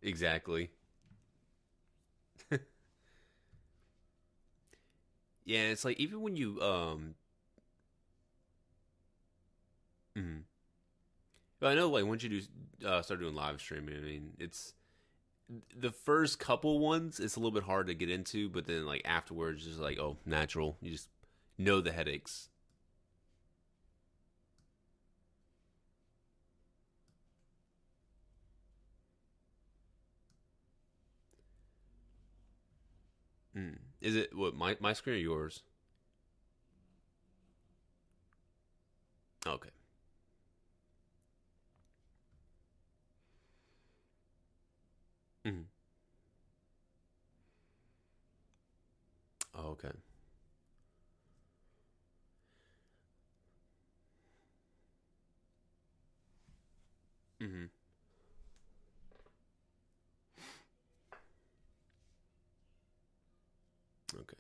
Exactly. Yeah, it's like even when you mhm. Well, I know like once you do start doing live streaming, I mean, it's the first couple ones it's a little bit hard to get into, but then like afterwards just like oh, natural. You just know the headaches. Mm. Is it what my screen or yours? Okay. Mhm. Oh, okay. Mhm. Okay.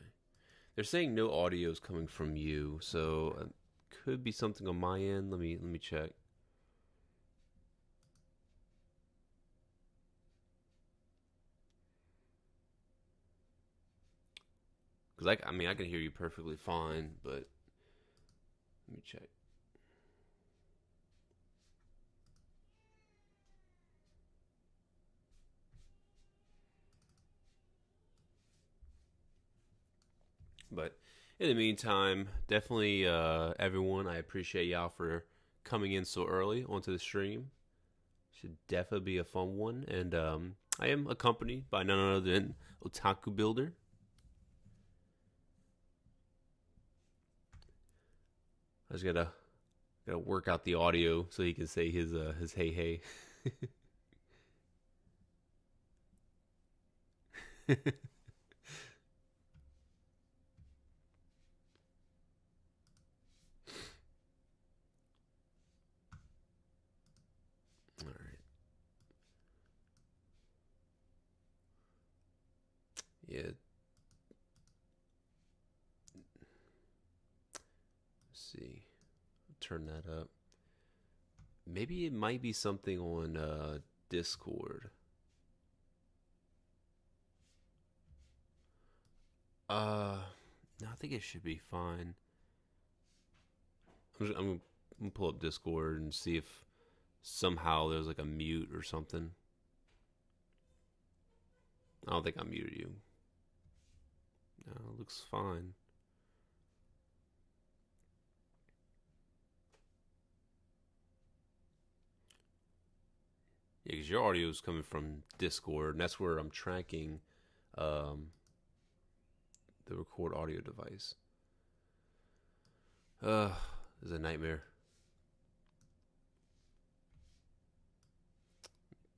They're saying no audio is coming from you, so could be something on my end. Let me check. Cuz I mean I can hear you perfectly fine, but let me check. But in the meantime, definitely everyone, I appreciate y'all for coming in so early onto the stream. Should definitely be a fun one. And I am accompanied by none other than Otaku Builder. I just gotta work out the audio so he can say his hey hey. All right. Yeah. Let's see. Turn that up. Maybe it might be something on Discord. Uh, no, I think it should be fine. I'm gonna pull up Discord and see if somehow there's like a mute or something. I don't think I muted you. No, it looks fine. Yeah, because your audio is coming from Discord, and that's where I'm tracking um, the record audio device. This is a nightmare.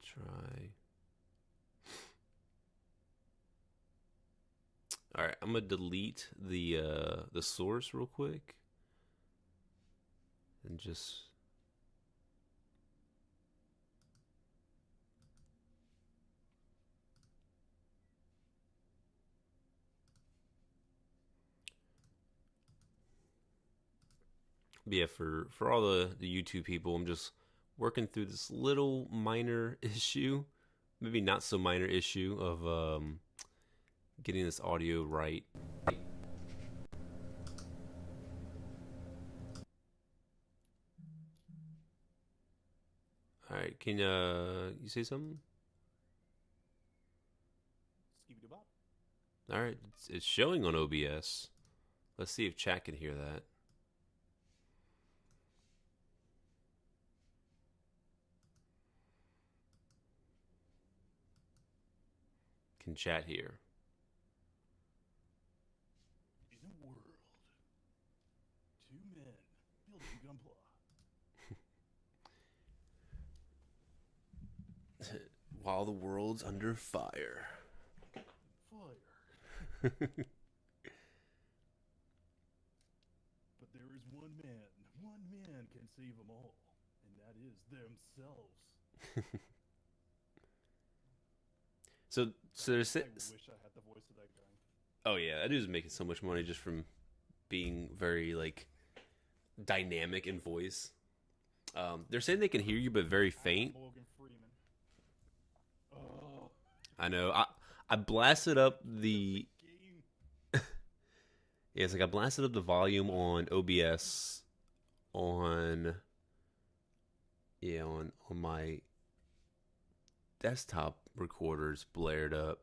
Try. All right, I'm gonna delete the source real quick and just yeah for all the YouTube people. I'm just working through this little minor issue, maybe not so minor issue of getting this audio right. All right, can you say something? All right, it's showing on OBS. Let's see if chat can hear that. Can chat hear? In a world, two men building Gunpla. While the world's under fire. Fire. But there is one man. One man can save them all, and that is themselves. So there's I wish I had the voice of that guy. oh yeah, that dude's making so much money just from being very like dynamic in voice. They're saying they can hear you, but very faint. Morgan Freeman. Oh. I know. I blasted up the Game. yeah, it's like I blasted up the volume on OBS on on my desktop recorders blared up.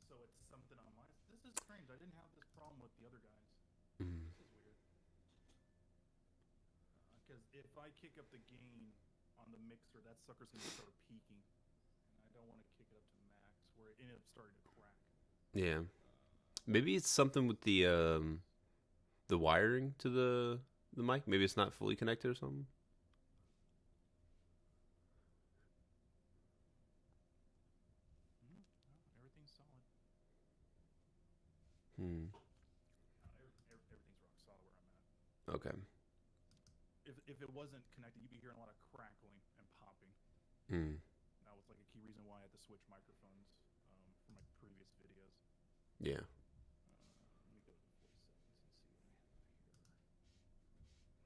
So it's something on my. This is strange. I didn't have this problem with the other guys. Mm. This is weird. Because if I kick up the gain on the mixer, that sucker's gonna start peaking, and I don't want to kick it up to max where it ended up starting to crack. Yeah. Maybe it's something with the wiring to the mic. Maybe it's not fully connected or something. No, everything's solid. Hmm. Everything's rock solid where I'm at. Okay. If it wasn't connected, you'd be hearing a lot of crackling and popping. Hmm. That was like a key reason why I had to switch microphones for my previous videos. Yeah. Let me go to the voice settings and see what I have here.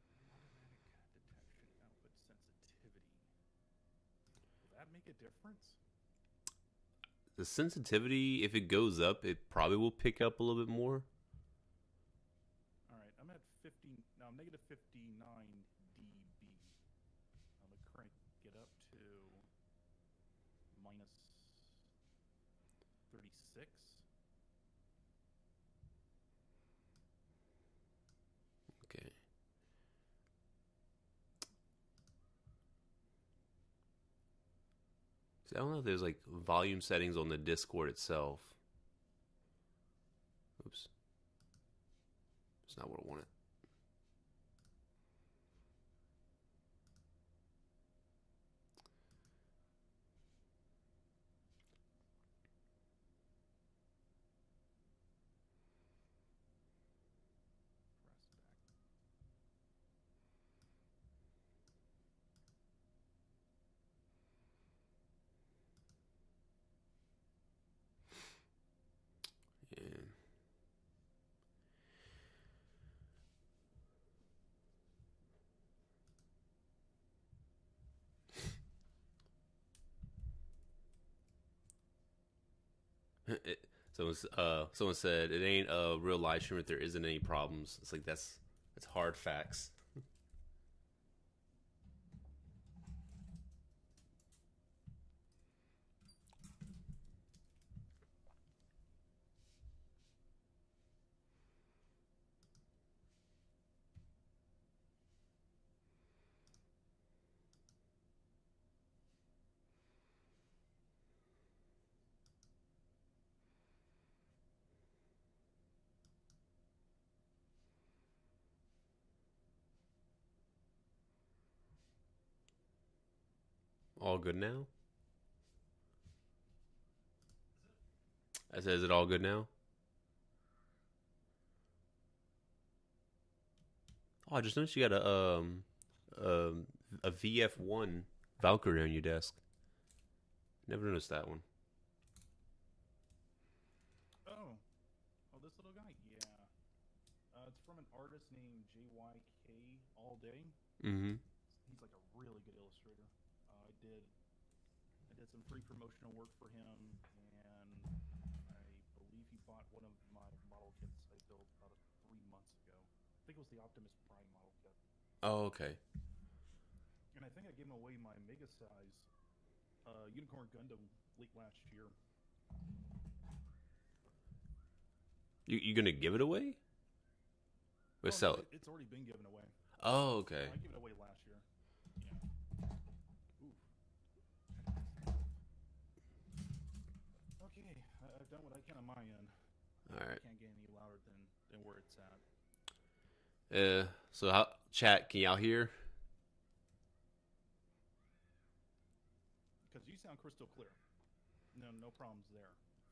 Automatic detection output sensitivity. Will that make a difference? The sensitivity, if it goes up, it probably will pick up a little bit more. All right, I'm at 15 now. I'm negative 59 dB. I'm gonna crank it up to minus 36. Okay. See, I don't know if there's like volume settings on the Discord itself. Oops. It's not what I wanted. Press back. Yeah. Someone said it ain't a real live stream if there isn't any problems. It's like that's hard facts. All good now? I said, is it all good now? Oh, I just noticed you got a VF1 Valkyrie on your desk. Never noticed that one. Oh, this little guy. Yeah, it's from an artist named JYK All Day. Mm-hmm. He's like a really good illustrator. I did some free promotional work for him, and I believe he bought one of my model kits I built about 3 months ago. I think it was the Optimus Prime model kit. Oh, okay. And I think I gave him away my mega size Unicorn Gundam late last year. You gonna give it away? Or sell it? It's already been given away. Oh, okay. I gave it away last year. Yeah. Ooh. Okay, I've done what I can on my end. All right. I can't get any louder than where it's at. So how chat? Can y'all hear? Because you sound crystal clear. No problems there.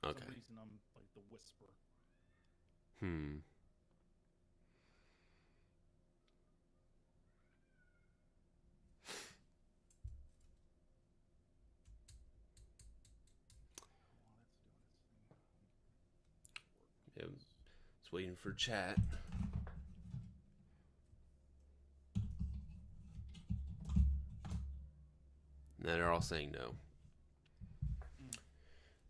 Okay. For some reason, I'm like the whisper. Hmm. Yeah, just waiting for chat. And they're all saying no. Mm.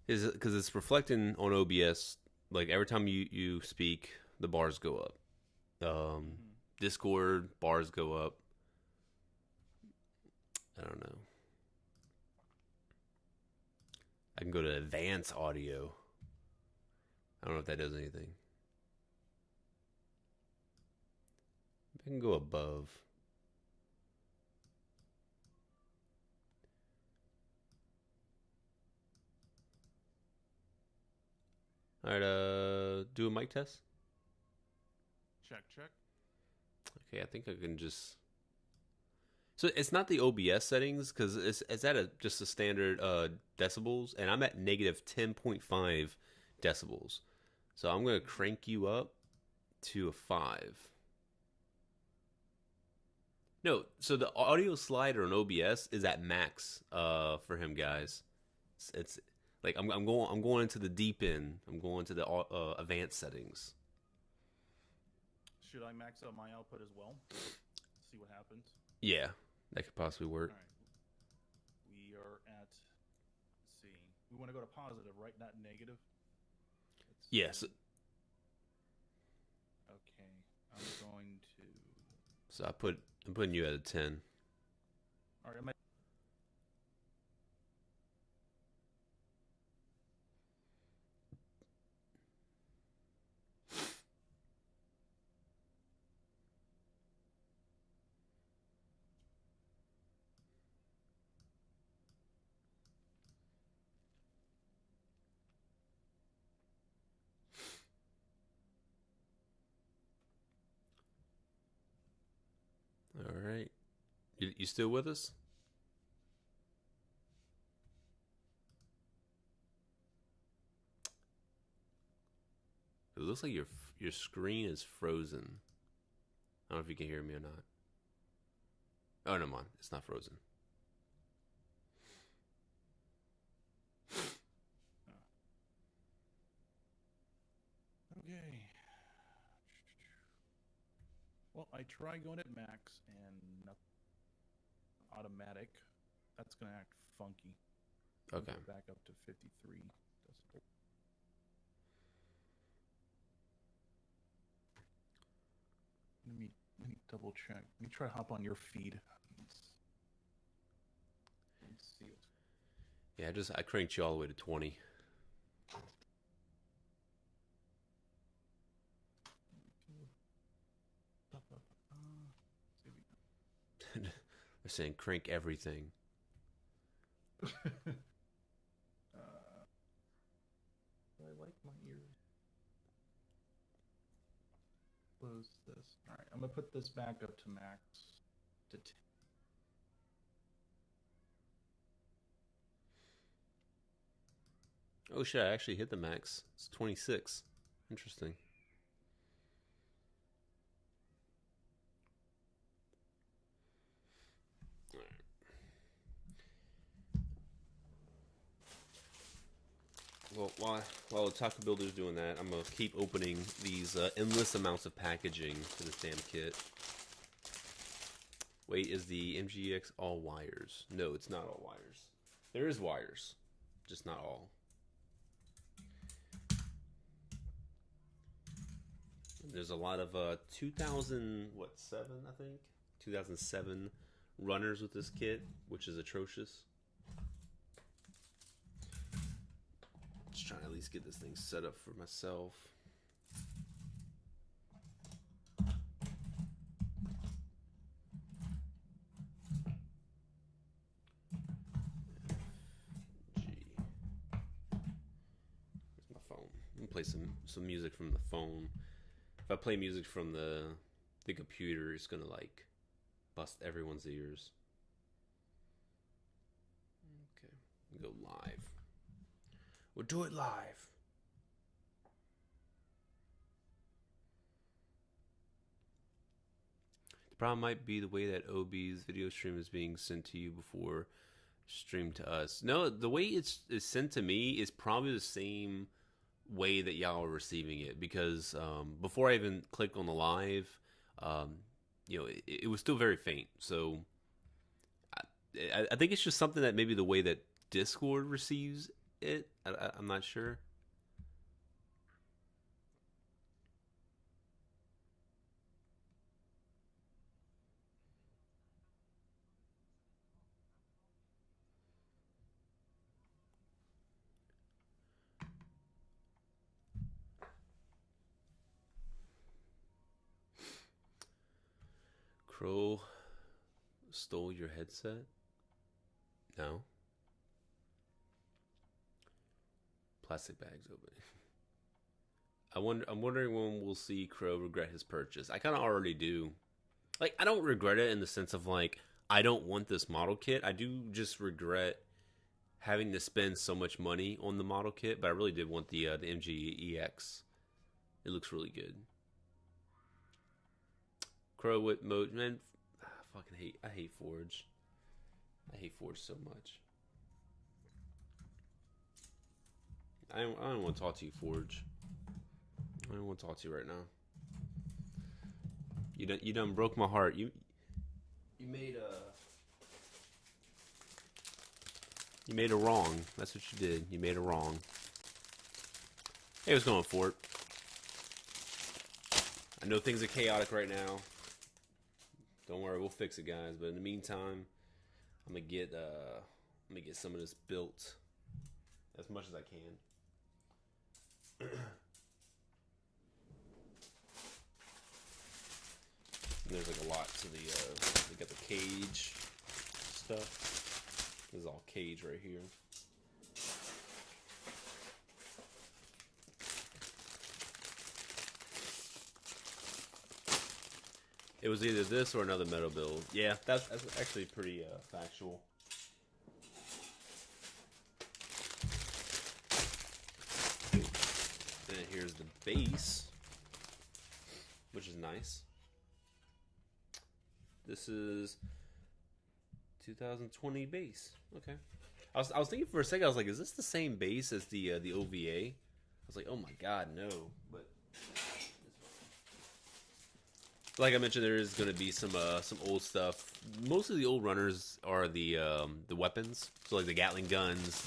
Is it because it's reflecting on OBS? Like every time you speak, the bars go up. Discord bars go up. I don't know. I can go to advanced audio. I don't know if that does anything. I can go above. All right, do a mic test. Check. Okay, I think I can just. So it's not the OBS settings because it's at just a standard decibels, and I'm at negative 10.5 decibels. So I'm gonna crank you up to a 5. No, so the audio slider on OBS is at max for him, guys. It's like I'm going into the deep end. I'm going to the advanced settings. Should I max out my output as well? See what happens. Yeah, that could possibly work. All right. We are at. Let's see. We want to go to positive, right? Not negative. Yes. Okay. I'm going to. So I'm putting you at a 10. All right. All right. You still with us? It looks like your screen is frozen. I don't know if you can hear me or not. Oh, no, mind. It's not frozen. Okay. Well, I try going at max and nothing. Automatic. That's going to act funky. Okay. Go back up to 53 decibels. Let me double check. Let me try to hop on your feed. Let's see it. Yeah, I cranked you all the way to 20. They're saying crank everything. I like my ears. Close this. All right, I'm gonna put this back up to max to 10. Oh shit! I actually hit the max. It's 26. Interesting. Well, while Otaku Builder's doing that, I'm gonna keep opening these endless amounts of packaging for this damn kit. Wait, is the MGEX all wires? No, it's not all wires. There is wires, just not all. There's a lot of 2007, I think, 2007 runners with this kit, which is atrocious. Just trying to at least get this thing set up for myself. Where's my phone? I'm gonna play some music from the phone. If I play music from the computer, it's gonna like bust everyone's ears. Okay, go live. We'll do it live. The problem might be the way that OB's video stream is being sent to you before streamed to us. No, the way it's sent to me is probably the same way that y'all are receiving it, because before I even clicked on the live, it was still very faint. So I think it's just something that maybe the way that Discord receives it. I'm not sure. Crow stole your headset? No. Plastic bags open. I'm wondering when we'll see Crow regret his purchase. I kind of already do. Like, I don't regret it in the sense of like I don't want this model kit. I do just regret having to spend so much money on the model kit, but I really did want the MGEX. It looks really good. Crow with mode, man. I hate Forge. I hate Forge so much. I don't want to talk to you, Forge. I don't want to talk to you right now. You done broke my heart. You made a wrong. That's what you did. You made a wrong. Hey, what's going on, Fort? I know things are chaotic right now. Don't worry, we'll fix it, guys. But in the meantime, I'm gonna get some of this built as much as I can. There's like a lot to the. We got the cage stuff. This is all cage right here. It was either this or another metal build. Yeah, that's actually pretty factual. And here's the base, which is nice. This is 2020 base. Okay. I was thinking for a second. I was like, is this the same base as the OVA? I was like, oh my god, no. But like I mentioned, there is going to be some old stuff. Most of the old runners are the weapons. So like the Gatling guns,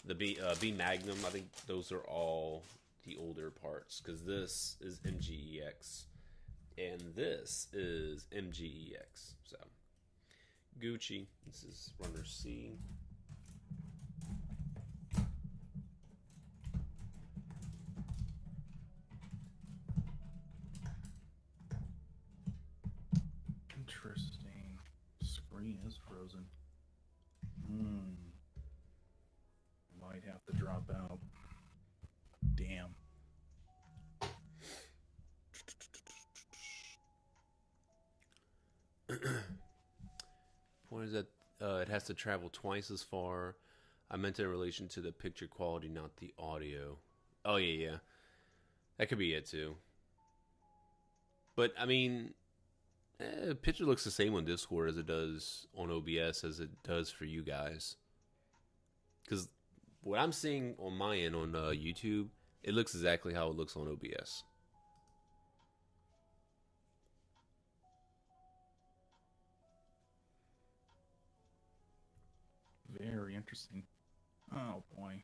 the B Magnum. I think those are all the older parts because this is MGEX and this is MGEX. So Gucci. This is runner C. Interesting. Screen is frozen. Might have to drop out. Damn. Point is that it has to travel twice as far. I meant in relation to the picture quality, not the audio. Oh yeah. That could be it too. But I mean, picture looks the same on Discord as it does on OBS as it does for you guys. Because what I'm seeing on my end on YouTube, it looks exactly how it looks on OBS. Very interesting. Oh boy.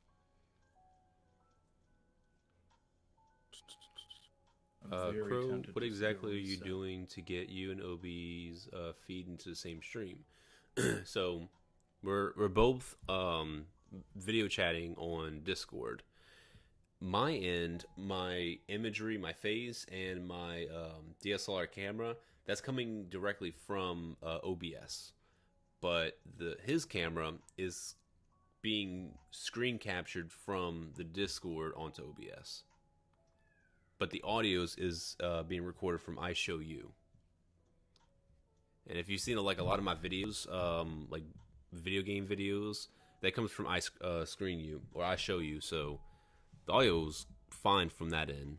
Crow, what exactly are you doing to get you and OB's feed into the same stream? So we're both video chatting on Discord. My end, my imagery, my face, and my DSLR camera, that's coming directly from OBS. But his camera is being screen captured from the Discord onto OBS. But the audios is being recorded from I Show You. And if you've seen like a lot of my videos, like video game videos, that comes from I Screen You or I Show You. So the audio is fine from that end.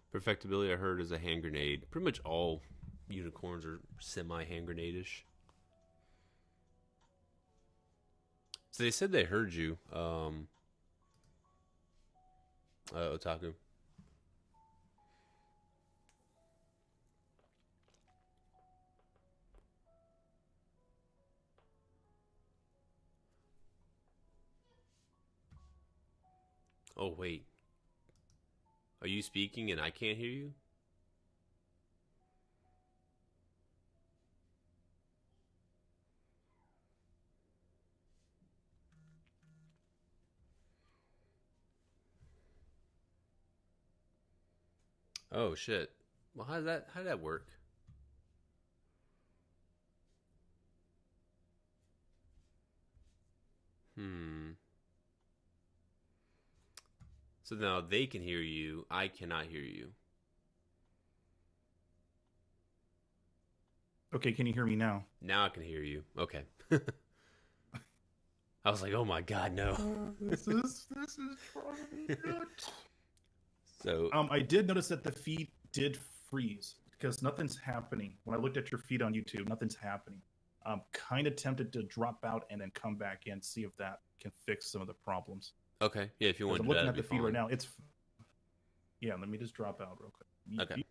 Perfectibility, I heard, is a hand grenade. Pretty much all unicorns are semi-hand grenade-ish. So they said they heard you. Otaku. Oh wait, are you speaking and I can't hear you? Oh shit. Well, how did that work? Hmm. So now they can hear you. I cannot hear you. Okay, can you hear me now? Now I can hear you. Okay. I was like, oh my god, no. This is probably good. So I did notice that the feed did freeze because nothing's happening. When I looked at your feed on YouTube, nothing's happening. I'm kind of tempted to drop out and then come back in, see if that can fix some of the problems. okay, yeah, if you want I'm to do that, looking that'd at be the feed fine. right now. Yeah. Let me just drop out real quick. Okay.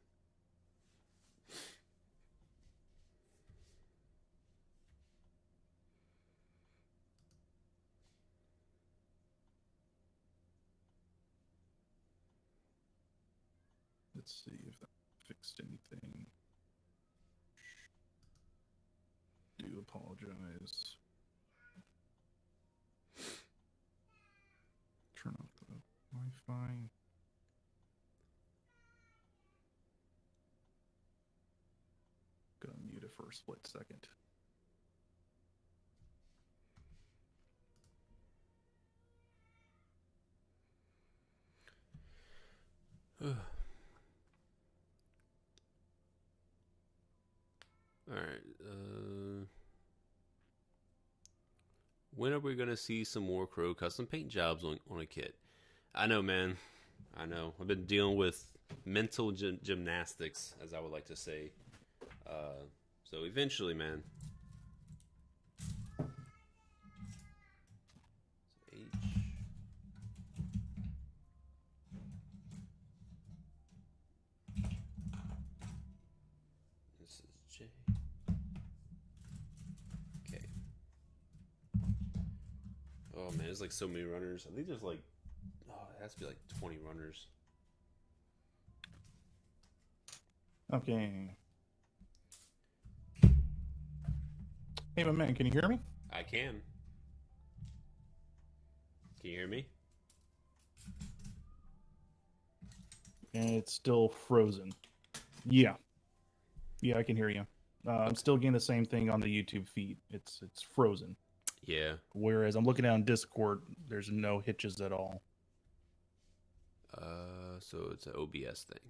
Let's see if that fixed anything. Do apologize. Turn off the Wi-Fi. Gonna mute it for a split second. All right. When are we gonna see some more Crow custom paint jobs on a kit? I know, man. I know. I've been dealing with mental gymnastics, as I would like to say. So eventually, man. So H. This is J. Okay. Oh man, there's like so many runners. I think there's like, oh, it has to be like 20 runners. Okay. Hey, my man, can you hear me? I can. Can you hear me? And it's still frozen. Yeah. Yeah, I can hear you. I'm still getting the same thing on the YouTube feed. It's frozen. Yeah. Whereas I'm looking on Discord, there's no hitches at all. So it's an OBS thing.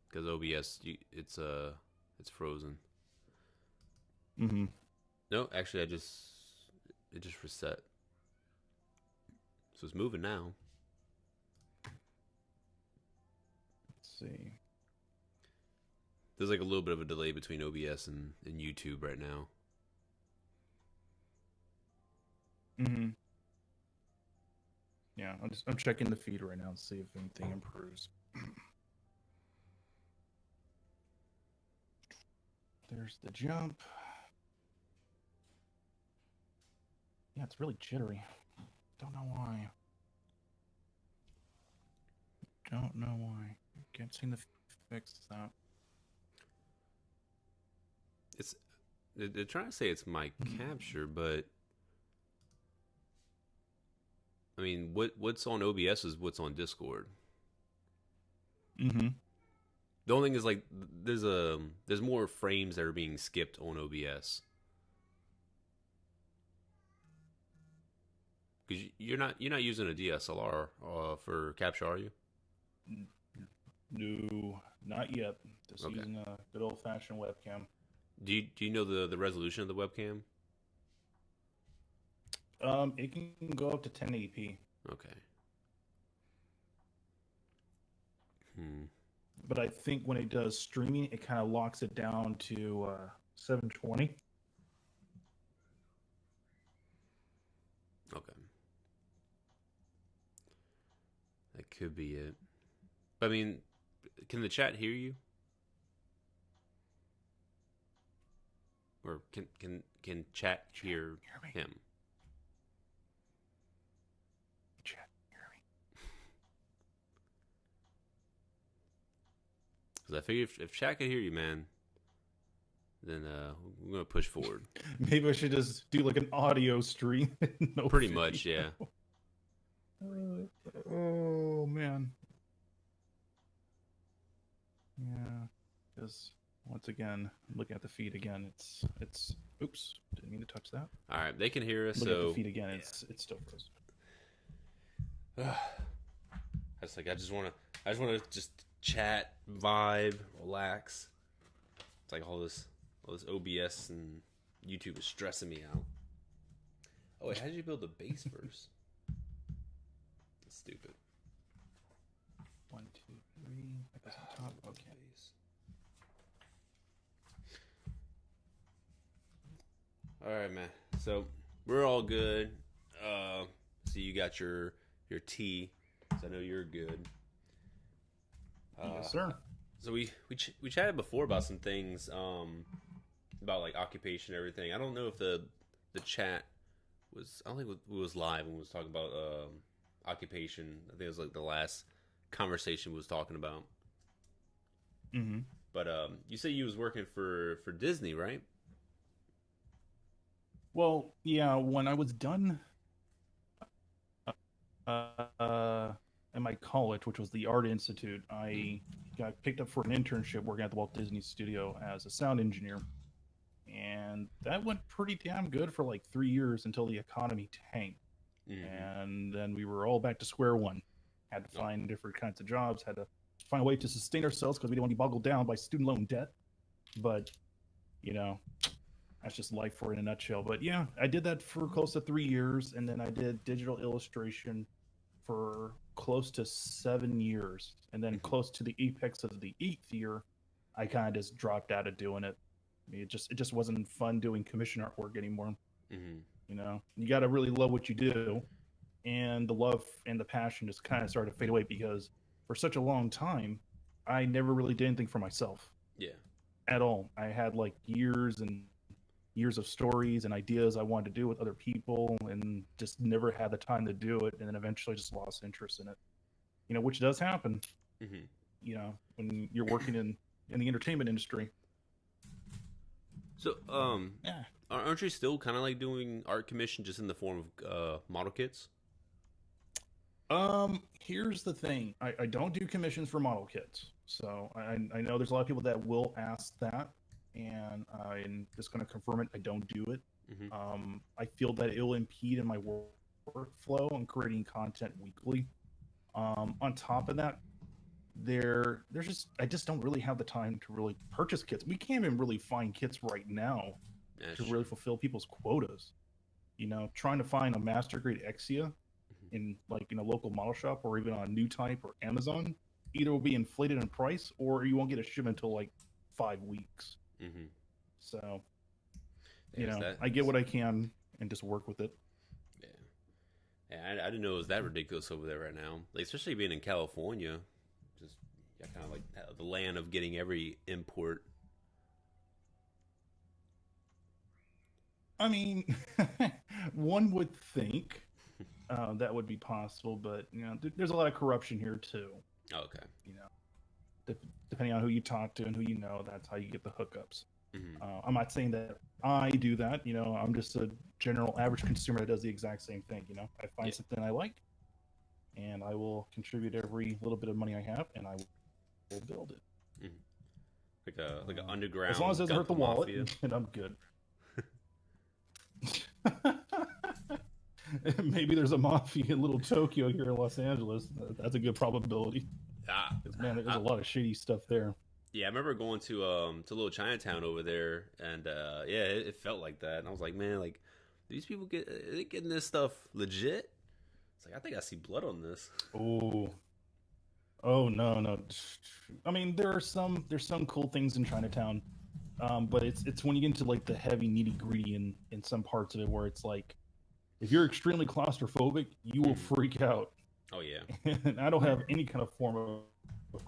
Because OBS, it's frozen. Mm-hmm. No, actually, it just reset. So it's moving now. Let's see. There's like a little bit of a delay between OBS and YouTube right now. Mm-hmm. Yeah, I'm checking the feed right now to see if anything improves. There's the jump. Yeah, it's really jittery. Don't know why. Don't know why. Can't seem to fix that. They're trying to say it's my capture, but I mean, what's on OBS is what's on Discord. Mm-hmm. The only thing is like there's more frames that are being skipped on OBS. Because you're not using a DSLR for capture, are you? No, not yet. Just Okay. using a good old-fashioned webcam. Do you know the resolution of the webcam? It can go up to 1080p. Okay. Hmm. But I think when it does streaming, it kind of locks it down to 720. Okay. Could be it. But I mean, can the chat hear you? Or can chat hear him? Chat, hear me. Because I figure if chat can hear you, man, then we're gonna push forward. Maybe I should just do like an audio stream. No Pretty video. much, yeah. Oh man. Yeah, because once again, looking at the feed again, it's. Oops, didn't mean to touch that. All right, they can hear us. Looking so at the feed again, it's still frozen. I just want to just chat, vibe, relax. It's like all this OBS and YouTube is stressing me out. Oh wait, how did you build the base first? That's stupid. 1, 2, 3. I guess on top. Okay. All right, man. So we're all good. So you got your tea. So I know you're good. Yes, sir. So we chatted before about some things about like occupation and everything. I don't know if the chat was. I don't think it was live when we was talking about occupation. I think it was like the last conversation we was talking about. Mm-hmm. But you said you was working for Disney, right? Well, yeah. When I was done at my college, which was the Art Institute, I got picked up for an internship working at the Walt Disney Studio as a sound engineer, and that went pretty damn good for like 3 years until the economy tanked. Mm-hmm. And then we were all back to square one. Had to find different kinds of jobs, had to find a way to sustain ourselves because we didn't want to be boggled down by student loan debt. But, that's just life for it in a nutshell. But yeah, I did that for close to 3 years, and then I did digital illustration for close to 7 years. And then close to the apex of the 8th year, I kind of just dropped out of doing it. I mean, it just wasn't fun doing commission artwork anymore. Mm-hmm. You got to really love what you do, and the love and the passion just kind of started to fade away because for such a long time, I never really did anything for myself. Yeah. At all. I had like years and years of stories and ideas I wanted to do with other people, and just never had the time to do it, and then eventually just lost interest in it. Which does happen. Mm-hmm. When you're working in the entertainment industry. So, Yeah. aren't you still kind of like doing art commission just in the form of model kits? Here's the thing. I don't do commissions for model kits. So I know there's a lot of people that will ask that, and I'm just going to confirm it. I don't do it. Mm-hmm. I feel that it will impede in my workflow and creating content weekly. On top of that, I just don't really have the time to really purchase kits. We can't even really find kits right now to really fulfill people's quotas. Trying to find a master grade Exia in like in a local model shop or even on New Type or Amazon either will be inflated in price or you won't get a shipment until like 5 weeks. Mm-hmm. So That. I get what I can and just work with it. Yeah, I didn't know it was that ridiculous over there right now. Like, especially being in California, just kind of like the land of getting every import. I mean, one would think that would be possible, but there's a lot of corruption here too. Okay. Depending on who you talk to and who you know, that's how you get the hookups. Mm-hmm. I'm not saying that I do that. I'm just a general average consumer that does the exact same thing. I find something I like, and I will contribute every little bit of money I have, and I will build it. Mm-hmm. Like an underground. As long as it doesn't hurt the wallet, and I'm good. Maybe there's a mafia in Little Tokyo here in Los Angeles. That's a good probability. Man, there's a lot of shady stuff there. Yeah, I remember going to Little Chinatown over there, and it felt like that. And I was like, man, like these people are they getting this stuff legit? It's like I think I see blood on this. Oh no. I mean, there's some cool things in Chinatown, but it's when you get into like the heavy nitty gritty in some parts of it where it's like if you're extremely claustrophobic, you will freak out. Oh yeah. And I don't have any kind of form of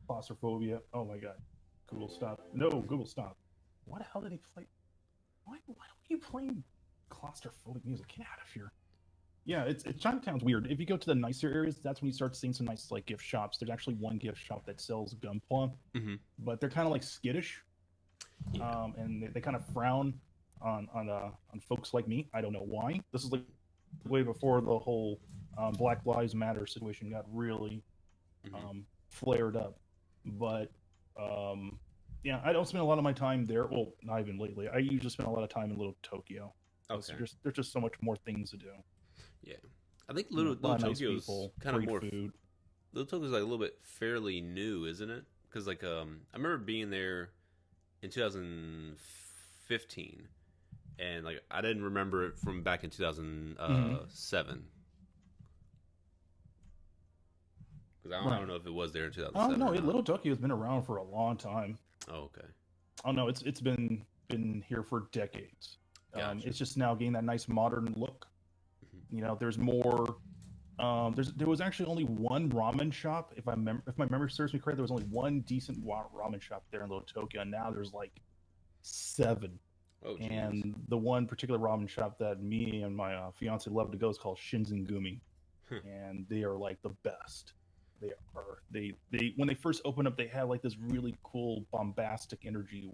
claustrophobia. Oh my god. Google stop. No, Google stop. What the hell did he play? Why are you playing claustrophobic music? Get out of here. Yeah, it's Chinatown's weird. If you go to the nicer areas, that's when you start seeing some nice like gift shops. There's actually one gift shop that sells Gunpla, but they're kind of like skittish, and they kind of frown on folks like me. I don't know why. This is like way before the whole Black Lives Matter situation got really flared up. But yeah, I don't spend a lot of my time there. Well, not even lately. I usually spend a lot of time in Little Tokyo. Okay. There's just so much more things to do. Yeah, I think Little Tokyo's nice kind of more. Food. Little Tokyo's like a little bit fairly new, isn't it? Because like I remember being there in 2015, and like I didn't remember it from back in 2007. Because I don't know if it was there in 2007. Oh no, Little Tokyo has been around for a long time. Oh okay. Oh no, it's been here for decades. Gotcha. It's just now getting that nice modern look. You know, there's more. There was actually only one ramen shop. If my memory serves me correct, there was only one decent ramen shop there in Little Tokyo, and now there's like 7. Oh, geez. And the one particular ramen shop that me and my fiance love to go is called Shinzengumi, and they are like the best. They are. They when they first opened up, they had like this really cool bombastic energy.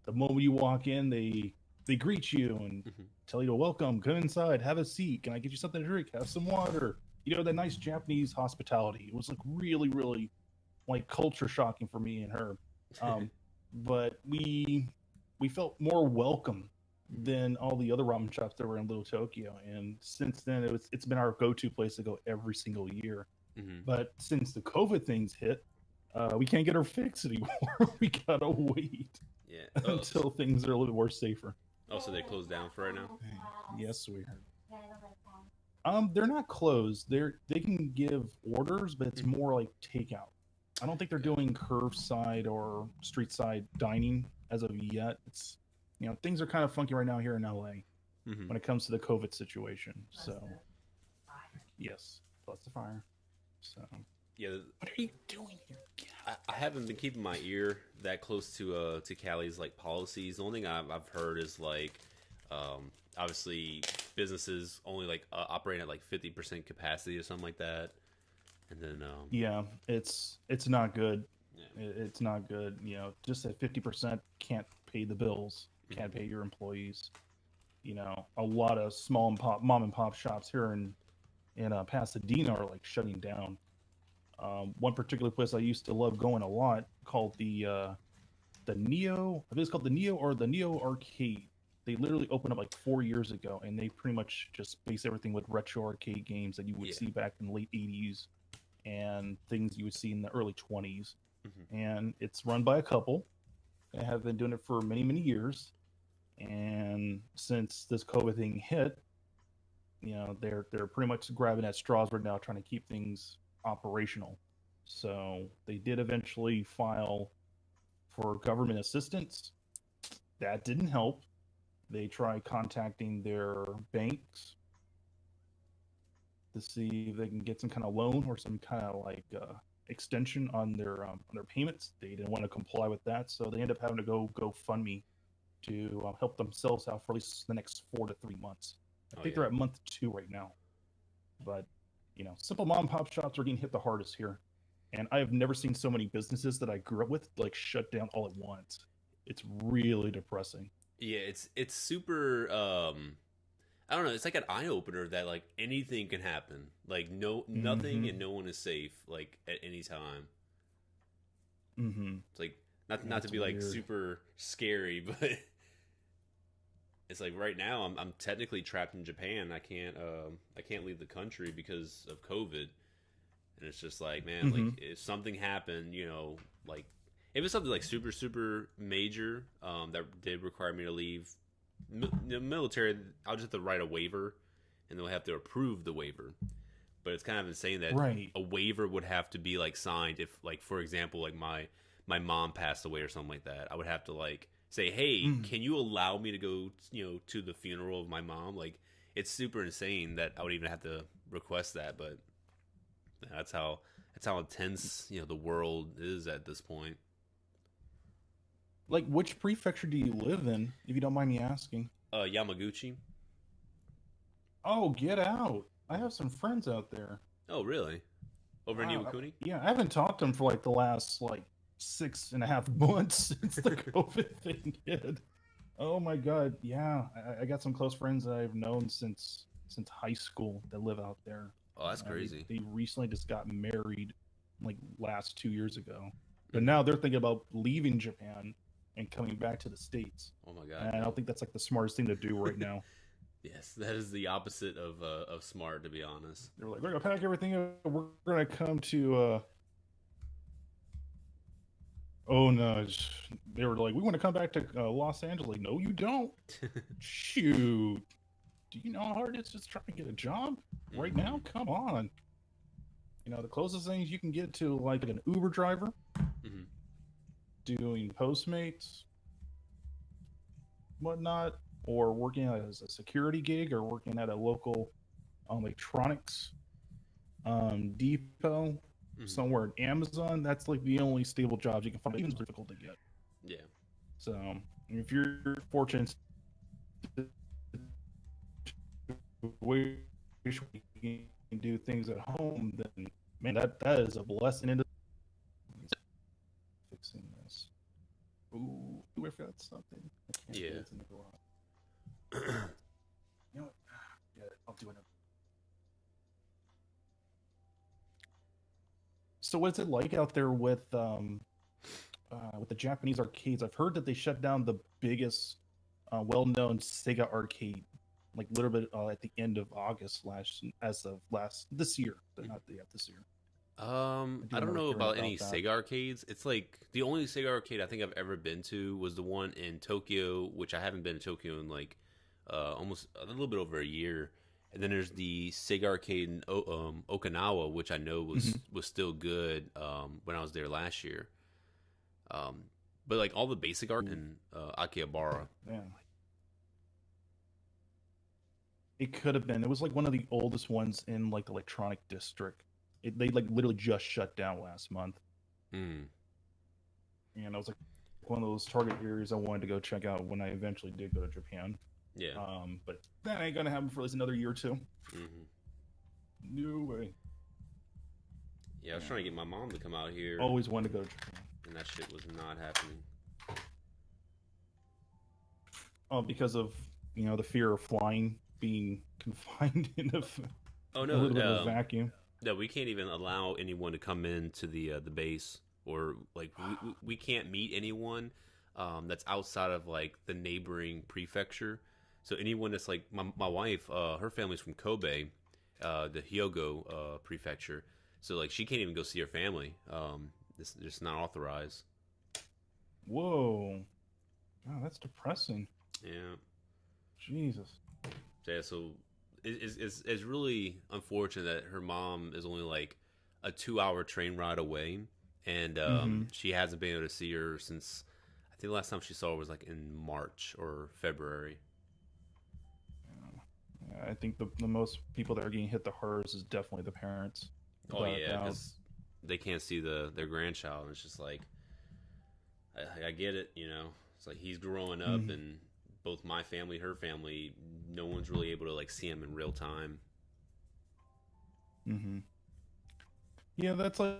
The moment you walk in, they greet you and tell you to welcome, come inside, have a seat. Can I get you something to drink? Have some water. You know, that nice Japanese hospitality. It was like really, really like culture shocking for me and her. But we felt more welcome than all the other ramen shops that were in Little Tokyo. And since then, it's been our go-to place to go every single year. But since the COVID things hit, we can't get our fix anymore. We gotta wait until things are a little bit more safer. Oh, so they closed down for right now? Yes, we heard. They're not closed. They can give orders, but it's more like takeout. I don't think they're doing curbside or street side dining as of yet. It's things are kind of funky right now here in LA when it comes to the COVID situation. So yes, plus the fire. So yeah, what are you doing here? I haven't been keeping my ear that close to Cali's like policies. The only thing I've heard is like obviously businesses only like operating at like 50% capacity or something like that, and then yeah, it's not good. Yeah. It's not good. Just at 50% can't pay the bills, can't pay your employees. A lot of mom and pop shops here in Pasadena are like shutting down. One particular place I used to love going a lot called the Neo. I think it's called the Neo or the Neo Arcade. They literally opened up like 4 years ago, and they pretty much just base everything with retro arcade games that you would see back in the late 80s and things you would see in the early 20s. And it's run by a couple that have been doing it for many, many years. And since this COVID thing hit, they're pretty much grabbing at straws right now, trying to keep things operational. So they did eventually file for government assistance. That didn't help. They tried contacting their banks to see if they can get some kind of loan or some kind of like extension on their payments. They didn't want to comply with that, so they ended up having to go GoFundMe to help themselves out for at least the next 4 to 3 months. I think they're at month 2 right now. But simple mom and pop shops are getting hit the hardest here, and I have never seen so many businesses that I grew up with like shut down all at once. It's really depressing. Yeah, it's super. I don't know. It's like an eye opener that like anything can happen. Like nothing and no one is safe like at any time. It's like not to be like weird. Super scary, but it's like right now I'm technically trapped in Japan. I can't leave the country because of COVID, and it's just like, man, like if something happened, like if it's something like super super major that did require me to leave the military, I'll just have to write a waiver, and they'll have to approve the waiver. But it's kind of insane that a waiver would have to be like signed if, like, for example, like my mom passed away or something like that. I would have to like say, hey, can you allow me to go, to the funeral of my mom? Like, it's super insane that I would even have to request that, but that's how intense the world is at this point. Like, which prefecture do you live in, if you don't mind me asking? Yamaguchi. Oh, get out! I have some friends out there. Oh, really? Over in Wow. Iwakuni? Yeah, I haven't talked to them for like the last like 6.5 months since the COVID thing hit. Oh my god, yeah. I got some close friends that I've known since high school that live out there. Oh, that's crazy. They recently just got married like last 2 years ago. But now they're thinking about leaving Japan and coming back to the States. Oh my god. And I don't think that's like the smartest thing to do right now. Yes, that is the opposite of smart, to be honest. They're like, we're gonna pack everything up. We're gonna come to oh no. They were like, we want to come back to Los Angeles. No, you don't. Shoot. Do you know how hard it's just trying to get a job right now? Come on. The closest things you can get to like an Uber driver, doing Postmates, whatnot, or working as a security gig, or working at a local electronics depot somewhere in Amazon. That's like the only stable jobs you can find. Even it's difficult to get. Yeah. So if you're fortunate to wish we can do things at home, then man, that is a blessing. Into fixing this. Ooh, I forgot something. I can't get it in the garage. You know what? Yeah, I'll do it. So what's it like out there with the Japanese arcades? I've heard that they shut down the biggest well-known Sega arcade, like literally at the end of August this year, but not this year. I don't know about any Sega arcades. It's like the only Sega arcade I think I've ever been to was the one in Tokyo, which I haven't been to Tokyo in like almost a little bit over a year. And then there's the Sega arcade in Okinawa, which I know was still good when I was there last year. But like all the basic art in Akihabara. Yeah. It could have been. It was like one of the oldest ones in like the electronic district. They like literally just shut down last month. And it was like one of those target areas I wanted to go check out when I eventually did go to Japan. Yeah. But that ain't gonna happen for at least another year or two. No way. Yeah, I was trying to get my mom to come out here. Always wanted to go to Japan. And that shit was not happening. Oh, because of the fear of flying, being confined in a little bit of a vacuum. No, we can't even allow anyone to come into the base, or like we can't meet anyone that's outside of like the neighboring prefecture. So anyone that's like my wife, her family's from Kobe, the Hyogo prefecture. So like she can't even go see her family. It's just not authorized. Whoa, oh, that's depressing. Yeah. Jesus. Yeah. So it's really unfortunate that her mom is only like a 2-hour train ride away, and she hasn't been able to see her since I think the last time she saw her was like in March or February. Yeah, I think the most people that are getting hit the hardest is definitely the parents. Oh yeah, because they can't see their grandchild. And it's just like I get it, It's like he's growing up, and both my family, her family, no one's really able to like see him in real time. Yeah, that's like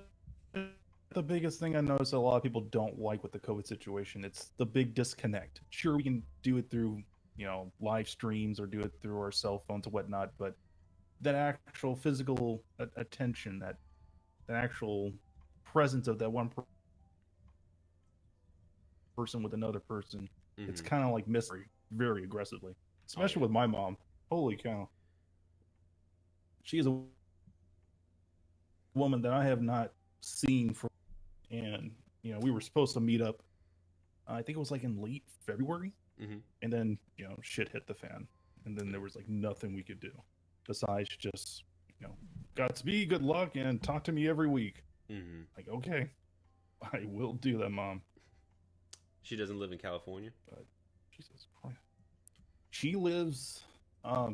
the biggest thing I noticed a lot of people don't like with the COVID situation. It's the big disconnect. Sure, we can do it through live streams or do it through our cell phones and whatnot, but that actual physical attention, that actual presence of that one person with another person, it's kind of like missed very aggressively, especially with my mom. Holy cow, she is a woman that I have not seen for, and we were supposed to meet up. I think it was like in late February, and then shit hit the fan, and then there was like nothing we could do besides just Godspeed, good luck, and talk to me every week. Like, okay, I will do that, Mom. She doesn't live in California, but Jesus Christ, she lives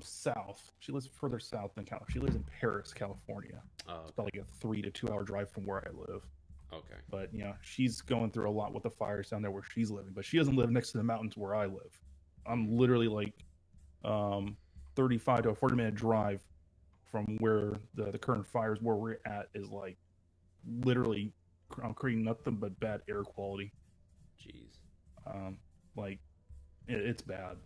South. She lives further south than California. She lives in Paris, California. Oh, It's okay. about like a 3 to 2 hour drive from where I live. Okay. But she's going through a lot with the fires down there where she's living. But she doesn't live next to the mountains where I live. I'm Mm, literally like 35 to a 40-minute drive from where the current fires where we're at is like literally I'm creating nothing but bad air quality. jeez. Um, like it's bad.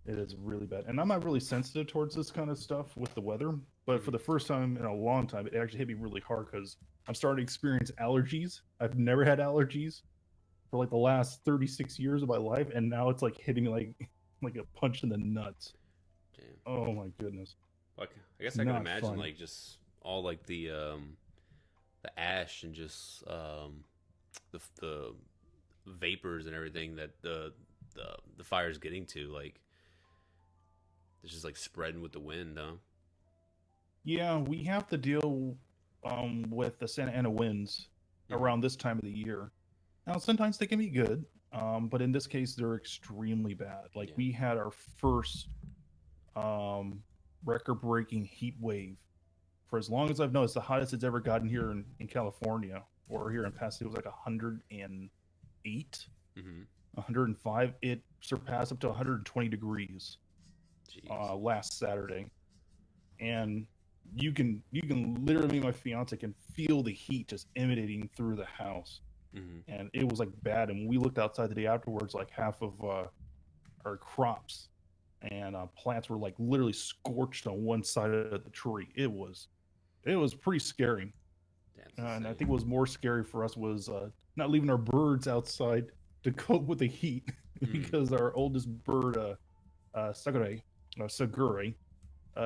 It is really bad. And I'm not really sensitive towards this kind of stuff with the weather, but for Mm, the first time in a long time, it actually hit me really hard because I'm starting to experience allergies. I've never had allergies for like the last 36 years of my life, and now it's like hitting me like like a punch in the nuts. damn. Oh my goodness. Like, I It's guess I could not imagine fun. like just all like the ash and just the vapors and everything that the fire's getting to. Like it's just like spreading with the wind, huh? Yeah, we have to deal with the Santa Ana winds Mm-hmm. around this time of the year. Now, sometimes they can be good, but in this case, they're extremely bad. Like Yeah. we had our first um, record-breaking heat wave for as long as I've known. It's the hottest it's ever gotten here in California or here in Pasadena. It was like 108, Mm-hmm. 105. It surpassed up to 120 degrees Jeez. last Saturday, and you can literally, my fiance can feel the heat just emanating through the house, Mm-hmm. and it was like bad. And when we looked outside the day afterwards, like half of our crops and plants were like literally scorched on one side of the tree. It was pretty scary, That's and I insane. think what was more scary for us was not leaving our birds outside to cope with the heat Mm. because our oldest bird, Sagure, Sagure,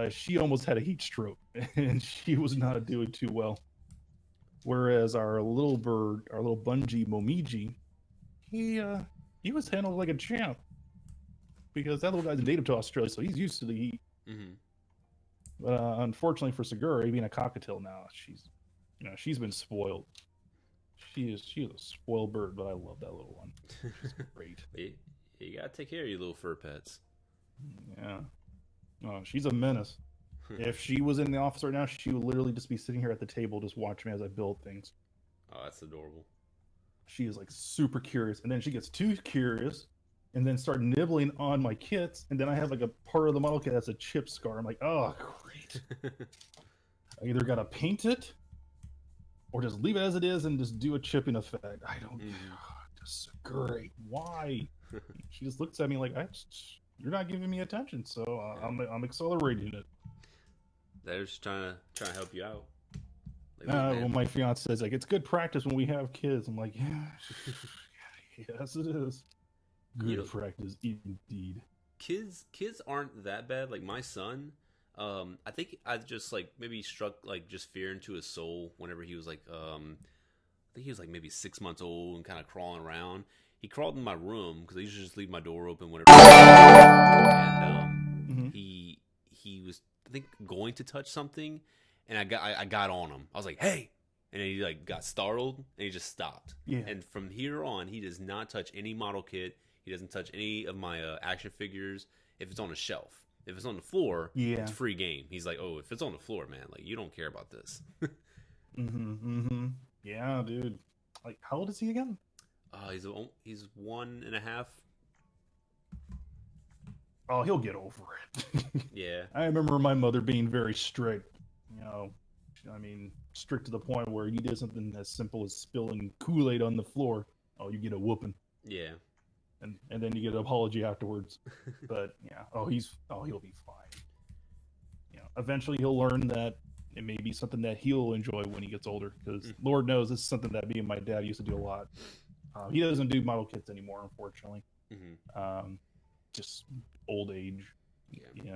she almost had a heat stroke and she was not Jeez. doing too well. Whereas our little bird, our little Bungie Momiji, he was handled like a champ because that little guy's native to Australia, so he's used to the heat. Mm-hmm. But unfortunately for Segura, being a cockatiel now, she's been spoiled. She is a spoiled bird, but I love that little one. She's great. you, you gotta take care of your little fur pets. Yeah. Oh, she's a menace. If she was in the office right now, she would literally just be sitting here at the table, just watching me as I build things. Oh, that's adorable. She is like super curious, and then she gets too curious, and then start nibbling on my kits, and then I have like a part of the model kit that's a chip scar. I'm like, oh great. I either gotta paint it or just leave it as it is and just do a chipping effect. I don't. Mm-hmm. Just great. Why? She just looks at me like you're not giving me attention, so Yeah. I'm accelerating it. They're just trying to help you out. Like, look, Well, man. my fiance says like it's good practice when we have kids. I'm like, yeah, yes, it is You good know, practice indeed. kids aren't that bad. Like my son, I think I just like maybe struck like just fear into his soul whenever he was like, I think he was like maybe 6 months old and kind of crawling around. He crawled in my room because I usually just leave my door open whenever. And Mm-hmm. he was I think going to touch something, and I got on him. I was like, hey. And then he like got startled and he just stopped. Yeah, And from here on, he does not touch any model kit. He doesn't touch any of my action figures if it's on a shelf. If it's on the floor, it's yeah. free game. He's like, oh, if it's on the floor, man, like you don't care about this. Mm-hmm. Mm-hmm. Yeah, dude. Like, how old is he again? He's 1.5. Oh, he'll get over it. Yeah, I remember my mother being very strict. You know, I mean, strict to the point where you did something as simple as spilling Kool-Aid on the floor. Oh, you get a whooping, yeah. and then you get an apology afterwards. But yeah, he'll be fine. Eventually he'll learn that it may be something that he'll enjoy when he gets older. Because Mm-hmm. Lord knows this is something that me and my dad used to do a lot. He doesn't do model kits anymore, unfortunately. Mm-hmm. Um, just old age, Yeah.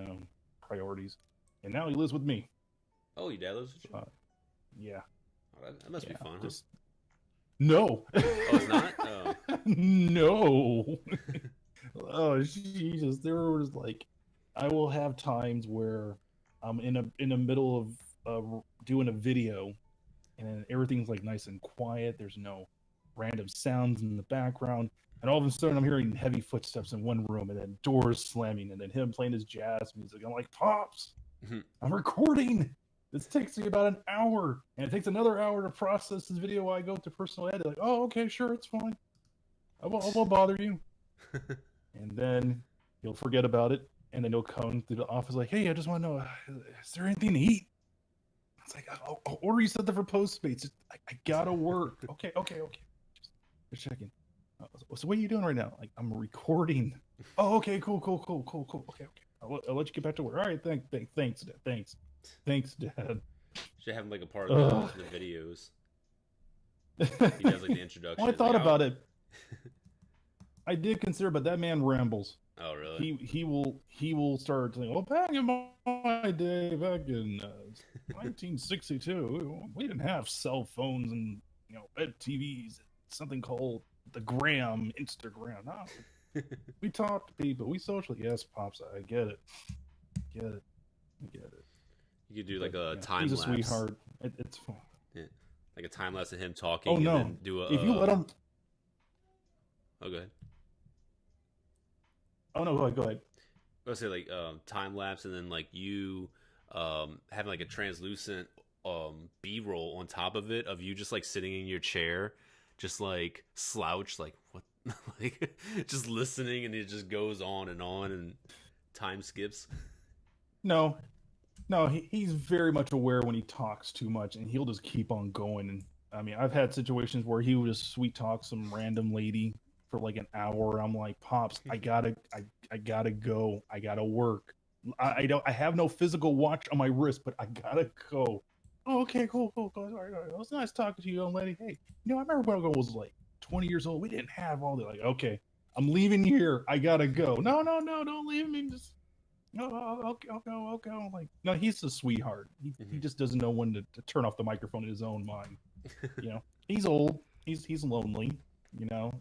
priorities. And now he lives with me. Oh, your dad lives with you? Uh, yeah, Oh, that must be yeah. fun, huh? Just no, Oh, it's not. Oh. no. Oh Jesus! There was like, I will have times where I'm in the middle of doing a video, and everything's like nice and quiet. There's no random sounds in the background. And all of a sudden, I'm hearing heavy footsteps in one room, and then doors slamming, and then him playing his jazz music. I'm like, Pops, I'm recording. This takes me about an hour, and it takes another hour to process this video while I go to personal edit. Like, oh, okay, sure, it's fine. I won't bother you. And then he'll forget about it, and then he'll come through the office like, hey, I just want to know, is there anything to eat? I was like, I'll order you something for Postmates. I gotta work. Okay. Just checking. So what are you doing right now? Like, I'm recording. Oh, okay, cool. Okay. I'll let you get back to work. All right, thanks, Dad. Thanks, Dad. Should have him like a part of the videos. He does like the introduction. Well, I thought about it. I did consider, but that man rambles. Oh, really? He will start saying, well, back in my day, back in 1962, we didn't have cell phones and web TVs. Something called the Instagram. No, we talk to people. We social. Yes, Pops, I get it. You could do like a time lapse. He's a sweetheart. It's fun. Yeah. Like a time lapse of him talking. Oh no! And then do if you let him. Oh, go ahead. Oh no! Go ahead. I was say like time lapse, and then like you having like a translucent B-roll on top of it of you just like sitting in your chair, just like slouched, like what, like just listening, and it just goes on, and time skips. No, he's very much aware when he talks too much, and he'll just keep on going. And I mean, I've had situations where he would just sweet talk some random lady for like an hour. I'm like, Pops, I gotta go. I gotta work. I have no physical watch on my wrist, but I gotta go. Oh, okay, cool. All right. It was nice talking to you, young lady. Hey, I remember when I was like 20 years old. We didn't have all the okay. I'm leaving here. I gotta go. No, don't leave me. Just I'll go. Like, no, he's a sweetheart. He just doesn't know when to turn off the microphone in his own mind. He's old. He's lonely.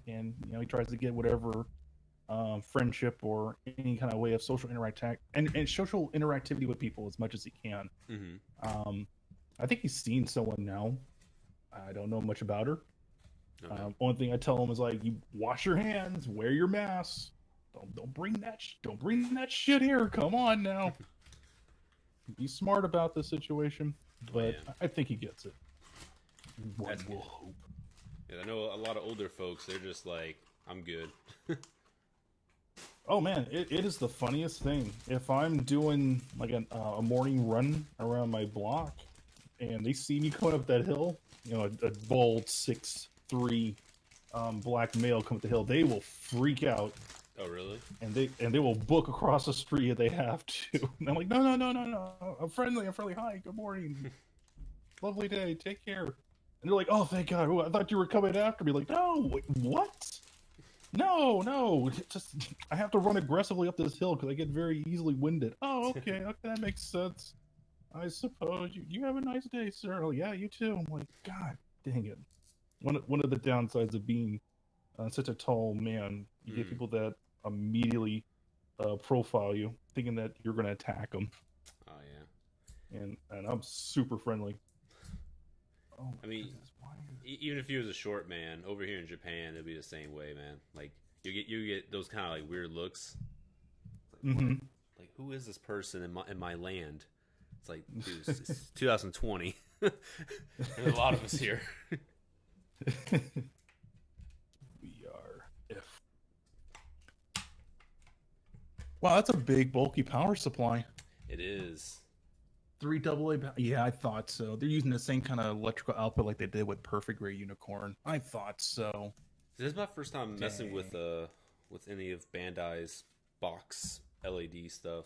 And he tries to get whatever friendship or any kind of way of social social interactivity with people as much as he can. I think he's seen someone now. I don't know much about her. Okay. Only thing I tell him is like, you wash your hands, wear your mask. Don't bring that shit here. Come on now. Be smart about the situation, but I think he gets it. One will hope. Yeah, I know a lot of older folks. They're just like, I'm good. Oh man, it is the funniest thing. If I'm doing like a morning run around my block, and they see me coming up that hill, a bald 6'3" black male come up the hill, they will freak out. Oh really? And they will book across the street if they have to. And I'm like, no. I'm friendly. Hi, good morning. Lovely day. Take care. And they're like, oh, thank God. I thought you were coming after me. Like, no, wait, what? No. Just I have to run aggressively up this hill because I get very easily winded. Oh, okay, that makes sense. I suppose you have a nice day, sir. Oh, yeah, you too. I'm like, God dang it. One of the downsides of being such a tall man, you get people that immediately profile you, thinking that you're going to attack them. Oh yeah. And I'm super friendly. Oh, I mean, even if he was a short man, over here in Japan, it'd be the same way, man. Like you get those kind of like weird looks. Like, like who is this person in my land? It's like, dude, it's 2020. There's a lot of us here. We are. Wow, that's a big, bulky power supply. It is. 3 AA. Yeah, I thought so. They're using the same kind of electrical output like they did with Perfect Gray Unicorn. I thought so. This is my first time messing with any of Bandai's box LED stuff.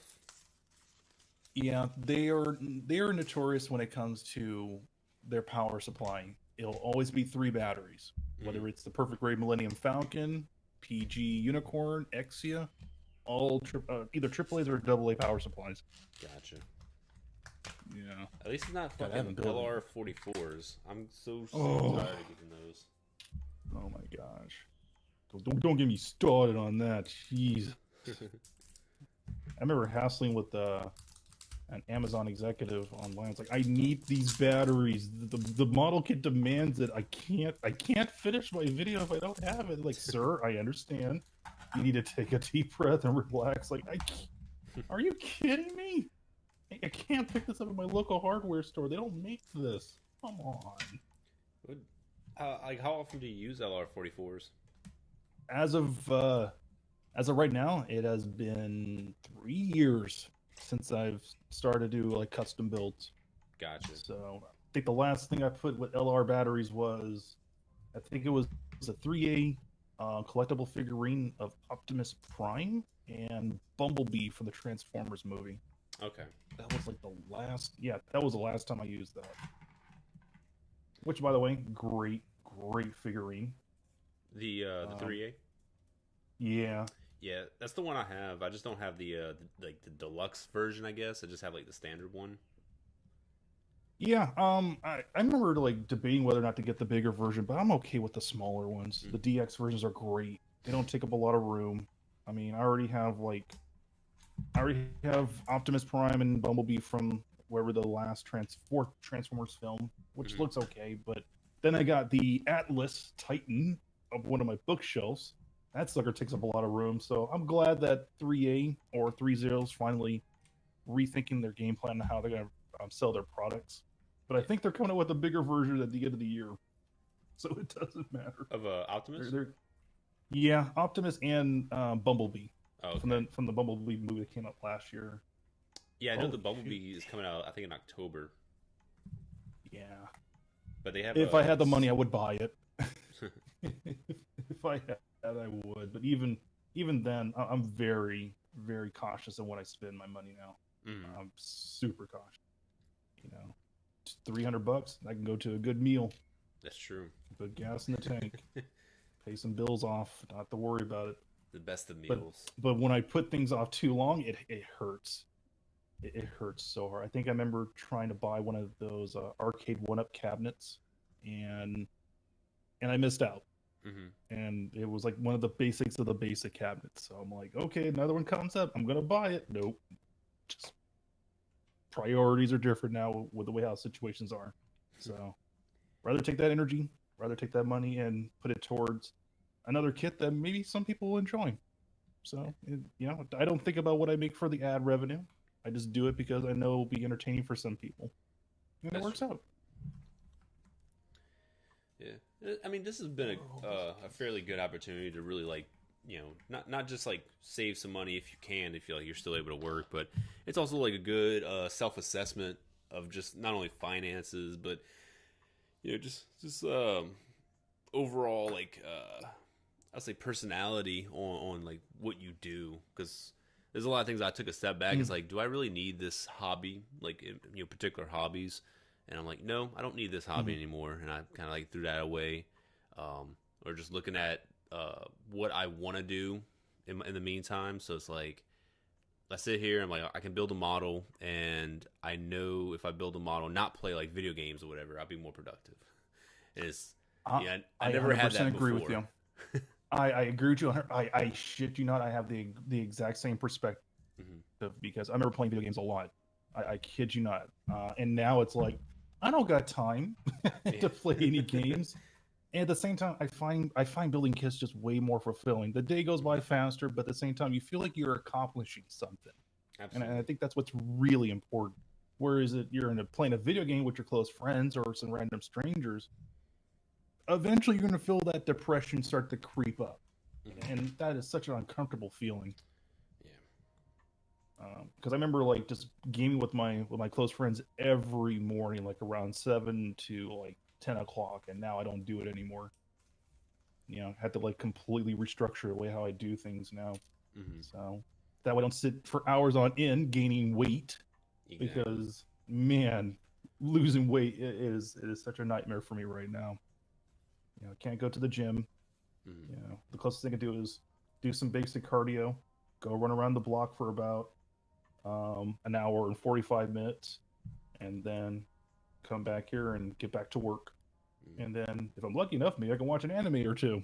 Yeah, they are notorious when it comes to their power supply. It'll always be 3 batteries, whether it's the Perfect Gray Millennium Falcon, PG Unicorn, Exia, all either AAAs or AA power supplies. Gotcha. Yeah. At least it's not fucking LR44s. I'm so tired of getting those. Oh my gosh. Don't get me started on that. Jeez. I remember hassling with an Amazon executive online. It's like, I need these batteries. The model kit demands it. I can't finish my video if I don't have it. Like, sir, I understand. You need to take a deep breath and relax. Like, are you kidding me? I can't pick this up at my local hardware store. They don't make this. Come on. Like, how often do you use LR44s? As of right now, it has been 3 years since I've started to do like custom builds. Gotcha. So I think the last thing I put with LR batteries was, I think it was a 3A collectible figurine of Optimus Prime and Bumblebee from the Transformers movie. Okay. That was like the last. Yeah, that was the last time I used that. Which, by the way, great figurine. The 3A. Yeah. Yeah, that's the one I have. I just don't have the like the deluxe version. I guess I just have like the standard one. Yeah. I remember like debating whether or not to get the bigger version, but I'm okay with the smaller ones. The DX versions are great. They don't take up a lot of room. I mean, I already have Optimus Prime and Bumblebee from wherever the last fourth Transformers film, which looks okay, but then I got the Atlas Titan of one of my bookshelves. That sucker takes up a lot of room, so I'm glad that 3A or 3.0's finally rethinking their game plan and how they're going to sell their products. But I think they're coming out with a bigger version at the end of the year, so it doesn't matter. Of Optimus? Yeah, Optimus and Bumblebee. Oh, okay. From the Bumblebee movie that came out last year. Yeah, I know the Bumblebee is coming out, I think, in October. Yeah. But they have. If I had the money, I would buy it. If I had, I would. But even then, I'm very, very cautious of when I spend my money now. I'm super cautious. You know, just $300, I can go to a good meal. That's true. Put gas in the tank, pay some bills off, not have to worry about it. The best of meals. But when I put things off too long, it hurts. It hurts so hard. I think I remember trying to buy one of those arcade one-up cabinets, and I missed out. And it was like one of the basics of the basic cabinets. So I'm like, okay, another one comes up, I'm gonna buy it. Nope. Just priorities are different now with the way how situations are. So rather take that energy, rather take that money and put it towards another kit that maybe some people will enjoy. So, I don't think about what I make for the ad revenue. I just do it because I know it'll be entertaining for some people. And it works out. Yeah. I mean, this has been a fairly good opportunity to really, like, not just, like, save some money if you can, if you're still able to work, but it's also, like, a good self-assessment of just not only finances, but, just overall, like, I'll say personality on like what you do, because there's a lot of things I took a step back. It's like, do I really need this hobby, like particular hobbies? And I'm like, no, I don't need this hobby anymore, and I kind of like threw that away, or just looking at what I want to do in the meantime. So it's like, I sit here, I'm like, I can build a model, and I know if I build a model, not play like video games or whatever, I'll be more productive. And it's I never had that before. Agree with you. I agree with you. I shit you not. I have the exact same perspective because I remember playing video games a lot. I kid you not. And now it's like, I don't got time to play any games. And at the same time, I find building kits just way more fulfilling. The day goes by faster, but at the same time, you feel like you're accomplishing something. Absolutely. And I think that's what's really important. Whereas you're playing a video game with your close friends or some random strangers, eventually you're going to feel that depression start to creep up. And that is such an uncomfortable feeling. Because I remember like just gaming with my close friends every morning, like around 7 to like 10 o'clock, and now I don't do it anymore. I had to like completely restructure the way how I do things now. So that way I don't sit for hours on end gaining weight. Because man, losing weight it is such a nightmare for me right now. I can't go to the gym. The closest thing I can do is do some basic cardio, go run around the block for about an hour and 45 minutes, and then come back here and get back to work. And then if I'm lucky enough, maybe I can watch an anime or two,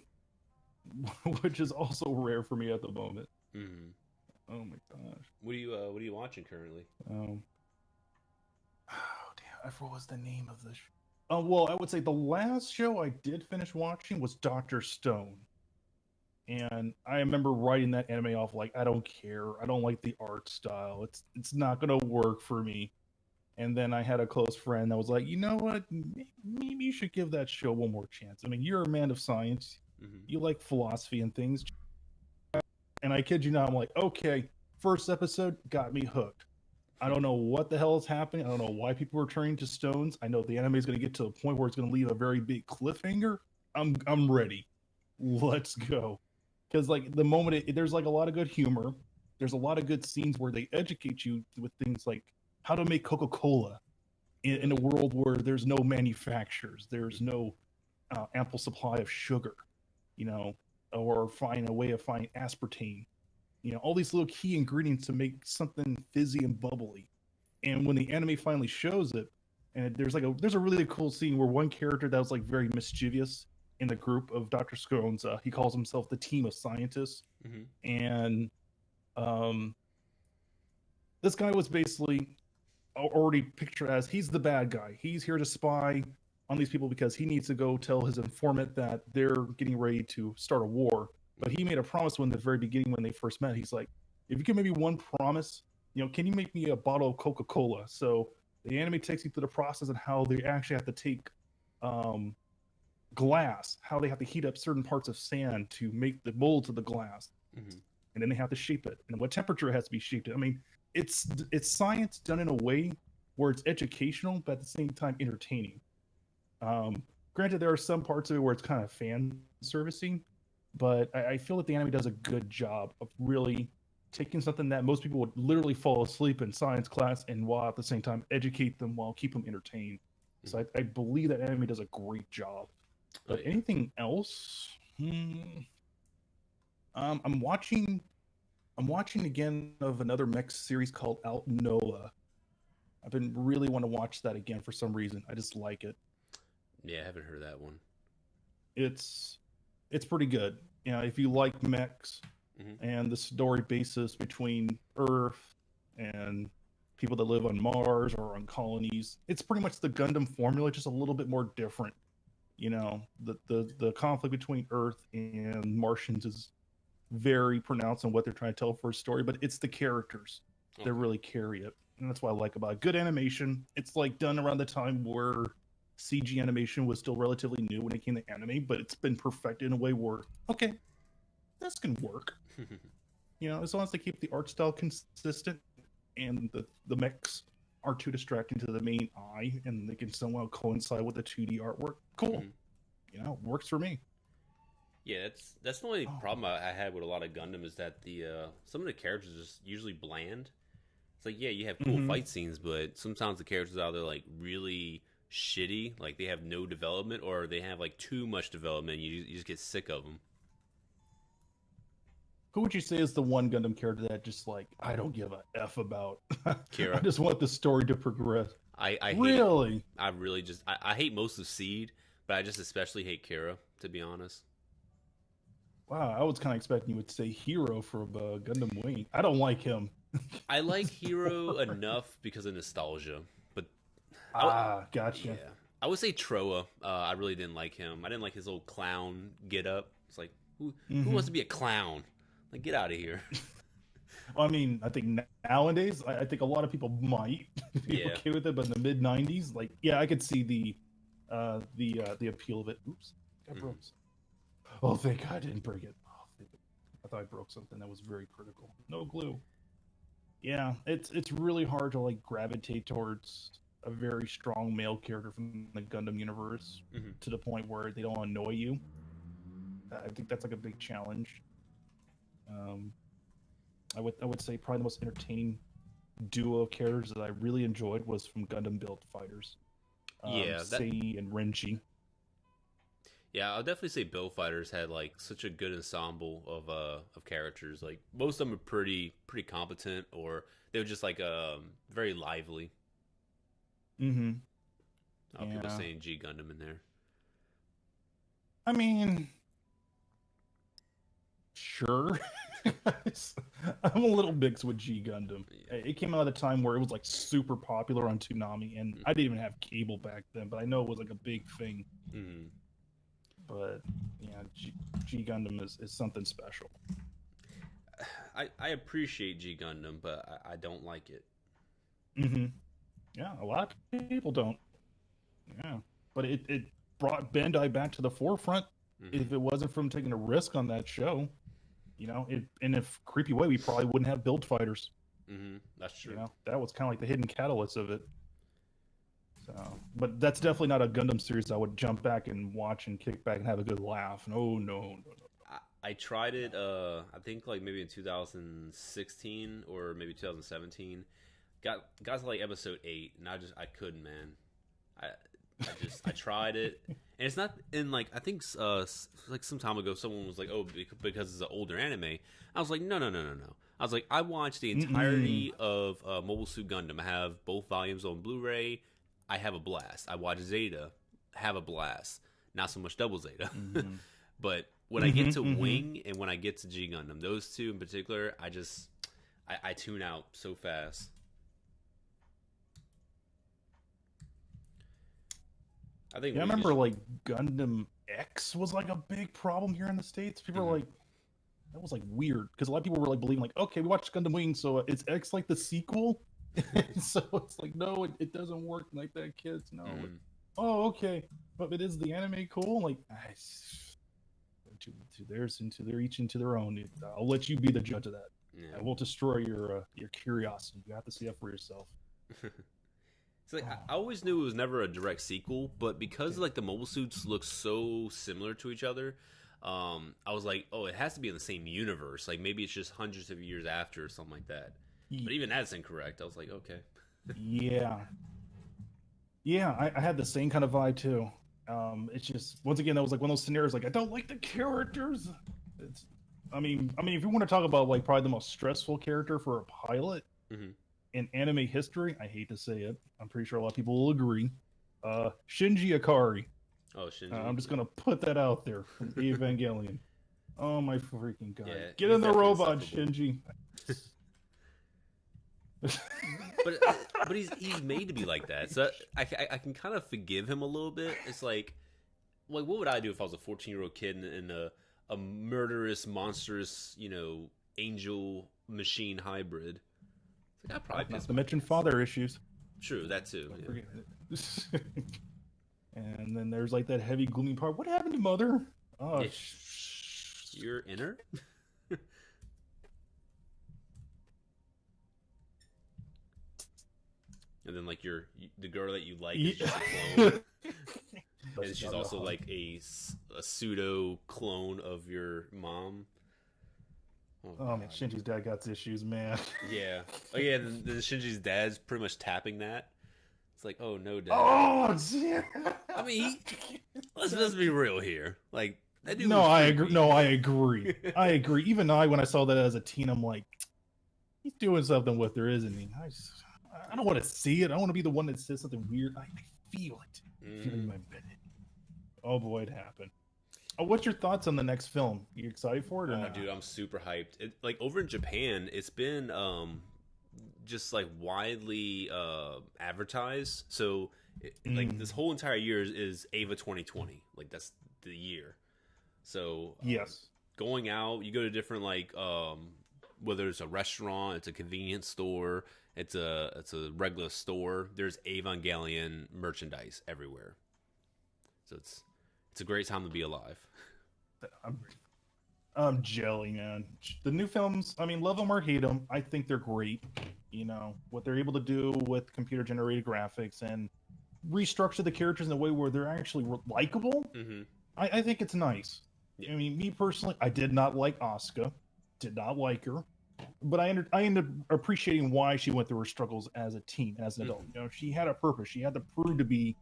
which is also rare for me at the moment. Oh my gosh. What are you watching currently? What was the name of the show? Well, I would say the last show I did finish watching was Doctor Stone. And I remember writing that anime off like, I don't care. I don't like the art style. It's not gonna work for me. And then I had a close friend that was like, you know what? Maybe you should give that show one more chance. I mean, you're a man of science. Mm-hmm. You like philosophy and things. And I kid you not, I'm like, okay, first episode got me hooked. I don't know what the hell is happening. I don't know why people are turning to stones. I know the anime is going to get to a point where it's going to leave a very big cliffhanger. I'm ready. Let's go. Because like the moment there's like a lot of good humor. There's a lot of good scenes where they educate you with things like how to make Coca-Cola in a world where there's no manufacturers. There's no ample supply of sugar, you know, or find a way of finding aspartame, you know, all these little key ingredients to make something fizzy and bubbly. And when the anime finally shows it, and there's a really cool scene where one character that was like very mischievous in the group of Dr. Scones, he calls himself the team of scientists. Mm-hmm. And this guy was basically already pictured as he's the bad guy. He's here to spy on these people because he needs to go tell his informant that they're getting ready to start a war. But he made a promise when the very beginning when they first met. He's like, if you can make me one promise, you know, can you make me a bottle of Coca-Cola? So the anime takes you through the process of how they actually have to take glass, how they have to heat up certain parts of sand to make the molds of the glass. Mm-hmm. And then they have to shape it, and what temperature it has to be shaped at. I mean, it's science done in a way where it's educational, but at the same time entertaining. Granted, there are some parts of it where it's kind of fan servicing, but I feel that the anime does a good job of really taking something that most people would literally fall asleep in science class and while at the same time educate them while keep them entertained. So I believe that anime does a great job. But anything else? I'm watching again of another mech series called Out Noah. I've been really want to watch that again for some reason. I just like it. Yeah, I haven't heard of that one. It's pretty good. You know, if you like mechs and the story basis between Earth and people that live on Mars or on colonies, it's pretty much the Gundam formula, just a little bit more different. You know, the conflict between Earth and Martians is very pronounced on what they're trying to tell for a story, but it's the characters that really carry it. And that's what I like about it. Good animation. It's like done around the time where CG animation was still relatively new when it came to anime, but it's been perfected in a way where, okay, this can work. You know, as long as they keep the art style consistent and the mechs aren't too distracting to the main eye and they can somewhat coincide with the 2D artwork, cool. You know, works for me. Yeah, that's the only problem I had with a lot of Gundam is that the some of the characters are just usually bland. It's like, yeah, you have cool fight scenes, but sometimes the characters are either like really shitty, like they have no development, or they have like too much development. And you just get sick of them. Who would you say is the one Gundam character that just like I don't give a f about? Kira. I just want the story to progress. I really, hate, I really just I hate most of Seed, but I just especially hate Kira, to be honest. Wow, I was kind of expecting you would say Hero from Gundam Wing. I don't like him. I like Hero enough because of nostalgia, but gotcha. Yeah, I would say Troa. I really didn't like him. I didn't like his old clown get up. It's like who wants to be a clown? Like, get out of here. I mean, I think nowadays, I think a lot of people might be okay with it, but in the mid '90s, like, yeah, I could see the appeal of it. Oops, I broke. Oh, thank God I didn't break it. Oh, I thought I broke something that was very critical. No glue. Yeah, it's really hard to like gravitate towards a very strong male character from the Gundam universe to the point where they don't annoy you. I think that's like a big challenge. I would say probably the most entertaining duo of characters that I really enjoyed was from Gundam Build Fighters. Sei and Renji. Yeah, I'll definitely say Build Fighters had like such a good ensemble of characters. Like most of them are pretty competent, or they were just like very lively. People saying G Gundam in there. I mean, sure. I'm a little mixed with G Gundam. It came out at a time where it was like super popular on Toonami, and I didn't even have cable back then, but I know it was like a big thing. Mm-hmm. But yeah, G Gundam is something special. I appreciate G Gundam, but I don't like it. Mm-hmm. Yeah, a lot of people don't. Yeah, but it brought Bandai back to the forefront. Mm-hmm. If it wasn't from taking a risk on that show, in a creepy way, we probably wouldn't have Build Fighters. Mm-hmm. That's true. That was kind of like the hidden catalyst of it. So, but that's definitely not a Gundam series I would jump back and watch and kick back and have a good laugh. No. I tried it. I think like maybe in 2016 or maybe 2017. Got to like episode 8, and I couldn't, man. I tried it, and it's not in like, I think like some time ago someone was like, oh, because it's an older anime. I was like, no. I was like, I watched the entirety of Mobile Suit Gundam. I have both volumes on Blu-ray. I have a blast. I watched Zeta, have a blast. Not so much Double Zeta, but when I get to Wing and when I get to G Gundam, those two in particular, I tune out so fast. I remember like Gundam X was like a big problem here in the States. People were like, that was like weird because a lot of people were like believing like, okay, we watched Gundam Wing, so is X like the sequel? So it's like, no, it doesn't work like that, kids. No. Oh, okay, but it is the anime cool. Like, to theirs, each into their own. I'll let you be the judge of that. Yeah. I won't destroy your curiosity. You have to see it for yourself. It's like, I always knew it was never a direct sequel, but because like the mobile suits look so similar to each other, I was like, oh, it has to be in the same universe. Like maybe it's just hundreds of years after or something like that. But even that's incorrect. I was like, okay. Yeah, I had the same kind of vibe too. It's just, once again, that was like one of those scenarios like, I don't like the characters. I mean, if you want to talk about like probably the most stressful character for a pilot in anime history, I hate to say it, I'm pretty sure a lot of people will agree. Shinji Ikari. Oh, Shinji. I'm just gonna put that out there from Evangelion. Oh my freaking god! Yeah, get in the robot, Shinji. but he's made to be like that, so I can kind of forgive him a little bit. It's like what would I do if I was a 14-year-old kid in a murderous, monstrous, angel machine hybrid? It's like, I'd probably not to mention father issues. True, that too. Yeah. And then there's like that heavy, gloomy part. What happened to Mother? Oh, you're in her. And then like the girl that you like is just a clone. And she's also like a pseudo clone of your mom. Oh man, Shinji's dad got issues, man. Yeah. Oh yeah, and then Shinji's dad's pretty much tapping that. It's like, oh no, dad. Oh yeah. I mean, let's be real here. Like that dude. No, I agree. No, I agree. I agree. Even when I saw that as a teen, I'm like, he's doing something with her, isn't he? I don't want to see it. I want to be the one that says something weird. I feel it. Feeling my belly. Oh boy, it happened. What's your thoughts on the next film? You excited for it or not? Dude, I'm super hyped. Like over in Japan, it's been just like widely advertised. So like this whole entire year is Ava 2020. Like that's the year. So yes, going out, you go to different like whether it's a restaurant, it's a convenience store, it's a regular store. There's Evangelion merchandise everywhere. So it's a great time to be alive. I'm jelly, man. The new films, I mean, love them or hate them, I think they're great. What they're able to do with computer generated graphics and restructure the characters in a way where they're actually likable. I think it's nice. Yeah. I mean, me personally, I did not like Asuka. Did not like her. But I ended up appreciating why she went through her struggles as a teen, as an adult. She had a purpose. She had to prove to be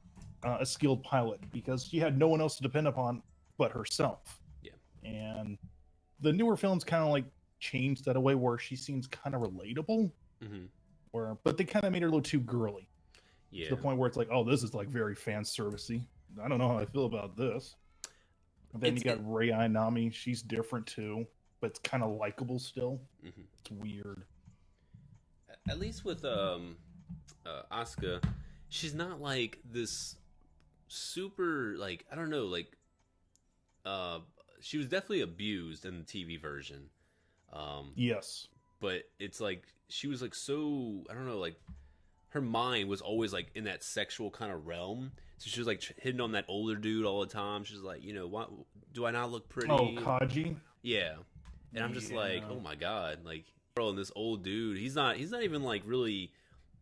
a skilled pilot because she had no one else to depend upon but herself. Yeah. And the newer films kind of like changed that away where she seems kind of relatable. But they kind of made her a little too girly. Yeah. To the point where it's like, oh, this is like very fan servicey. I don't know how I feel about this. And then you got Rei Ayanami. She's different too. but it's kind of likable still. Hmm. It's weird. At least with Asuka, she's not like this super like I don't know like she was definitely abused in the TV version. Yes. But it's like she was like so I don't know like her mind was always like in that sexual kind of realm. So she was like hitting on that older dude all the time. She's like, you know, what do I not look pretty? Oh, Kaji. Yeah. And I'm just like, oh my god, like girl and this old dude, he's not even like really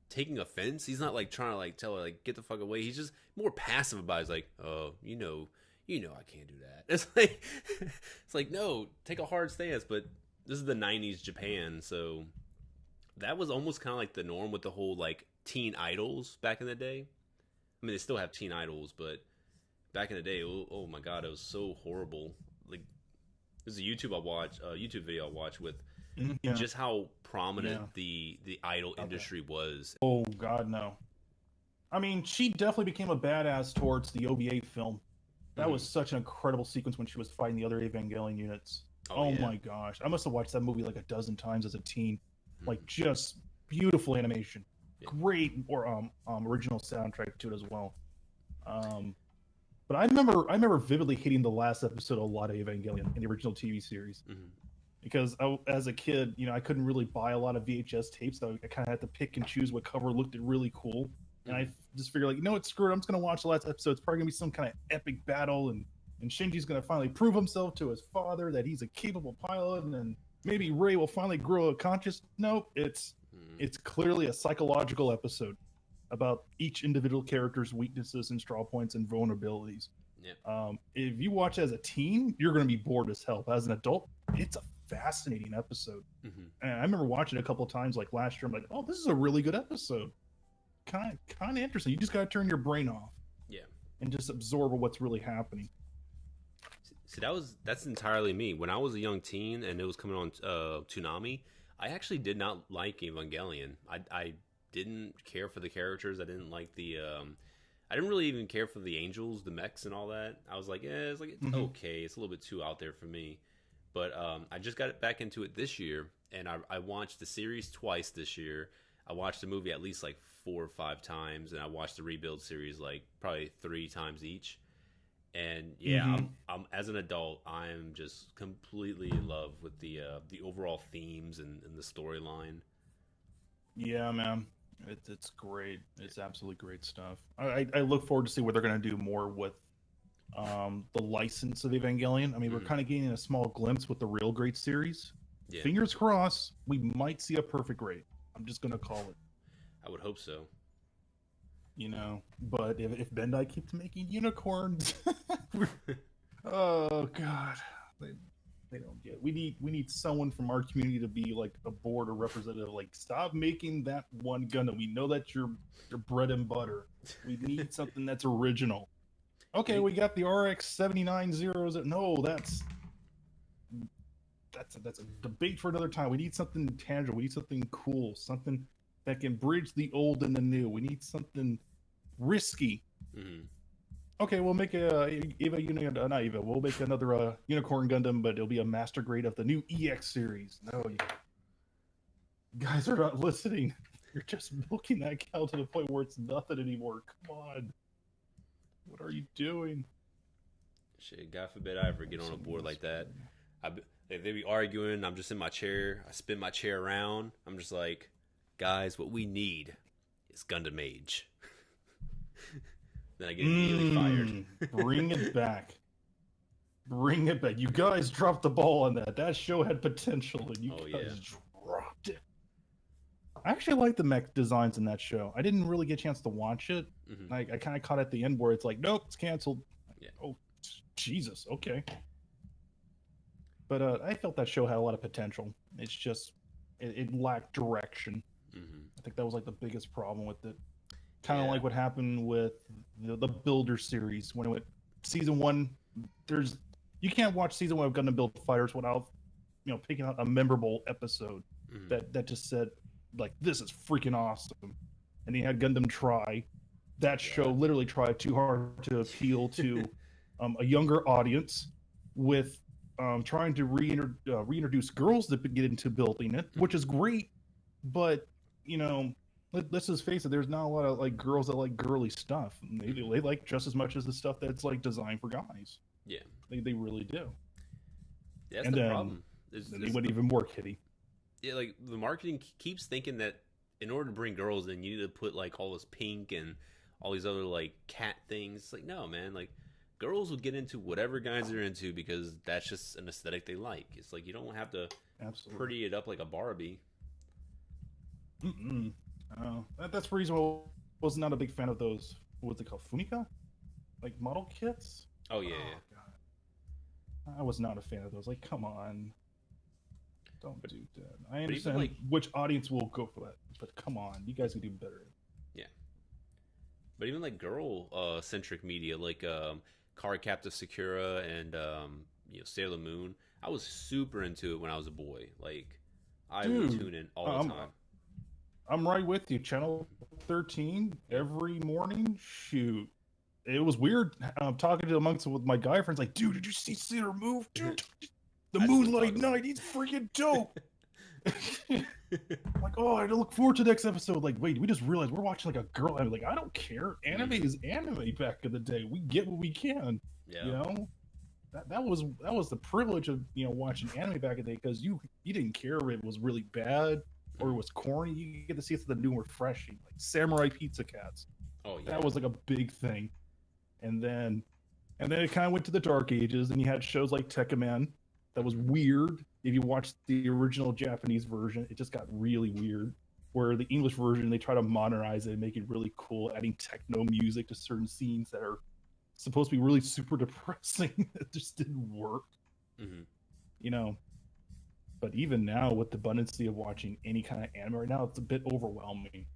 taking offense. He's not like trying to like tell her like get the fuck away. He's just more passive about it. He's like, oh, you know I can't do that. It's like no, take a hard stance, but this is the 90s Japan, so that was almost kind of like the norm with the whole like teen idols back in the day. I mean, they still have teen idols, but back in the day, oh my god, it was so horrible. Like, there's a YouTube video I watched with just how prominent the idol industry was. Oh god, no. I mean, she definitely became a badass towards the OVA film. That was such an incredible sequence when she was fighting the other Evangelion units. Oh yeah. My gosh, I must have watched that movie like a dozen times as a teen. Like just beautiful animation, great original soundtrack to it as well. But I remember vividly hitting the last episode of a lot of Evangelion in the original TV series, because as a kid, you know, I couldn't really buy a lot of VHS tapes, so I kind of had to pick and choose what cover looked really cool. And I just figured, like, you know what, screw it, I'm just gonna watch the last episode. It's probably gonna be some kind of epic battle, and Shinji's gonna finally prove himself to his father that he's a capable pilot, and maybe Rei will finally grow a conscious. Nope, it's clearly a psychological episode about each individual character's weaknesses and straw points and vulnerabilities. Yeah. If you watch as a teen, you're going to be bored as hell. As an adult, it's a fascinating episode. And I remember watching it a couple of times, like last year. I'm like, oh, this is a really good episode. Kind of interesting. You just got to turn your brain off. Yeah. And just absorb what's really happening. See, that's entirely me. When I was a young teen and it was coming on Toonami, I actually did not like Evangelion. I didn't care for the characters. I didn't like the I didn't really even care for the angels, the mechs and all that. I was like, it's okay. It's a little bit too out there for me. But I just got back into it this year, and I watched the series twice this year. I watched the movie at least like 4 or 5 times, and I watched the Rebuild series like probably 3 times each. And yeah, I'm as an adult, I'm just completely in love with the overall themes and the storyline. Yeah, man, it's great. It's absolutely great stuff. I look forward to see what they're going to do more with the license of Evangelion. I mean, we're kind of getting a small glimpse with the Real Great series. Yeah. Fingers crossed, we might see a perfect Great. I'm just going to call it. I would hope so. You know, but if Bandai keeps making unicorns, oh god, they don't get. We need someone from our community to be like a board or representative. Like, stop making that one Gundam. We know that's your bread and butter. We need something that's original. Okay, we got the RX-79 No, that's a debate for another time. We need something tangible. We need something cool. Something that can bridge the old and the new. We need something risky. Okay, we'll make we'll make another Unicorn Gundam, but it'll be a master grade of the new EX series. No, you guys are not listening. You're just milking that cow to the point where it's nothing anymore. Come on. What are you doing? Shit, God forbid I ever get on a board like that. They be arguing, I'm just in my chair. I spin my chair around. I'm just like, guys, what we need is Gundam Age. Then I get immediately fired. Bring it back. Bring it back. You guys dropped the ball on that. That show had potential, and you guys dropped it. I actually like the mech designs in that show. I didn't really get a chance to watch it. I kind of caught at the end where it's like, nope, it's canceled. Yeah. Oh, Jesus. Okay. But I felt that show had a lot of potential. It's just, it lacked direction. I think that was like the biggest problem with it. Kind of like what happened with the Builder series when it went season 1. You can't watch season 1 of Gundam Build Fighters without picking out a memorable episode that just said, like, this is freaking awesome. And he had Gundam Try. That show literally tried too hard to appeal to a younger audience with trying to reintroduce girls to get into building it, which is great. But let's just face it. There's not a lot of like girls that like girly stuff. They like just as much as the stuff that's like designed for guys. Yeah, they really do. That's the problem. They went even more kiddie. Yeah, like the marketing keeps thinking that in order to bring girls in, you need to put like all this pink and all these other like cat things. It's like, no, man. Like girls will get into whatever guys are into because that's just an aesthetic they like. It's like you don't have to pretty it up like a Barbie. That's the reason I was not a big fan of those. What's it called, Fumika? Like model kits? Oh yeah, God. I was not a fan of those. Like, come on, don't do that. I understand which audience will go for that, but come on, you guys can do better. Yeah, but even like girl centric media, like Card Captor Sakura and Sailor Moon, I was super into it when I was a boy. Like, I would tune in all the time. I'm right with you. Channel 13 every morning. Shoot, it was weird. I'm talking to amongst with my guy friends, like, dude, did you see Sailor Moon? Dude, the Moonlight Knight, he's freaking dope. Like, oh, I look forward to the next episode. Like, wait, we just realized we're watching like a girl anime. Like, I don't care. Anime is anime back in the day. We get what we can. Yeah. That was the privilege of watching anime back in the day, because you didn't care if it was really bad or it was corny. You get to see something new and refreshing, like Samurai Pizza Cats. Oh yeah, that was like a big thing. And then it kind of went to the dark ages, and you had shows like Tekkaman that was weird. If you watched the original Japanese version, it just got really weird. Where the English version, they try to modernize it and make it really cool, adding techno music to certain scenes that are supposed to be really super depressing. It just didn't work. But even now, with the abundance of watching any kind of anime right now, it's a bit overwhelming.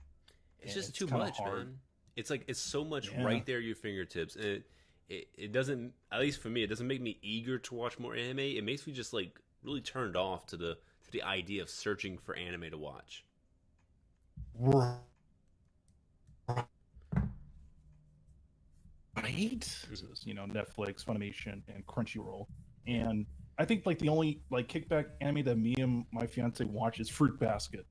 It's just too much, man. It's like it's so much right there at your fingertips, and it doesn't, at least for me, it doesn't make me eager to watch more anime. It makes me just like really turned off to the idea of searching for anime to watch. Right. Netflix, Funimation, and Crunchyroll. And I think like the only like kickback anime that me and my fiance watch is Fruit Basket,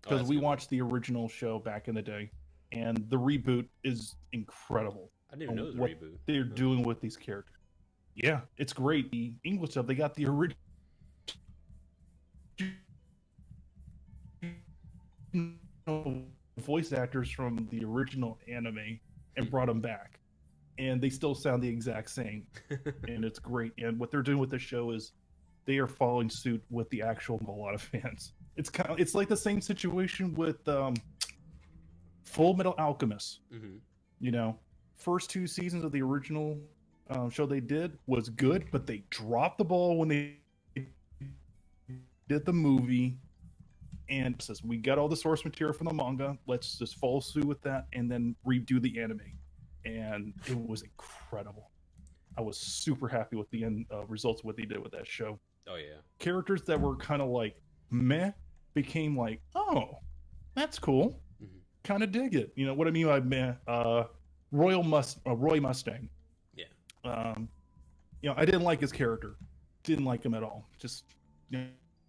because we watched the original show back in the day, and the reboot is incredible. I didn't even know it was a reboot. They're doing with these characters. Yeah, it's great. The English stuff, they got the original voice actors from the original anime and brought them back, and they still sound the exact same. And it's great. And what they're doing with the show is they are following suit with the actual a lot of fans. It's like the same situation with Full Metal Alchemist. First 2 seasons of the original show they did was good, but they dropped the ball when they did the movie. And says, we got all the source material from the manga, let's just follow suit with that and then redo the anime. And it was incredible. I was super happy with the end results of what they did with that show. Oh yeah, characters that were kind of like meh became like, oh, that's cool. Kind of dig it. You know what I mean by meh? Roy Mustang. Yeah. I didn't like his character. Didn't like him at all. Just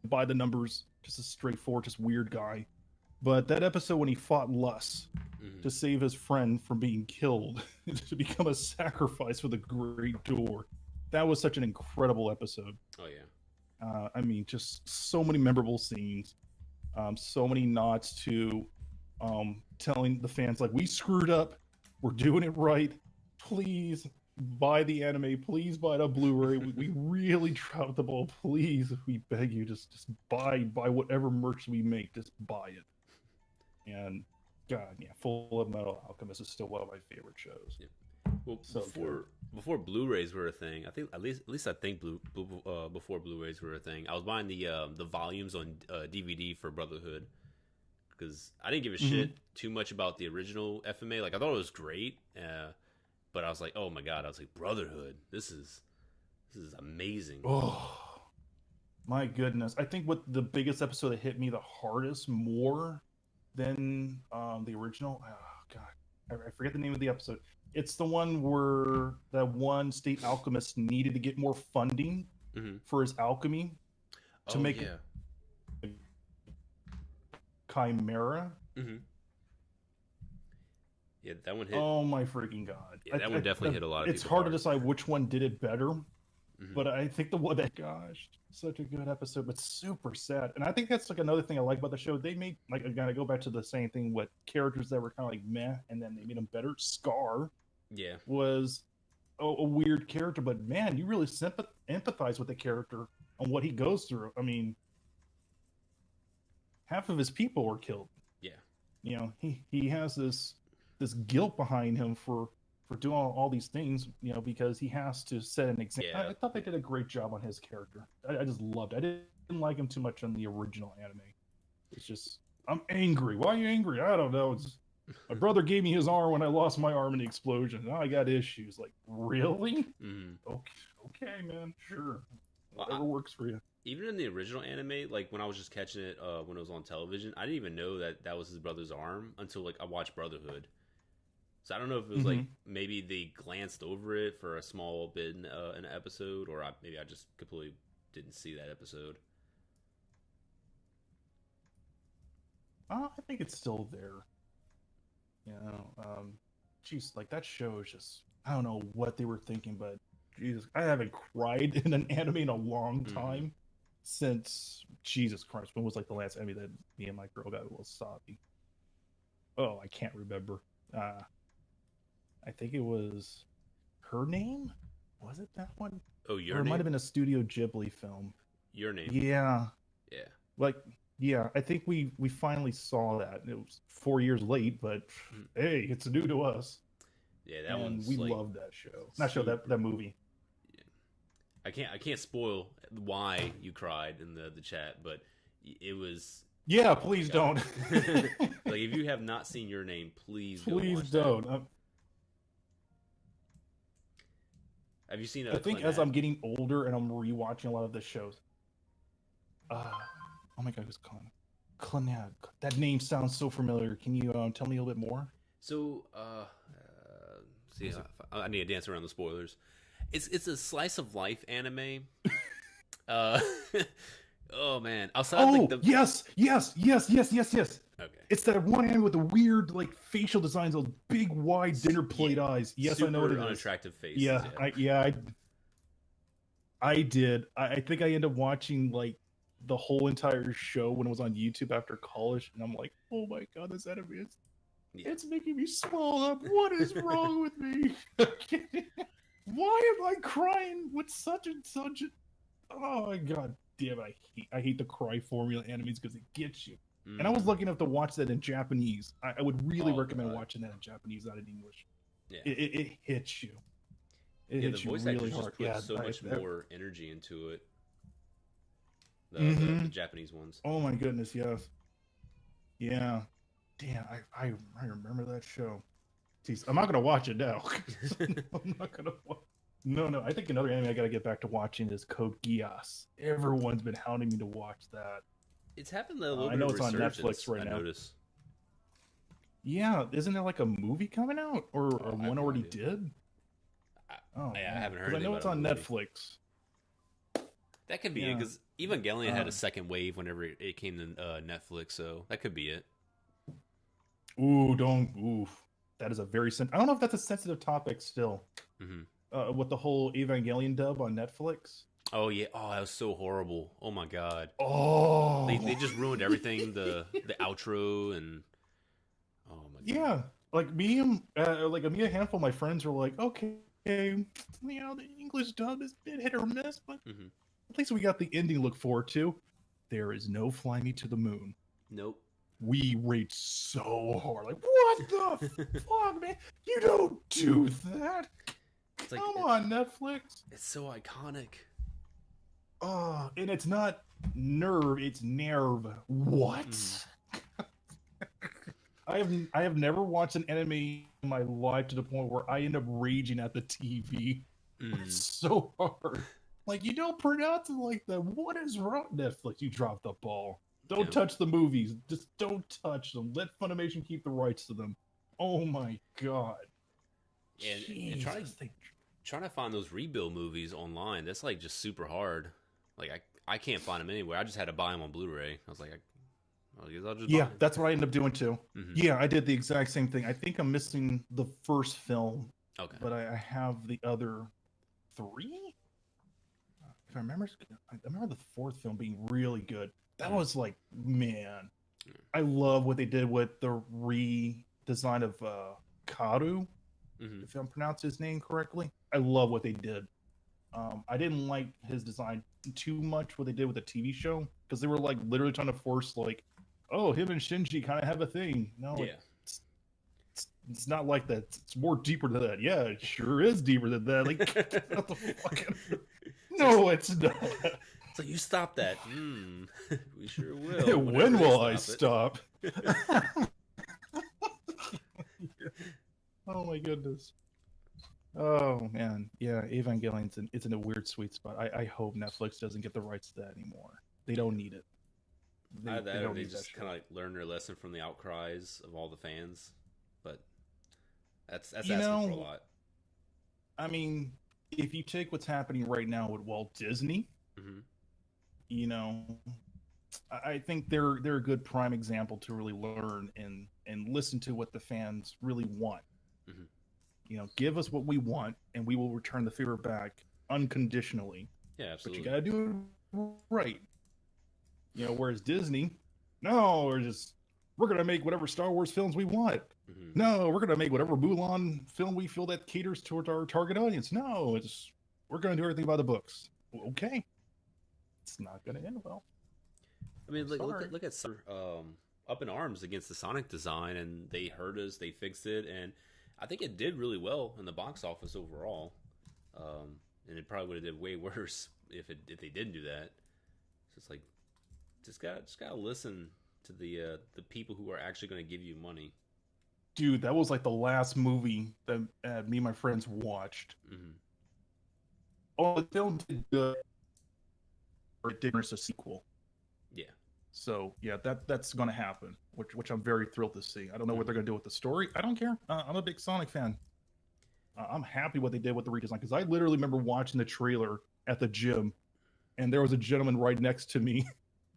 by the numbers, just a straightforward, just weird guy. But that episode when he fought Lus to save his friend from being killed, to become a sacrifice for the Great Door, that was such an incredible episode. Oh yeah. I mean, just so many memorable scenes, so many nods to telling the fans, like, we screwed up, we're doing it right, please buy the anime, please buy the Blu-ray, we really dropped the ball, please, we beg you, just buy whatever merch we make, just buy it. And God, yeah, Full Metal Alchemist is still one of my favorite shows. Yeah. Well, so before Blu-rays were a thing, I think at least I think before Blu-rays were a thing, I was buying the volumes on DVD for Brotherhood, because I didn't give a shit too much about the original FMA. Like, I thought it was great, but I was like, oh my God, I was like, Brotherhood, this is amazing. Oh my goodness! I think what the biggest episode that hit me the hardest more than the original. Oh God, I forget the name of the episode. It's the one where that one state alchemist needed to get more funding for his alchemy to make a chimera. Yeah, that one hit. Oh my freaking god! Yeah, that one definitely hit a lot of people. It's hard to decide which one did it better, but I think the one that, gosh, such a good episode, but super sad. And I think that's like another thing I like about the show. They made, like, again, I go back to the same thing with characters that were kind of like meh, and then they made them better. Scar, was a weird character, but man, you really empathize with the character on what he goes through. I mean, half of his people were killed. Yeah, you know, he has this guilt behind him for doing all these things, you know, because he has to set an example. I thought they did a great job on his character. I just loved it. I didn't like him too much on the original anime. It's just, I'm angry. Why are you angry? I don't know. My brother gave me his arm when I lost my arm in the explosion. Now I got issues. Like, really? Okay, man. Sure. Whatever works for you. Even in the original anime, like when I was just catching it when it was on television, I didn't even know that was his brother's arm until like I watched Brotherhood. So I don't know if it was like maybe they glanced over it for a small bit in an episode, or maybe I just completely didn't see that episode. I think it's still there. You know, geez, like that show is just, I don't know what they were thinking, but Jesus, I haven't cried in an anime in a long time since, Jesus Christ, when was like the last anime that me and my girl got wasabi? Oh, I can't remember. I think it was Her Name. Was it that one? Oh, Your Name? Or it might have been a Studio Ghibli film. Your Name. Yeah. Like, yeah, I think we finally saw that. It was 4 years late, but hey, it's new to us. Yeah, that one. We like, love that show. Not show, that movie. Yeah. I can't spoil why you cried in the chat, but it was. Yeah, please don't. Like, if you have not seen Your Name, please don't. Have you seen? I think as I'm getting older and I'm rewatching a lot of the shows. Oh my god, who's Clannad? That name sounds so familiar. Can you tell me a little bit more? So, see, I need to dance around the spoilers. It's a slice of life anime. Oh man, outside yes. Okay, it's that one anime with the weird like facial designs, those big wide dinner plate eyes. Yes, I know what it is. Unattractive faces. Yeah, I did. I think I ended up watching like the whole entire show when it was on YouTube after college, and I'm like, oh my god, this anime is it's making me swell up. What is wrong with me? Why am I crying with such and such? Oh my god, damn! I hate the cry formula animes because it gets you. And I was lucky enough to watch that in Japanese. I would really recommend watching that in Japanese, not in English. Yeah. It hits you. It hits the voice you really actors hard. just put so much more energy into it. The Japanese ones. Oh my goodness, yes. Yeah. Damn, I remember that show. Jeez, I'm not gonna watch it now. I'm not gonna watch. No. I think another anime I gotta get back to watching is Code Geass. Everyone's been hounding me to watch that. It's happened a little bit. I know it's on Netflix right now. Notice. Yeah, isn't there like a movie coming out, or one already did? I haven't heard. I know it's on Netflix. That could be it, because Evangelion had a second wave whenever it came to Netflix, so that could be it. That is a very I don't know if that's a sensitive topic still. With the whole Evangelion dub on Netflix. Oh yeah! Oh, that was so horrible. Oh my god. Oh, they just ruined everything. The outro and oh my god. Yeah, like me and a handful of my friends were like, okay, you know, the English dub is a bit hit or miss, but at least we got the ending to look forward to. There is no Fly Me to the Moon. Nope. We rate so hard. Like, what the fuck, man? You don't do that. It's like, come on, Netflix. It's so iconic. Oh, and it's not nerve, it's nerve. What? I have never watched an anime in my life to the point where I end up raging at the TV. It's so hard. Like, you don't pronounce it like that. What is wrong? Netflix, you dropped the ball. Don't touch the movies. Just don't touch them. Let Funimation keep the rights to them. Oh my god. And trying to find those rebuild movies online, that's like just super hard. Like I can't find them anywhere. I just had to buy them on Blu-ray. I was like, I guess I'll just buy them. That's what I ended up doing too. Yeah, I did the exact same thing. I think I'm missing the first film. Okay. But I have the other 3. If I remember the 4th film being really good. That was like, man, I love what they did with the redesign of Karu, if I'm pronouncing his name correctly. I love what they did. I didn't like his design too much, what they did with the TV show, because they were like literally trying to force like, oh, him and Shinji kind of have a thing. No, it's not like that. It's more deeper than that. Yeah, it sure is deeper than that. Like, what the fucking... No, it's not. So you stop that. We sure will. When will I stop? Oh my goodness. Oh man, yeah, Evangelion's it's in a weird sweet spot. I hope Netflix doesn't get the rights to that anymore. They don't need it. They just kind of like learn their lesson from the outcries of all the fans, but that's asking for a lot. I mean, if you take what's happening right now with Walt Disney, you know, I think they're a good prime example to really learn and listen to what the fans really want. You know, give us what we want, and we will return the favor back unconditionally. Yeah, absolutely. But you gotta do it right. You know, whereas Disney, no, we're gonna make whatever Star Wars films we want. No, we're gonna make whatever Mulan film we feel that caters towards our target audience. No, we're gonna do everything by the books. Okay, it's not gonna end well. I mean, look at Up in Arms against the Sonic design, and they heard us, they fixed it, and I think it did really well in the box office overall. And it probably would have did way worse if they didn't do that. It's just like, just gotta listen to the people who are actually going to give you money. Dude, that was like the last movie that me and my friends watched. Oh, the film did good, or it did miss a sequel. Yeah. So yeah, that's going to happen, which I'm very thrilled to see. I don't know what they're going to do with the story. I don't care. I'm a big Sonic fan. I'm happy what they did with the redesign, because I literally remember watching the trailer at the gym, and there was a gentleman right next to me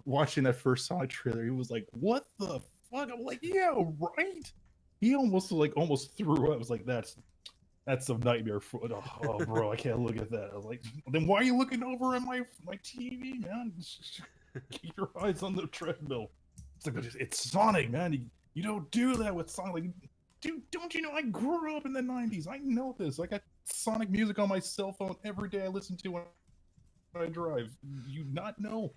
watching that first Sonic trailer. He was like, "What the fuck?" I'm like, "Yeah, right." He almost threw up. I was like, "That's some nightmare food." Oh, bro, I can't look at that. I was like, "Then why are you looking over at my TV, man? Keep your eyes on the treadmill." It's like, it's Sonic, man. You don't do that with Sonic. Like, dude, don't you know I grew up in the 90s? I know this. I got Sonic music on my cell phone every day I listen to when I drive. You not know?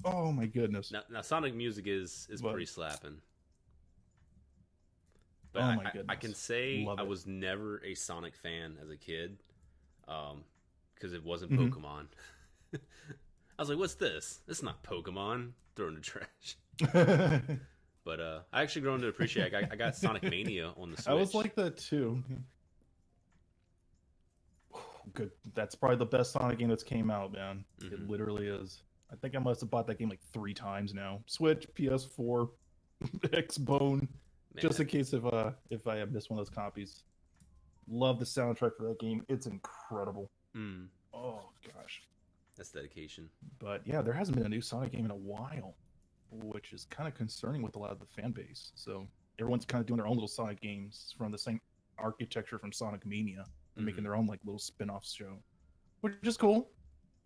Oh my goodness. Now Sonic music is pretty slapping. But oh my goodness. I can say I was never a Sonic fan as a kid, because it wasn't Pokemon. I was like, "What's this? This is not Pokemon." Throw in the trash. But I actually grown to appreciate it. I got Sonic Mania on the Switch. I was like that too. Good. That's probably the best Sonic game that's came out, man. It literally is. I think I must have bought that game like 3 times now. Switch, PS4, Xbone, just in case if I have missed one of those copies. Love the soundtrack for that game. It's incredible. Oh gosh. That's dedication. But yeah, there hasn't been a new Sonic game in a while, which is kind of concerning with a lot of the fan base. So everyone's kind of doing their own little Sonic games from the same architecture from Sonic Mania and making their own like little spin-off show, which is cool.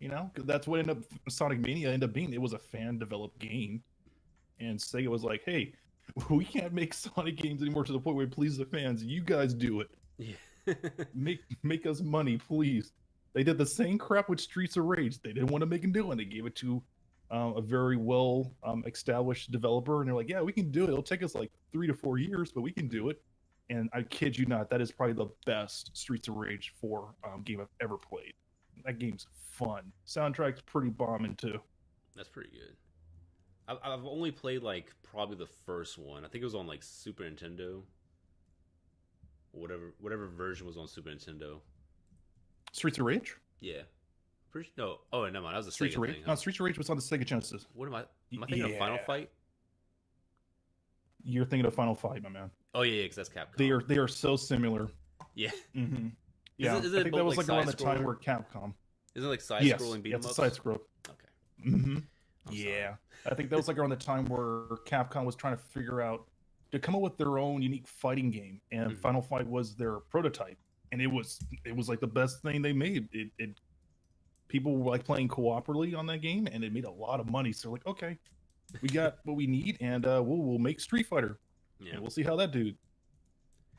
You know, 'cause that's what Sonic Mania ended up being. It was a fan-developed game, and Sega was like, "Hey, we can't make Sonic games anymore to the point where it pleases the fans. You guys do it. Yeah. make us money, please." They did the same crap with Streets of Rage. They didn't want to make a new one. They gave it to a very well established developer, and they're like, "Yeah, we can do it. It'll take us like 3 to 4 years, but we can do it." And I kid you not, that is probably the best Streets of Rage 4 game I've ever played. That game's fun. Soundtrack's pretty bombing too. That's pretty good. I've only played like probably the first one. I think it was on like Super Nintendo, whatever version was on Super Nintendo. Streets of Rage? Yeah. No. Oh, never mind. That was the Streets Sega of Rage. thing. No, Streets of Rage was on the Sega Genesis. What am I thinking of? Final Fight? You're thinking of Final Fight, my man. Oh yeah, because that's Capcom. They are so similar. Yeah. Yeah, Is I it think both, that was like, like around the time side-scroller? where Capcom. Is it like Yes, side-scrolling beat yeah, 'em it's a ups? side scroll. Okay. Mm-hmm. I'm Yeah, I think that was like around the time where Capcom was trying to figure out to come up with their own unique fighting game, and Mhm. Final Fight was their prototype, and it was like the best thing they made. It people were like playing cooperatively on that game, and it made a lot of money. So like, okay, we got what we need, and we'll make Street Fighter, Yeah. and we'll see how that dude.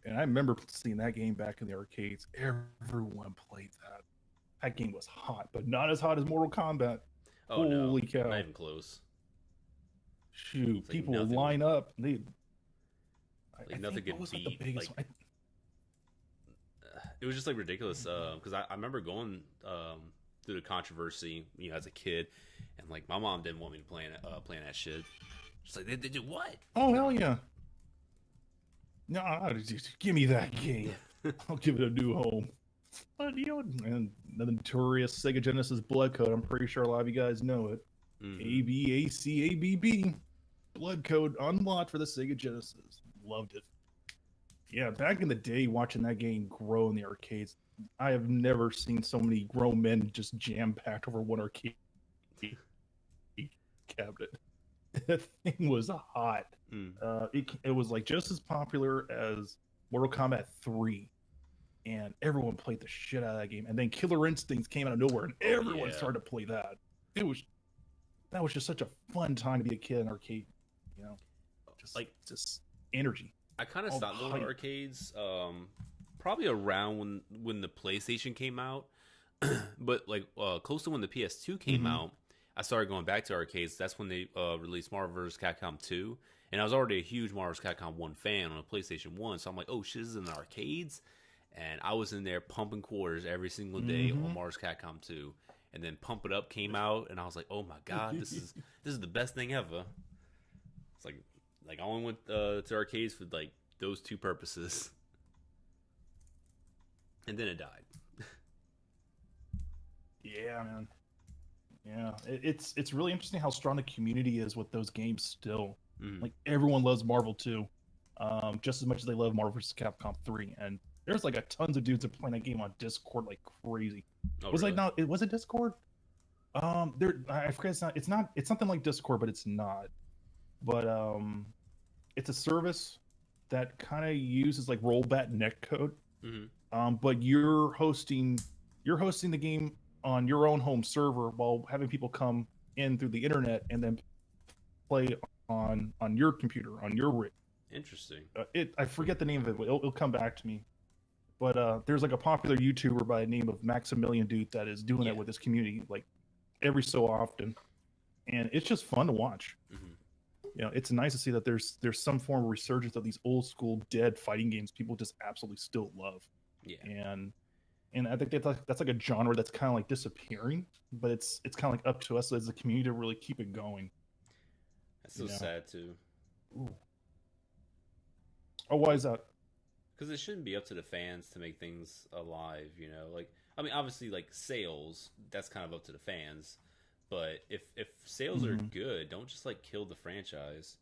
And I remember seeing that game back in the arcades. Everyone played that. That game was hot, but not as hot as Mortal Kombat. Oh Holy no, cow! not even close. Shoot, It's like people would nothing line up. Like nothing what could was like beat. the biggest Like it was just like ridiculous. Because I remember going through the controversy, as a kid, and like my mom didn't want me to playing that shit. She's like, they did what? Oh hell yeah! No, just give me that game. I'll give it a new home. But and the notorious Sega Genesis Blood Code. I'm pretty sure a lot of you guys know it. ABACABB Blood Code unlocked for the Sega Genesis. Loved it. Yeah, back in the day, watching that game grow in the arcades, I have never seen so many grown men just jam packed over one arcade cabinet. That thing was hot. It was like just as popular as Mortal Kombat 3, and everyone played the shit out of that game. And then Killer Instincts came out of nowhere, and everyone started to play that. That was just such a fun time to be a kid in arcade. Just energy. I kind of stopped going to arcades probably around when the PlayStation came out, but like close to when the PS2 came out, I started going back to arcades. That's when they released Marvel vs. Capcom 2, and I was already a huge Marvel vs. Capcom 1 fan on a PlayStation 1, so I'm like, oh shit, this is in the arcades, and I was in there pumping quarters every single day on Marvel vs. Capcom 2, and then Pump It Up came out, and I was like, oh my god, this is the best thing ever. It's like I only went to arcades for like those two purposes, and then it died. Yeah, man. Yeah, it's really interesting how strong the community is with those games still. Like everyone loves Marvel 2, just as much as they love Marvel vs. Capcom 3. And there's like a tons of dudes that play that game on Discord like crazy. Oh, was really? like was it Discord? I forget. It's something like Discord, but it's not. But it's a service that kind of uses like rollback netcode. But you're hosting the game on your own home server while having people come in through the internet and then play on your computer, on your rig. Interesting. I forget the name of it, but it'll come back to me. But there's like a popular YouTuber by the name of Maximilian Dude that is doing it with his community like every so often, and it's just fun to watch. It's nice to see that there's some form of resurgence of these old school dead fighting games people just absolutely still love. And I think that's like a genre that's kind of like disappearing, but it's kind of like up to us as a community to really keep it going. That's so sad too. Ooh. Oh, why is that? Because it shouldn't be up to the fans to make things alive, Like, I mean, obviously, like sales, that's kind of up to the fans. But if sales are good, don't just like kill the franchise.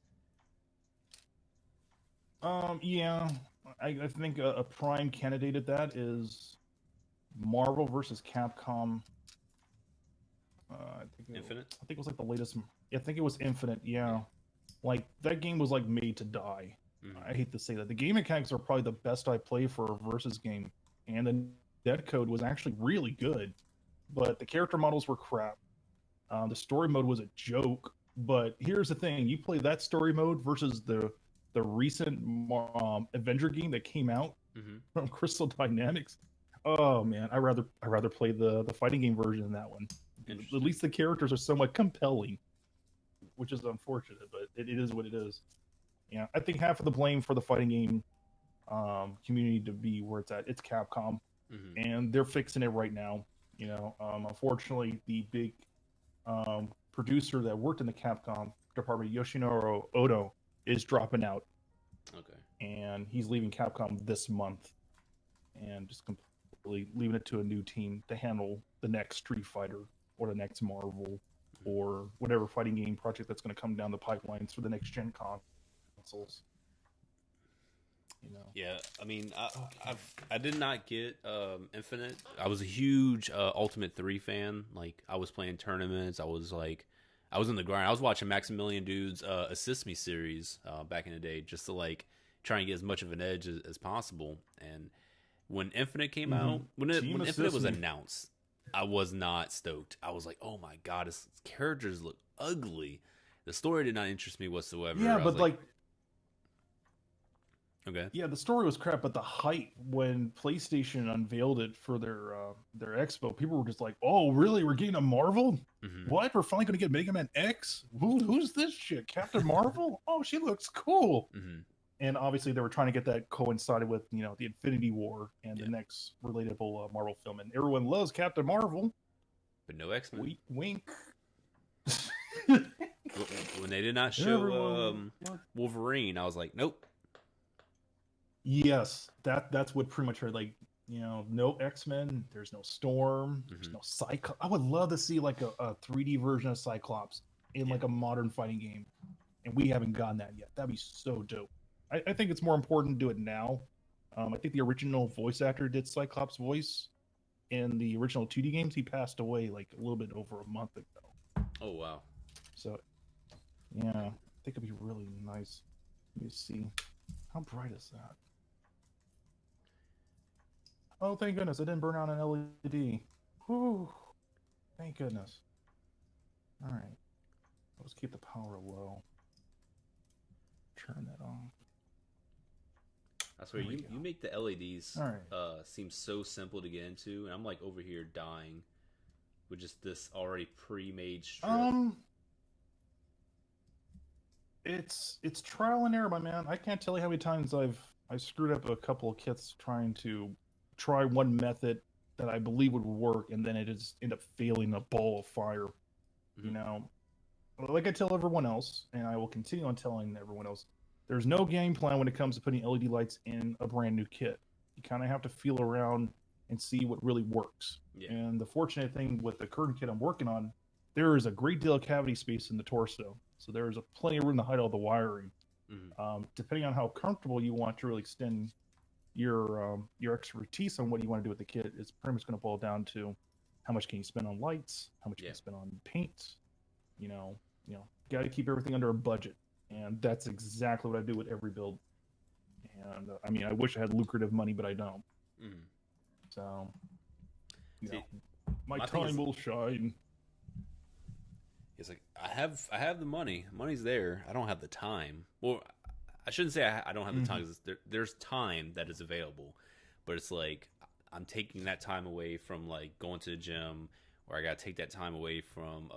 Yeah, I think a prime candidate at that is Marvel versus Capcom. I think Infinite. I think it was like the latest. I think it was Infinite. Yeah, like that game was like made to die. I hate to say that. The game mechanics are probably the best I play for a versus game, and the netcode was actually really good, but the character models were crap. The story mode was a joke. But here's the thing: you play that story mode versus the recent Avenger game that came out from Crystal Dynamics. Oh man, I rather play the fighting game version than that one. At least the characters are somewhat compelling, which is unfortunate, but it is what it is. Yeah, I think half of the blame for the fighting game community to be where it's at, it's Capcom, and they're fixing it right now. Unfortunately, the big producer that worked in the Capcom department, Yoshinori Odo, is dropping out. Okay. And he's leaving Capcom this month, and just completely leaving it to a new team to handle the next Street Fighter or the next Marvel or whatever fighting game project that's going to come down the pipelines for the next gen consoles. Yeah, I mean, I did not get Infinite. I was a huge Ultimate 3 fan. Like, I was playing tournaments. I was in the grind. I was watching Maximilian Dude's Assist Me series back in the day just to, like, try and get as much of an edge as possible. And when Infinite came out, when Infinite was announced, I was not stoked. I was like, oh my god, his characters look ugly. The story did not interest me whatsoever. Yeah, but like... Okay. Yeah, the story was crap, but the hype when PlayStation unveiled it for their expo, people were just like, "Oh, really? We're getting a Marvel? What? We're finally going to get Mega Man X? Who's this shit? Captain Marvel? Oh, she looks cool." And obviously, they were trying to get that coincided with the Infinity War and the next relatable Marvel film, and everyone loves Captain Marvel, but no X-Men. Wink, wink. When they did not show Wolverine, I was like, nope. Yes, that's what pretty much heard. Like, no X-Men, there's no Storm, there's no Cyclops. I would love to see like a 3D version of Cyclops in like a modern fighting game, and we haven't gotten that yet. That'd be so dope. I think it's more important to do it now. I think the original voice actor did Cyclops' voice in the original 2D games. He passed away like a little bit over a month ago. Oh wow. So yeah, I think it'd be really nice. Let me see. How bright is that? Oh, thank goodness, I didn't burn out an LED. Whew. Thank goodness. All right. Let's keep the power low. Turn that on. I swear, you make the LEDs right. Seem so simple to get into, and I'm like over here dying with just this already pre-made strip. It's trial and error, my man. I can't tell you how many times I screwed up a couple of kits trying to try one method that I believe would work, and then it just ended up failing a ball of fire. Like I tell everyone else, and I will continue on telling everyone else, there's no game plan when it comes to putting LED lights in a brand new kit. You kind of have to feel around and see what really works. Yeah. And the fortunate thing with the current kit I'm working on, there is a great deal of cavity space in the torso. So there's plenty of room to hide all the wiring. Depending on how comfortable you want to really extend your expertise on what you want to do with the kit, it's pretty much going to boil down to how much can you spend on lights, how much can you spend on paint. Got to keep everything under a budget, and that's exactly what I do with every build. And I mean, I wish I had lucrative money, but I don't. So, my time will shine. It's like I have the money. Money's there. I don't have the time. Well, I shouldn't say I don't have the time. Because there's time that is available, but it's like I'm taking that time away from like going to the gym, or I got to take that time away from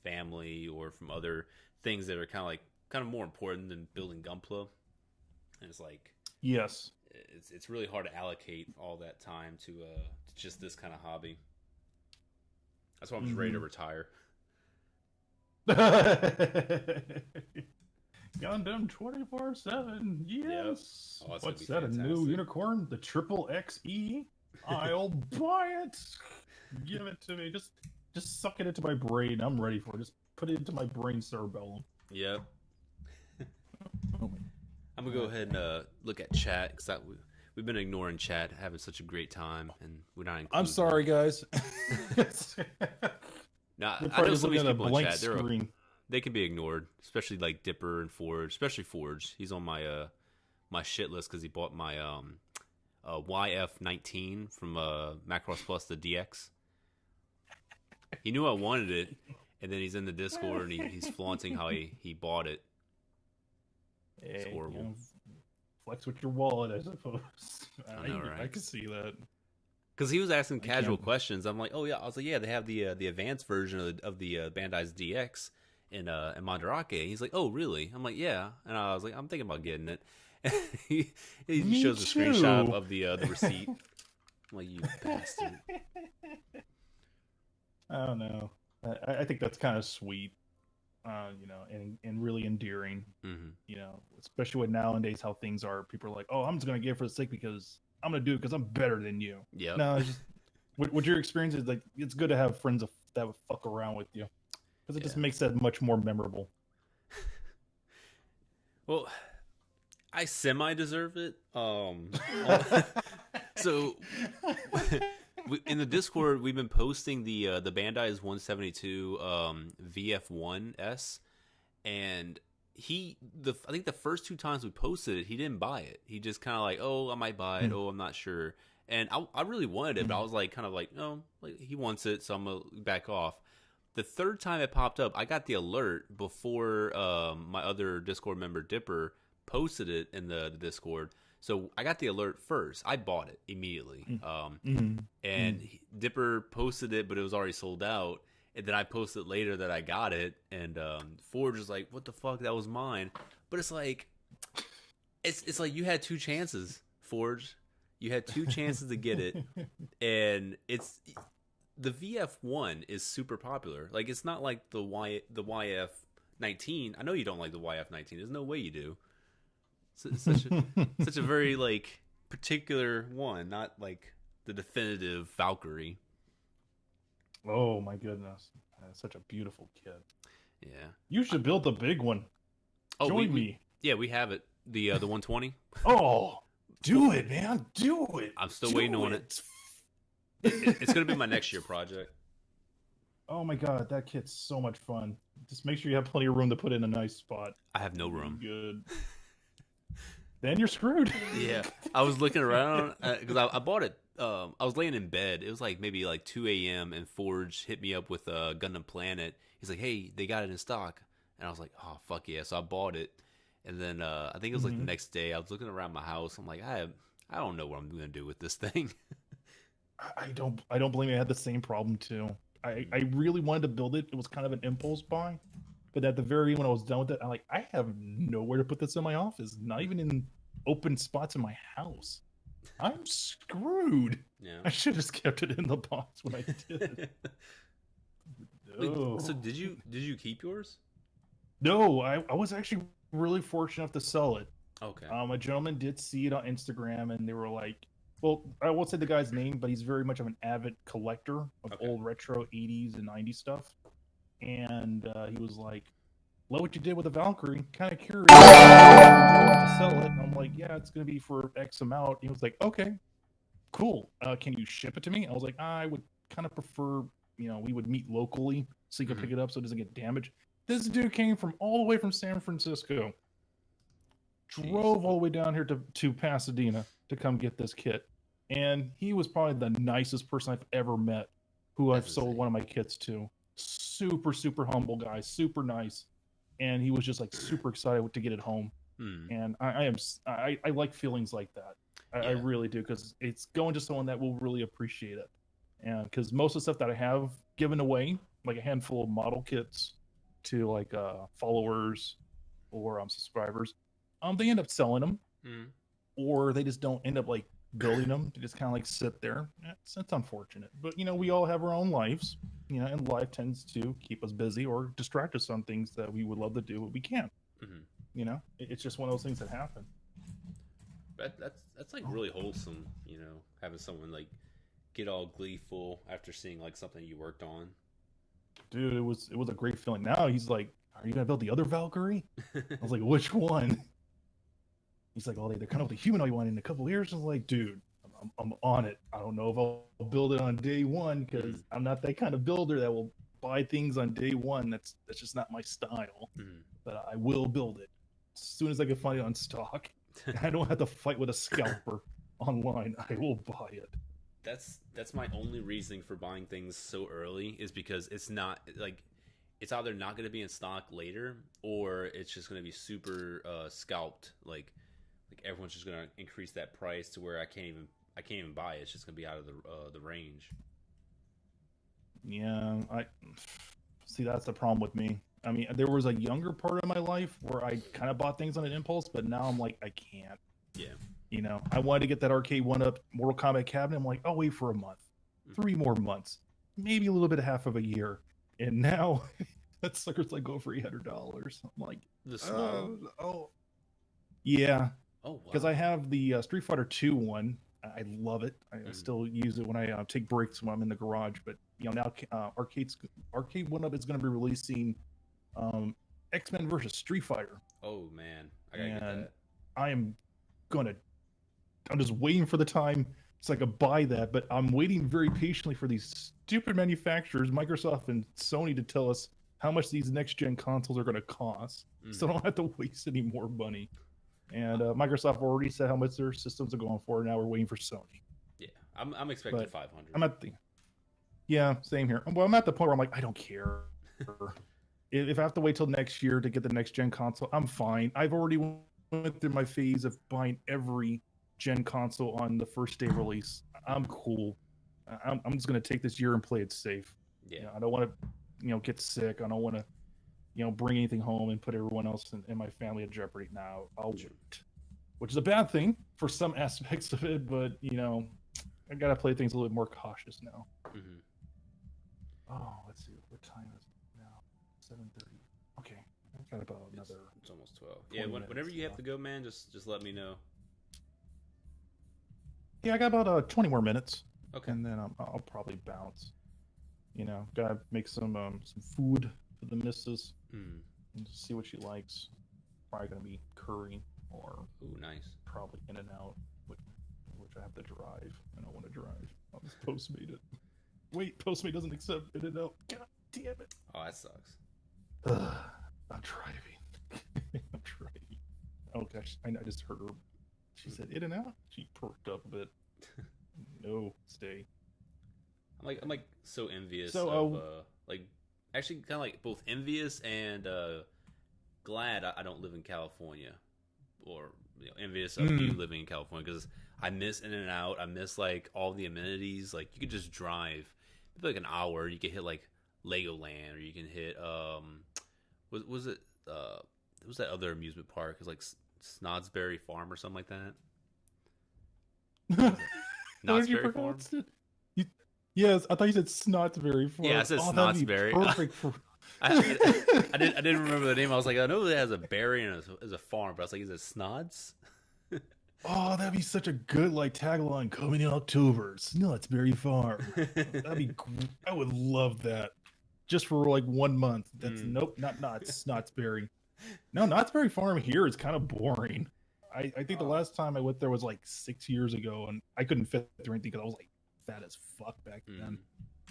family or from other things that are kind of more important than building Gunpla. And it's like, yes, it's really hard to allocate all that time to just this kind of hobby. That's why I'm just ready to retire. Gundam 24/7. Yes. Yep. Oh, what's that? Fantastic. A new unicorn? The Triple XE? I'll buy it. Give it to me. Just suck it into my brain. I'm ready for it. Just put it into my brain cerebellum. Yep. I'm gonna go ahead and look at chat because we've been ignoring chat, having such a great time, and we're not. I'm sorry, guys. Nah, I know some of these people in chat. They can be ignored, especially like Dipper and Forge, especially Forge. He's on my my shit list because he bought my YF19 from Macross Plus, the DX. He knew I wanted it, and then he's in the Discord and he's flaunting how he bought it. It's horrible. Flex with your wallet, I suppose. I know, right? I can see that. Because he was asking casual questions. I'm like, oh yeah. I was like, yeah, they have the advanced version of the Bandai's DX in Mandarake. He's like, oh really? I'm like, yeah. And I was like, I'm thinking about getting it. he shows a screenshot of the receipt. I'm like, you bastard. I don't know. I think that's kind of sweet, and really endearing. Especially with nowadays how things are. People are like, "Oh, I'm just gonna get it for the sake because I'm gonna do it because I'm better than you." Yeah. No, it's just what your experience is like. It's good to have friends that would fuck around with you because it just makes that much more memorable. Well, I semi deserve it. So in the Discord, we've been posting the Bandai's 172 VF1S, and I think the first 2 times we posted it, he didn't buy it. He just kind of like, oh, I might buy it. Oh, I'm not sure. And I really wanted it, but I was like, kind of like, no, like he wants it, so I'm gonna back off. The third time it popped up, I got the alert before my other Discord member Dipper posted it in the Discord. So I got the alert first. I bought it immediately. And Dipper posted it, but it was already sold out. And then I posted later that I got it, and Forge was like, "What the fuck? That was mine." But it's like, it's like you had 2 chances, Forge. You had 2 chances to get it, and the VF1 is super popular. Like, it's not like the YF19. I know you don't like the YF19. There's no way you do. It's such a very like particular one, not like the definitive Valkyrie. Oh my goodness, that's such a beautiful kid. Yeah, you should build the big one. Join me. Yeah, we have it. The 120. Oh, do it, man. Do it. I'm still waiting on it. It's gonna be my next year project. Oh my god, that kit's so much fun. Just make sure you have plenty of room to put in a nice spot. I have no room. Good. Then you're screwed. Yeah, I was looking around because I bought it. I was laying in bed. It was like maybe like 2 a.m. and Forge hit me up with Gundam Planet. He's like, "Hey, they got it in stock," and I was like, "Oh fuck yeah!" So I bought it, and then I think it was like the next day. I was looking around my house. I'm like, I don't know what I'm gonna do with this thing. I don't blame you. I had the same problem too. I really wanted to build it. It was kind of an impulse buy. But at the very end, when I was done with it, I'm like, I have nowhere to put this in my office. Not even in open spots in my house. I'm screwed. Yeah. I should have just kept it in the box when I did. Wait, so did you keep yours? No, I was actually really fortunate enough to sell it. Okay. A gentleman did see it on Instagram, and they were like, well, I won't say the guy's name, but he's very much of an avid collector of old retro 80s and 90s stuff. And he was like, love what you did with the Valkyrie. Kind of curious. To sell it. And I'm like, yeah, it's going to be for X amount. He was like, okay, cool. Can you ship it to me? I was like, I would kind of prefer, we would meet locally so you can pick it up so it doesn't get damaged. This dude came from all the way from San Francisco. Drove all the way down here to Pasadena to come get this kit. And he was probably the nicest person I've ever met who I've sold one of my kits to. Super, super humble guy, super nice. And he was just like super excited to get it home. And I like feelings like that. I really do, because it's going to someone that will really appreciate it. And because most of the stuff that I have given away, like a handful of model kits to like followers or subscribers, they end up selling them, or they just don't end up like building them. They just kind of like sit there. It's unfortunate, but we all have our own lives, and life tends to keep us busy or distract us on things that we would love to do, but we can't. It's just one of those things that happen. That's like really wholesome, having someone like get all gleeful after seeing like something you worked on. Dude, it was a great feeling. Now he's like, "Are you gonna build the other Valkyrie?" I was like, "Which one?" He's like, "Oh, they're kind of the humanoid one in a couple of years." I was like, "Dude, I'm on it. I don't know if I'll build it on day one, because I'm not that kind of builder that will buy things on day one. That's just not my style. But I will build it as soon as I can find it on stock. I don't have to fight with a scalper online. I will buy it." That's my only reasoning for buying things so early, is because it's not like, it's either not going to be in stock later, or it's just going to be super scalped. Like everyone's just going to increase that price to where I can't even buy it. It's just going to be out of the range. Yeah, I see. That's the problem with me. I mean, there was a younger part of my life where I kind of bought things on an impulse, but now I'm like, I can't. Yeah. I wanted to get that arcade one-up Mortal Kombat cabinet. I'm like, I'll wait for a month, 3 more months, maybe a little bit of half of a year. And now that sucker's like go for $800. I'm like, the small. Yeah. Oh, wow. Because I have the Street Fighter 2 one. I love it. I still use it when I take breaks when I'm in the garage. But now arcade one-up is going to be releasing X-Men versus Street Fighter. Oh man, I gotta get that. I'm gonna. I'm just waiting for the time so I could buy that. But I'm waiting very patiently for these stupid manufacturers, Microsoft and Sony, to tell us how much these next gen consoles are going to cost, so I don't have to waste any more money. And Microsoft already said how much their systems are going for. Now we're waiting for Sony. Yeah, I'm expecting 500. I'm at the same here. Well, I'm at the point where I'm like, I don't care. If I have to wait till next year to get the next gen console, I'm fine. I've already went through my phase of buying every gen console on the first day release. I'm cool. I'm just gonna take this year and play it safe. Yeah, I don't want to, get sick. I don't want to, bring anything home and put everyone else in my family at jeopardy. Now I'll wait, which is a bad thing for some aspects of it, but I gotta play things a little bit more cautious now. Mm-hmm. Oh, let's see, what time is it now? 7:30. Okay, I've got about another. It's almost 12. Yeah, whenever you have to go, man, just let me know. Yeah, I got about 20 more minutes. Okay. And then I'll probably bounce. Gotta make some food for the missus and see what she likes. Probably gonna be curry or nice. Probably In-N-Out, which I have to drive. I don't want to drive. I'll just Postmate it. Wait, Postmate doesn't accept In-N-Out. God damn it. Oh, that sucks. I'm driving. I'm driving. Oh gosh, I just heard her. She said In-N-Out. She perked up a bit. No, stay. I'm like so envious of actually kind of like both envious and glad I don't live in California, or envious of you living in California, because I miss In-N-Out. I miss like all the amenities. Like you could just drive maybe like an hour. You could hit like Legoland, or you can hit was it that other amusement park? It's like Snodsberry Farm or something like that. Knott'sberry Farm? Yes, I thought you said Snodsberry Farm. Yeah, I said Snodsberry. Perfect for... I didn't remember the name. I was like, I know it has a berry and as a farm, but I was like, is it Snods? Oh, that'd be such a good tagline. Coming in October, Snodsberry Farm. That'd be. I would love that. Just for 1 month. That's nope, not Snodsberry. No, Knott's Farm here is kind of boring. I think the last time I went there was 6 years ago, and I couldn't fit through anything because I was fat as fuck back then.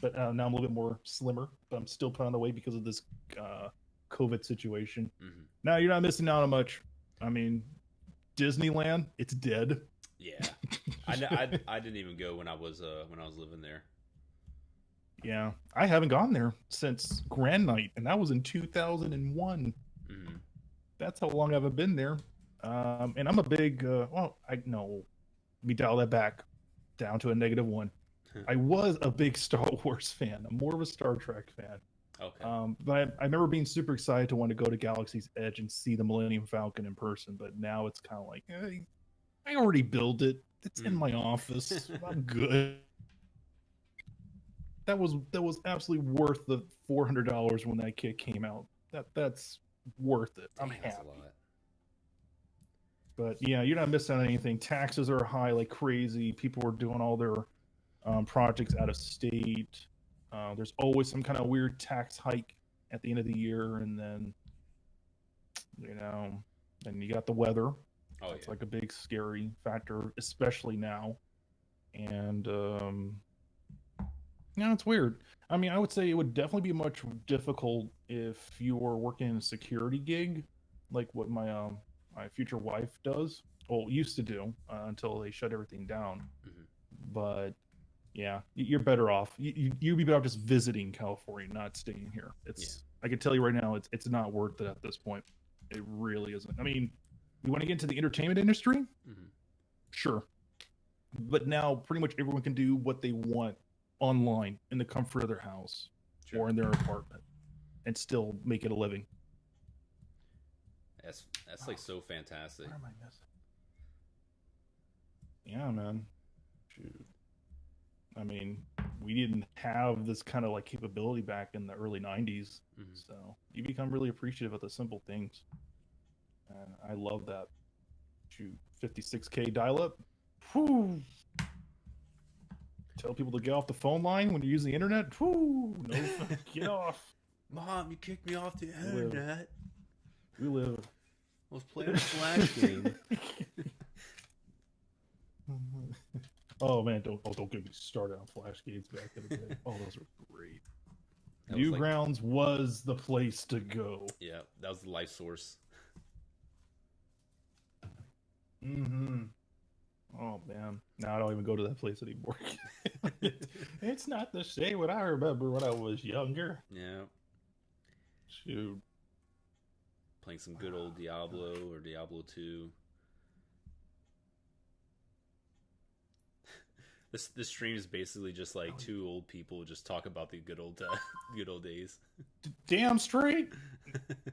But now I'm a little bit more slimmer, but I'm still put on the weight because of this COVID situation. Now you're not missing out on much. I mean, Disneyland, it's dead. Yeah, I didn't even go when I was living there. Yeah, I haven't gone there since Grand Night, and that was in 2001. That's how long I've been there. And I'm a big, let me dial that back down to a -1. I was a big Star Wars fan. I'm more of a Star Trek fan. Okay. But I remember being super excited to want to go to Galaxy's Edge and see the Millennium Falcon in person. But now it's kind of like, hey, I already built it. It's in my office. I'm good. That was absolutely worth the $400 when that kit came out. That's worth it. I'm happy. That's a lot. But yeah, you're not missing on anything. Taxes are high like crazy. People are doing all their projects out of state. There's always some kind of weird tax hike at the end of the year, and then and you got the weather. Oh, it's like a big scary factor, especially now. And it's weird. I mean, I would say it would definitely be much difficult if you were working in a security gig, like what my future wife does, used to do until they shut everything down. But yeah, you're better off. You'd be better off just visiting California, not staying here. I can tell you right now, it's not worth it at this point. It really isn't. I mean, you want to get into the entertainment industry? Sure. But now pretty much everyone can do what they want online in the comfort of their house or in their apartment and still make it a living. That's so fantastic. What am I missing? Yeah, man. Shoot. I mean, we didn't have this kind of capability back in the early 90s. So you become really appreciative of the simple things. And I love that. Shoot, 56K dial-up. Whew. Tell people to get off the phone line when you're using the internet. Whew. No, get off. Mom, you kicked me off the internet. We live I was playing a Flash game. Oh man, don't get me started on Flash games back in the day. Oh, those were great. That was like- Newgrounds was the place to go. Yeah, that was the life source. Mm-hmm. Oh man, now I don't even go to that place anymore. It's not the same what I remember when I was younger. Yeah, Shoot. playing some good old Diablo or Diablo 2. This stream is basically just like two old people just talk about the good old days. Damn straight.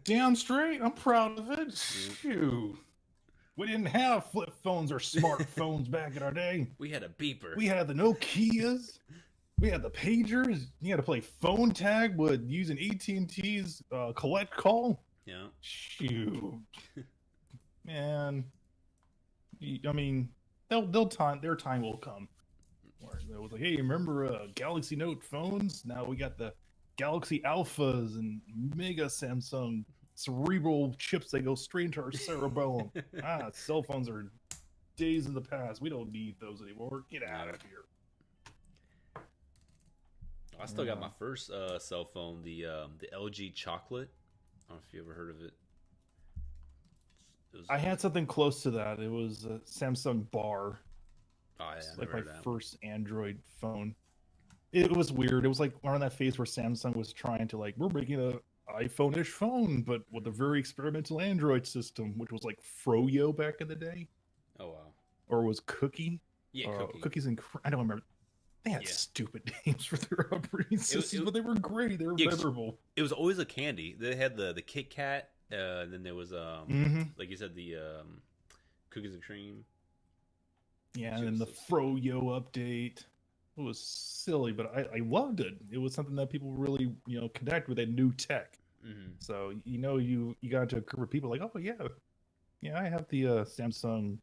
Damn straight. I'm proud of it. Shoot. We didn't have flip phones or smartphones back in our day. We had a beeper. We had the Nokias. We had the pagers. You had to play phone tag with using AT&T's collect call. Yeah. Shoot. Man. I mean, their time will come. Where it was like, hey, remember Galaxy Note phones? Now we got the Galaxy Alphas and Mega Samsung cerebral chips that go straight into our cerebellum. Cell phones are days in the past. We don't need those anymore. Get out of here. I still got my first cell phone, the LG Chocolate. I don't know if you ever heard of it. I had something close to that. It was a Samsung Bar. Oh, yeah, Like my first Android phone. It was weird. It was like around that phase where Samsung was trying to we're making a iPhone-ish phone, but with a very experimental Android system, which was like Froyo back in the day. Oh wow. Or was Cookie? Yeah, Cookie. Cookies and I don't remember. They had stupid names for their operating systems, but they were great. They were memorable. It was always a candy. They had the Kit Kat. Then there was like you said, the cookies and cream. Yeah, and then the Froyo update. It was silly, but I loved it. It was something that people really, connect with, that new tech. Mm-hmm. So, you got into a group of people like, oh, yeah, I have the Samsung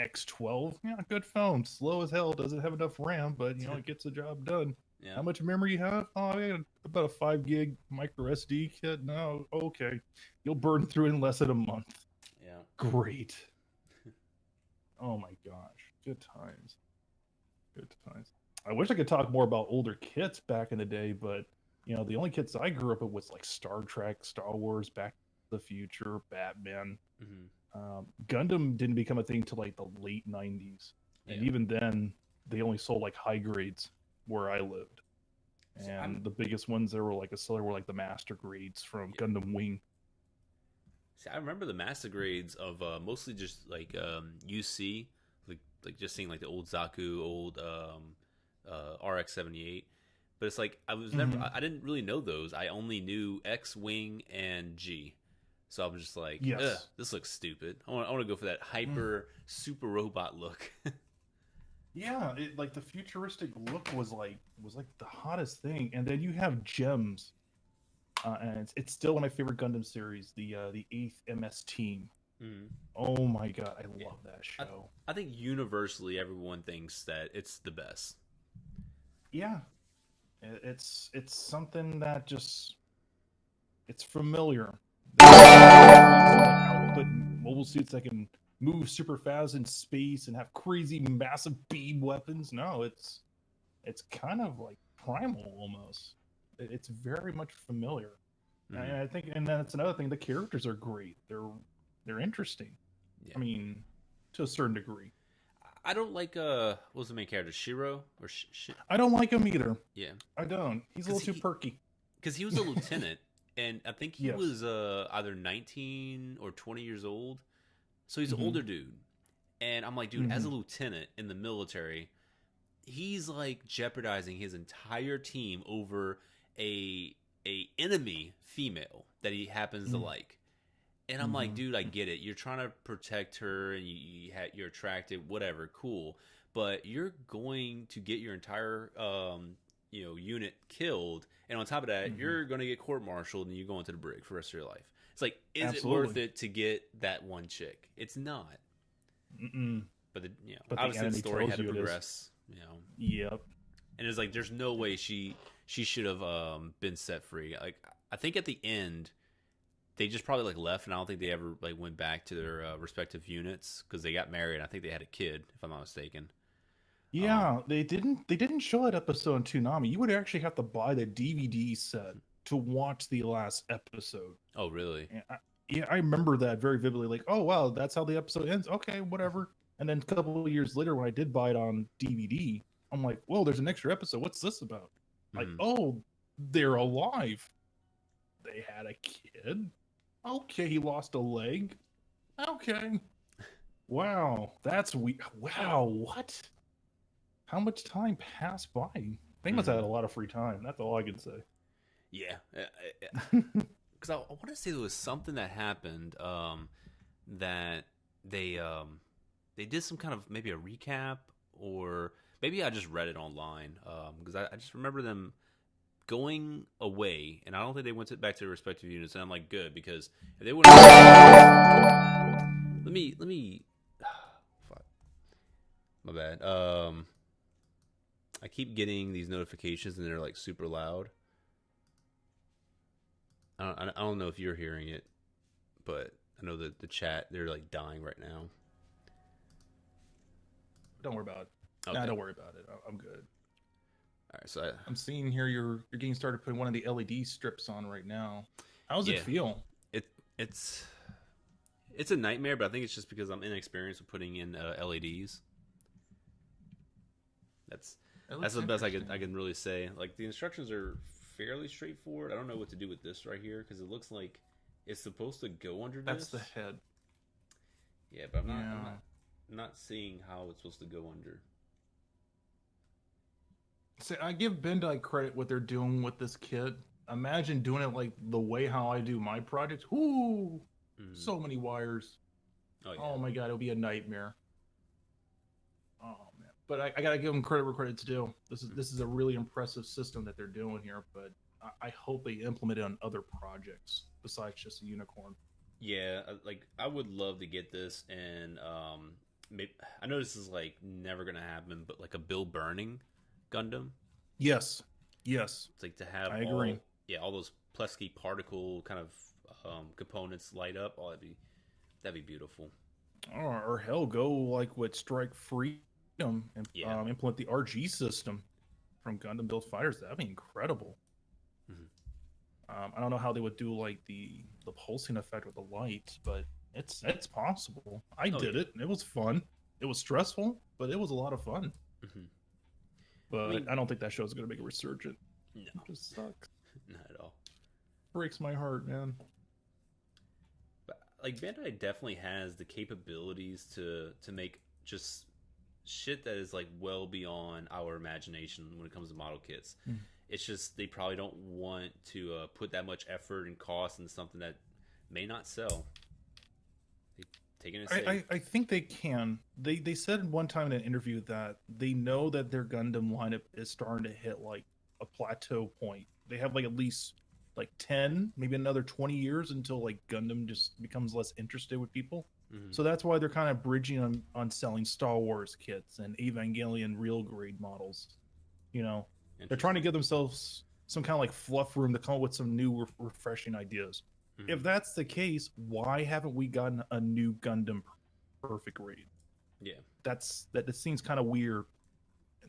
X12. Yeah, good phone. Slow as hell. Doesn't have enough RAM, but, it gets the job done. Yeah. How much memory you have? Oh, I got about a 5 gig micro SD kit. No, okay. You'll burn through it in less than a month. Yeah. Great. Oh, my gosh. Good times. Good times. I wish I could talk more about older kits back in the day, but the only kits I grew up with was like Star Trek, Star Wars, Back to the Future, Batman. Mm-hmm. Gundam didn't become a thing till like the late 90s, and even then they only sold like high grades where I lived, and the biggest ones that were like a seller were like the master grades from Gundam Wing. See, I remember the master grades of mostly just like UC, like just seeing like the old Zaku, old RX-78. But it's like I was never, I didn't really know those. I only knew X, Wing, and G. So I'm just like, this looks stupid. I want to go for that hyper super robot look. Yeah, like the futuristic look was like the hottest thing. And then you have Gems, and it's still one of my favorite Gundam series, the 8th MS Team. Mm-hmm. Oh my god, I love that show. I think universally everyone thinks that it's the best. Yeah, it's something that just it's familiar. Output mobile suits that can move super fast in space and have crazy massive beam weapons. No, it's kind of like primal almost. It's very much familiar. Mm-hmm. And I think, and then it's another thing. The characters are great. They're interesting. Yeah. I mean, to a certain degree. I don't like what was the main character, Shiro or I don't like him either. Yeah, I don't. He's a little too perky. Because he was a lieutenant, and I think he was either 19 or 20 years old. So he's an older dude, and I'm like, dude, as a lieutenant in the military, he's like jeopardizing his entire team over a enemy female that he happens to like. And I'm like, dude, I get it. You're trying to protect her, and you're attracted, whatever, cool. But you're going to get your entire, unit killed, and on top of that, you're going to get court-martialed, and you're going to the brig for the rest of your life. It's like, is it worth it to get that one chick? It's not. But obviously the story had to progress. Yep. And it's like, there's no way she should have been set free. Like, I think at the end, they just probably like left, and I don't think they ever like went back to their respective units because they got married. I think they had a kid, if I'm not mistaken. Yeah, they didn't show that episode in Toonami. You would actually have to buy the DVD set to watch the last episode. Oh, really? And I remember that very vividly. Like, oh wow, that's how the episode ends. Okay, whatever. And then a couple of years later, when I did buy it on DVD, I'm like, whoa, there's an extra episode. What's this about? Like, oh, they're alive. They had a kid. Okay, he lost a leg. Okay. Wow, that's weird. Wow, what? How much time passed by? They must have had a lot of free time. That's all I can say. Yeah. Because I want to say there was something that happened that they did some kind of maybe a recap, or maybe I just read it online because I just remember them going away, and I don't think they went back to their respective units, and I'm like, good, because if they wouldn't let me fuck. My bad. I keep getting these notifications and they're like super loud. I don't know if you're hearing it, but I know that the chat, they're like dying right now. Don't worry about it. Okay. Nah, don't worry about it. I'm good. All right, so I'm seeing here you're getting started putting one of the LED strips on right now. How does it feel? It's a nightmare, but I think it's just because I'm inexperienced with putting in LEDs. That's the best I can really say. Like, the instructions are fairly straightforward. I don't know what to do with this right here because it looks like it's supposed to go under That's this. the head. Yeah, but I'm not seeing how it's supposed to go under. See, I give Bandai credit what they're doing with this kit. Imagine doing it like the way how I do my projects. Ooh, so many wires. Oh, yeah. Oh my god, it'll be a nightmare. Oh man, but I gotta give them credit where credit's due. This is a really impressive system that they're doing here. But I hope they implement it on other projects besides just a unicorn. Yeah, like I would love to get this, and maybe, I know this is like never gonna happen, but like a Bill Burning Gundam. Yes. It's like to have. I agree. All those pesky particle kind of components light up. Oh, that'd be beautiful. Or hell, go like with Strike Freedom and implement the RG system from Gundam Build Fighters. That'd be incredible. I don't know how they would do like the pulsing effect with the lights, but it's possible. I did it. It was fun. It was stressful, but it was a lot of fun. But I don't think that show's going to make a resurgence. No. It just sucks. Not at all. Breaks my heart, man. But like Bandai definitely has the capabilities to make just shit that is like well beyond our imagination when it comes to model kits. It's just they probably don't want to put that much effort and cost into something that may not sell. Taking it safe. I think they can. They said one time in an interview that they know that their Gundam lineup is starting to hit like a plateau point. They have like at least like 10, maybe another 20 years until like Gundam just becomes less interested with people. So that's why they're kind of bridging on selling Star Wars kits and Evangelion real grade models. You know, they're trying to give themselves some kind of like fluff room to come up with some new refreshing ideas. If that's the case, why haven't we gotten a new Gundam perfect grade? Yeah, that seems kind of weird.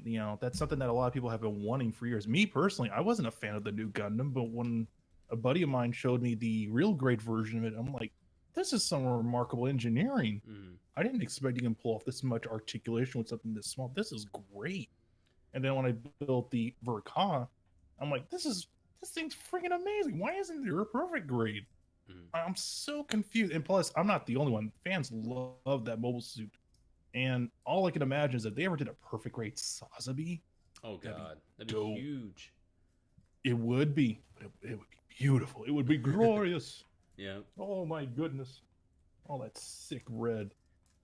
You know, that's something that a lot of people have been wanting for years. Me personally, I wasn't a fan of the new Gundam, but when a buddy of mine showed me the real grade version of it, I'm like, this is some remarkable engineering. I didn't expect you can pull off this much articulation with something this small. This is great. And then when I built the Verka, I'm like, this thing's freaking amazing. Why isn't there a perfect grade? I'm so confused. And plus, I'm not the only one. Fans love that mobile suit. And all I can imagine is if they ever did a perfect grade Sazabi. Oh, God. That'd be huge. It would be. But it would be beautiful. It would be glorious. Yeah. Oh, my goodness. All that sick red.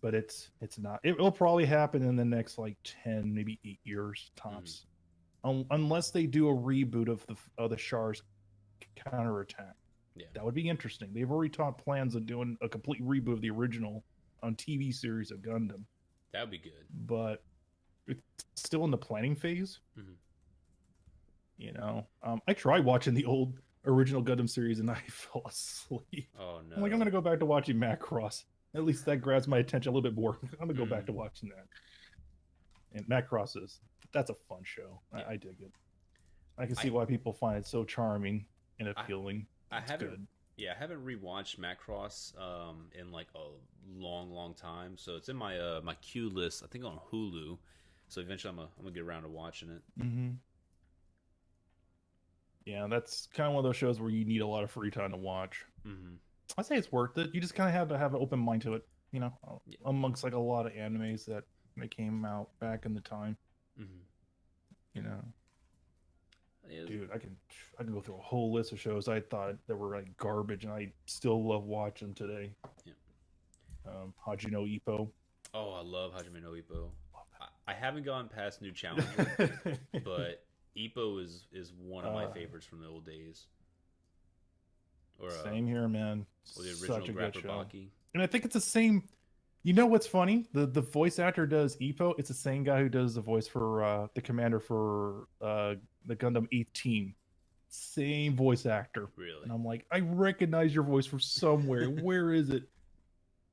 But it's not. It'll probably happen in the next, like, 10, maybe 8 years, tops. Unless they do a reboot of the Char's counterattack. Yeah. That would be interesting. They've already talked plans of doing a complete reboot of the original on TV series of Gundam. That would be good. But it's still in the planning phase. You know, I tried watching the old original Gundam series and I fell asleep. Oh no. I'm like, I'm gonna go back to watching Macross. At least that grabs my attention a little bit more. I'm gonna go back to watching that. And Macross that's a fun show. I dig it. I can see why people find it so charming and appealing. I haven't rewatched Macross in like a long time. So it's in my my queue list. I think on Hulu. So eventually I'm gonna get around to watching it. Mm-hmm. Yeah, that's kind of one of those shows where you need a lot of free time to watch. Mm-hmm. I say it's worth it. You just kind of have to have an open mind to it, you know, amongst like a lot of animes that came out back in the time. Mm-hmm. You know, dude, I can go through a whole list of shows I thought that were like garbage, and I still love watching today. Yeah. Haji no Ippo. Oh, I love Hajime no Ippo. I haven't gone past New Challenger, but Ippo is one of my favorites from the old days. Or, same here, man. Or the original Such a good show. Baki. And I think it's the same. You know what's funny? The voice actor does Ippo. It's the same guy who does the voice for the commander for the Gundam 18. Same voice actor. Really? And I'm like, I recognize your voice from somewhere. Where is it?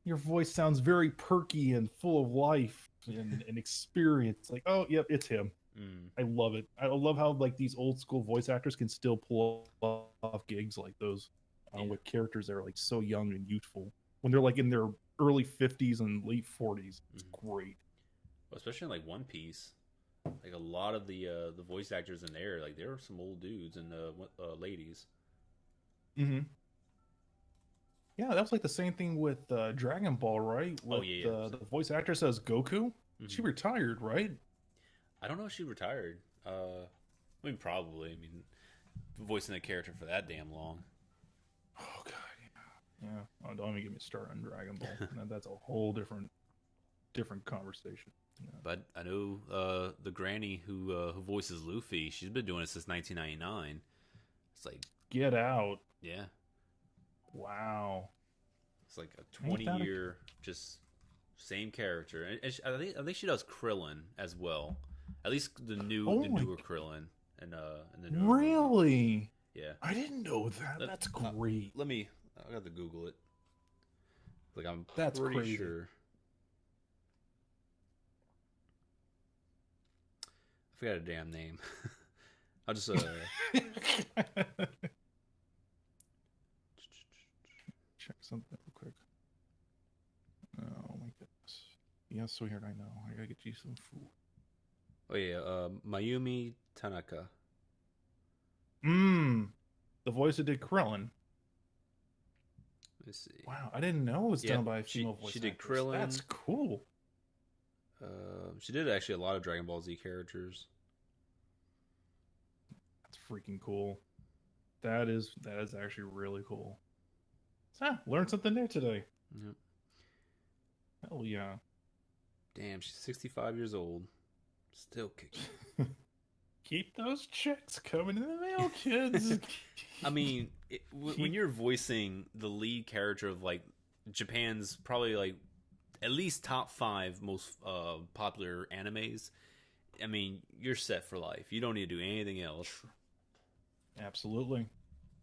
Your voice sounds very perky and full of life and experience. Like, oh, yep, it's him. I love it. I love how like these old school voice actors can still pull off gigs like those with characters that are like so young and youthful when they're like in their early 50s and late 40s. It's great. Well, especially in like One Piece, like a lot of the voice actors in there, like there were some old dudes and ladies. Mm-hmm. Yeah, that was like the same thing with Dragon Ball, right? With, the voice actress as Goku. She retired, right? I don't know if she retired. I mean, probably. I mean, voicing a character for that damn long. Oh god, yeah. Oh, don't even get me started on Dragon Ball. That's a whole different conversation. Yeah. But I know the granny who voices Luffy. She's been doing it since 1999. It's like Get Out. Yeah. Wow. It's like a 20-year just same character. And I think she does Krillin as well. At least the newer Krillin and the newer Really? movie. Yeah. I didn't know that. That's great. I got to Google it. Like That's pretty crazy. sure. I forgot her damn name. I'll just check something real quick. Oh my goodness. Yes, sweetheart, I know. I gotta get you some food. Oh yeah, Mayumi Tanaka. The voice that did Krillin. Let's see. Wow, I didn't know it was done by a female voice. She did actress. Krillin. That's cool. She did actually a lot of Dragon Ball Z characters. That's freaking cool. That is actually really cool. Learned something new today. Yep. Hell yeah. Damn, she's 65 years old. Still kicking. Keep those checks coming in the mail, kids. I mean, when you're voicing the lead character of like Japan's probably like at least top 5 most popular animes, I mean, you're set for life. You don't need to do anything else. Absolutely.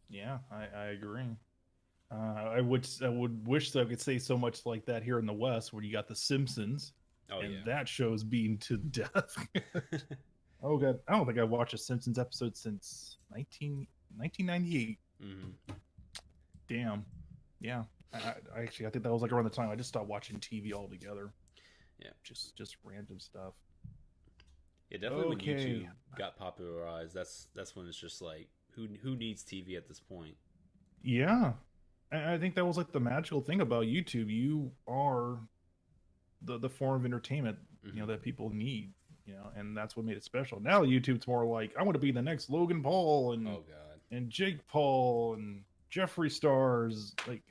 Yeah, I agree. I would wish that I could say so much like that here in the West, where you got The Simpsons, that show's beaten to death. Oh god, I don't think I've watched a Simpsons episode since 1998. Damn. Yeah, I think that was like around the time I just stopped watching TV altogether. Yeah, just random stuff. Yeah, definitely. When YouTube got popularized, that's when it's just like who needs TV at this point? Yeah. I think that was like the magical thing about YouTube. You are the form of entertainment, you know, that people need, you know, and that's what made it special. Now YouTube's more like, I want to be the next Logan Paul and and Jake Paul and Jeffree Stars. Like,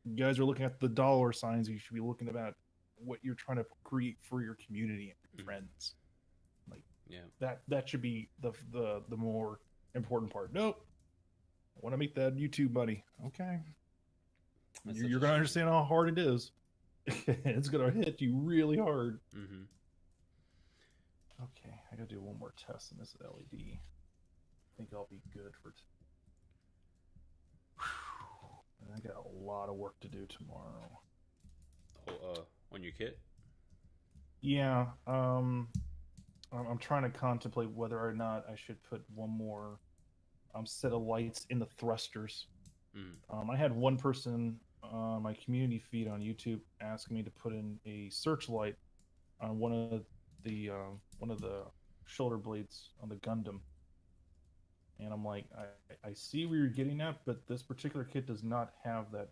you guys are looking at the dollar signs. You should be looking about what you're trying to create for your community and your friends. Like, that should be the more important part. Nope. I want to make that YouTube money. Okay. You're going to understand how hard it is. It's going to hit you really hard. Okay. I got to do one more test on this LED. I think I'll be good for I got a lot of work to do tomorrow. Oh, on your kit? Yeah, I'm trying to contemplate whether or not I should put one more set of lights in the thrusters. I had one person on my community feed on YouTube asking me to put in a searchlight on one of the shoulder blades on the Gundam, and I'm like, I see where you're getting at, but this particular kit does not have that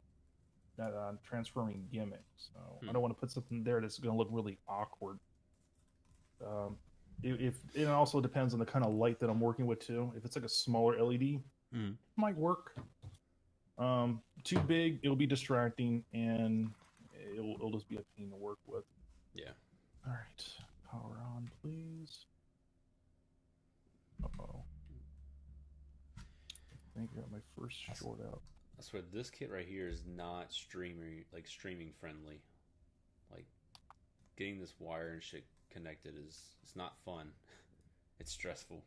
transforming gimmick, so I don't want to put something there that's going to look really awkward. If it also depends on the kind of light that I'm working with too. If it's like a smaller LED, it might work. Too big, it'll be distracting, and it'll just be a pain to work with. Yeah. All right, power on, please. Uh-oh. I think I got my first short out. I swear this kit right here is not streaming friendly. Like getting this wire and shit connected it's not fun. It's stressful.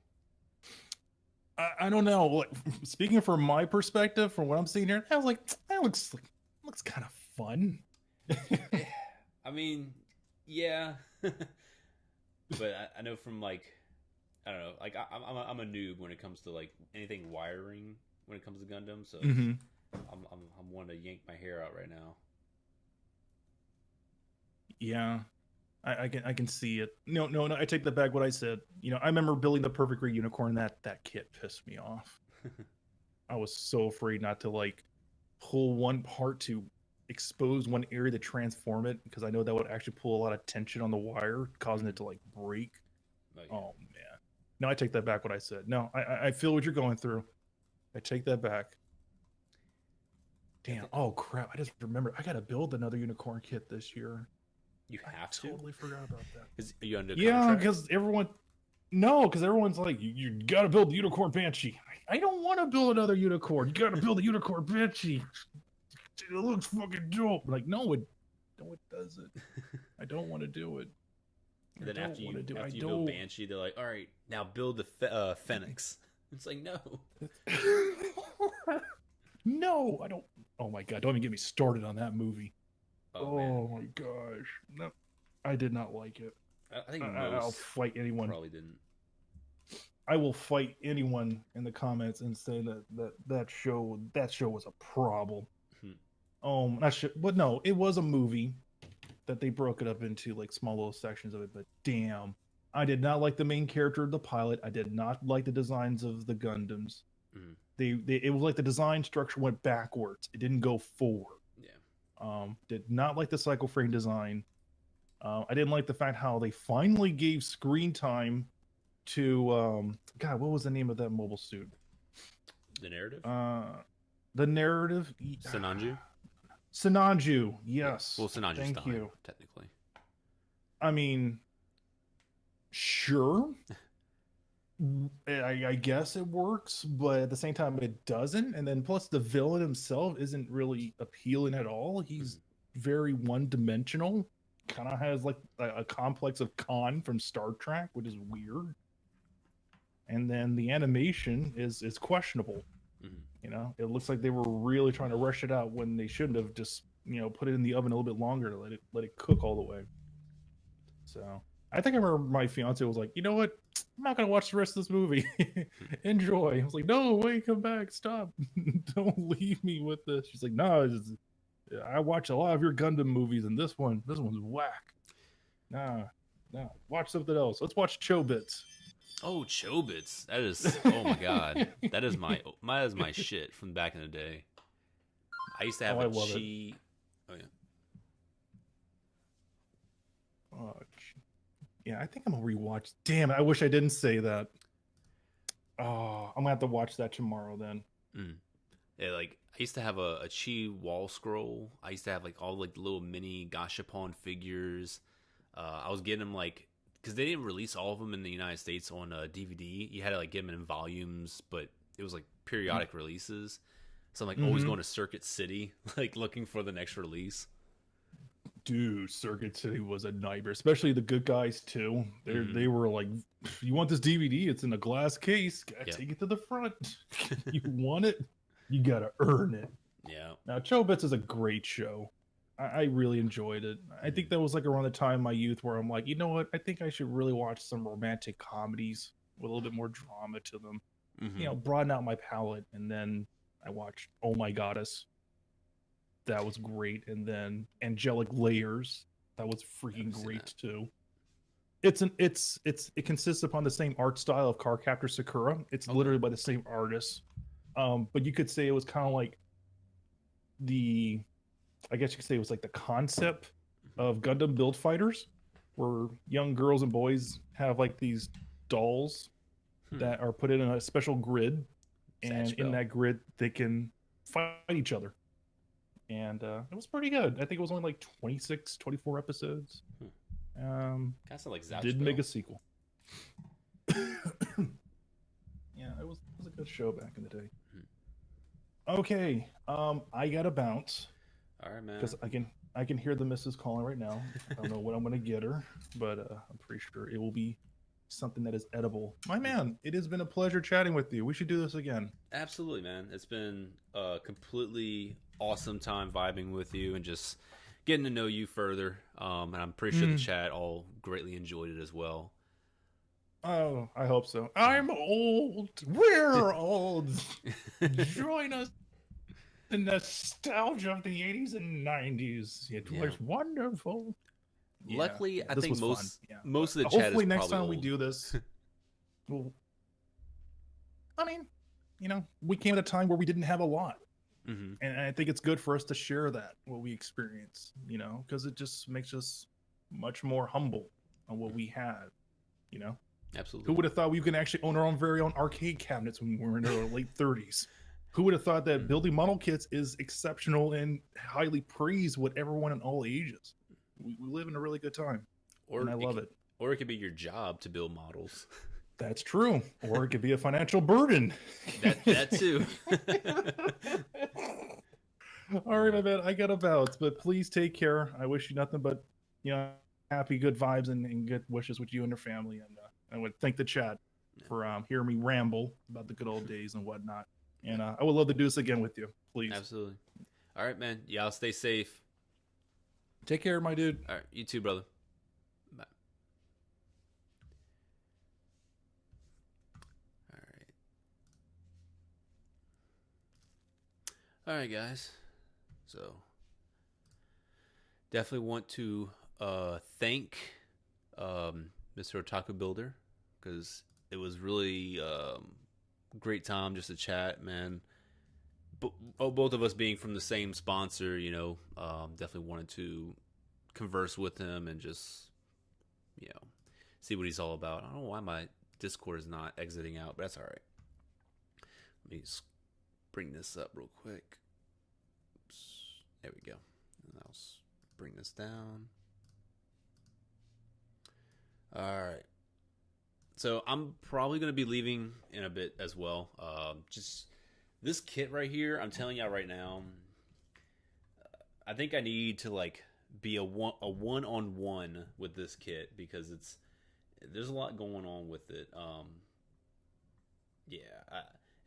I don't know. Like, speaking from my perspective, from what I'm seeing here, I was like, that looks kind of fun. I mean, yeah, but I know from like, I don't know, like I'm a noob when it comes to like anything wiring when it comes to Gundam, so I'm wanting to yank my hair out right now. Yeah, I can see it. No, I take that back. What I said. You know, I remember building the perfect gray unicorn. That kit pissed me off. I was so afraid not to like pull one part to expose one area to transform it, because I know that would actually pull a lot of tension on the wire, causing it to like break. Oh man. No, I take that back. What I said. No, I feel what you're going through. I take that back. Damn. Oh crap! I just remembered. I gotta build another unicorn kit this year. You have to? Totally forgot about that. Are you under contract? Yeah, because everyone's like, you got to build the unicorn banshee. I don't want to build another unicorn. You got to build a unicorn banshee. It looks fucking dope. I'm like, no, it doesn't. I don't want to do it. And then after you build banshee, they're like, all right, now build the phoenix. It's like, no. No, I don't. Oh my god, don't even get me started on that movie. Oh my gosh. No, I did not like it. I think I'll fight anyone. Probably didn't. I will fight anyone in the comments and say that show was a problem. But no, it was a movie that they broke it up into like small little sections of it. But damn, I did not like the main character of the pilot. I did not like the designs of the Gundams. It was like the design structure went backwards. It didn't go forward. Did not like the cycle frame design. I didn't like the fact how they finally gave screen time to God, what was the name of that mobile suit? The narrative? The narrative. Sinanju, yes. Well, Sinanju's Thank dying, you. Technically. I mean, sure. I guess it works, but at the same time it doesn't. And then plus the villain himself isn't really appealing at all. He's very one-dimensional. Kind of has like a complex of Khan from Star Trek, which is weird. And then the animation is questionable. You know, it looks like they were really trying to rush it out when they shouldn't have just, put it in the oven a little bit longer to let it cook all the way. So I think I remember my fiance was like, you know what? I'm not gonna watch the rest of this movie. Enjoy. I was like, no, wait, come back, stop. Don't leave me with this. She's like, no, I watch a lot of your Gundam movies, and this one's whack. Nah, watch something else. Let's watch Chobits. Oh, Chobits. That is, oh my god. That is my shit from back in the day. I used to have a chi. Oh yeah. Oh, yeah, I think I'm gonna rewatch. Damn it, I wish I didn't say that. Oh, I'm gonna have to watch that tomorrow then. Yeah, like I used to have a chi wall scroll. I used to have like all like little mini Gashapon figures. I was getting them like, because they didn't release all of them in the United States on DVD. You had to like get them in volumes, but it was like periodic releases. So I'm like always going to Circuit City, like looking for the next release. Dude, Circuit City was a nightmare, especially the good guys too. They were like, you want this DVD? It's in a glass case. Gotta take it to the front. You want it? You gotta earn it. Yeah. Now, Chobits is a great show. I really enjoyed it. I think that was like around the time in my youth where I'm like, you know what? I think I should really watch some romantic comedies with a little bit more drama to them. Mm-hmm. You know, broaden out my palette. And then I watched Oh My Goddess. That was great. And then Angelic Layers. That was freaking great too. It consists upon the same art style of Cardcaptor Sakura. It's literally by the same artist. But you could say it was kind of like I guess you could say it was like the concept of Gundam Build Fighters, where young girls and boys have like these dolls that are put in a special grid, and in that grid they can fight each other. And it was pretty good. I think it was only like 26, 24 episodes. Kind of like Zouch didn't make a sequel. Yeah, it was a good show back in the day. Okay, I gotta bounce. All right, man. Because I can hear the missus calling right now. I don't know what I'm gonna get her, but I'm pretty sure it will be something that is edible. My man, it has been a pleasure chatting with you. We should do this again. Absolutely, man. It's been a completely awesome time vibing with you and just getting to know you further. And I'm pretty sure the chat all greatly enjoyed it as well. Oh, I hope so. I'm old. We're old. Join us. The nostalgia of the 80s and 90s. It was wonderful. Luckily, I think most of the hopefully chat is hopefully next time old. we do this. Well, I mean, you know, we came at a time where we didn't have a lot. Mm-hmm. And I think it's good for us to share that, what we experience, you know, because it just makes us much more humble on what we had, you know? Absolutely. Who would have thought we could actually own our own very own arcade cabinets when we were in our late 30s? Who would have thought that building model kits is exceptional and highly praised with everyone in all ages? We live in a really good time, and I love it. Or it could be your job to build models. That's true. Or it could be a financial burden. That too. All right, my man, I got to bounce, but please take care. I wish you nothing but, you know, happy, good vibes and good wishes with you and your family. And I would thank the chat for hearing me ramble about the good old days and whatnot. And I would love to do this again with you, please. Absolutely. All right, man. Y'all stay safe. Take care, my dude. All right, you too, brother. Bye. All right, guys. So, definitely want to thank Mr. Otaku Builder, because it was really great time just to chat, man. Both of us being from the same sponsor, you know, definitely wanted to converse with him and just, you know, see what he's all about. I don't know why my Discord is not exiting out, but that's all right. Let me just bring this up real quick. Oops. There we go. And I'll bring this down. All right. So I'm probably going to be leaving in a bit as well. Just this kit right here, I'm telling y'all right now, I think I need to like be a one-on-one with this kit, because there's a lot going on with it.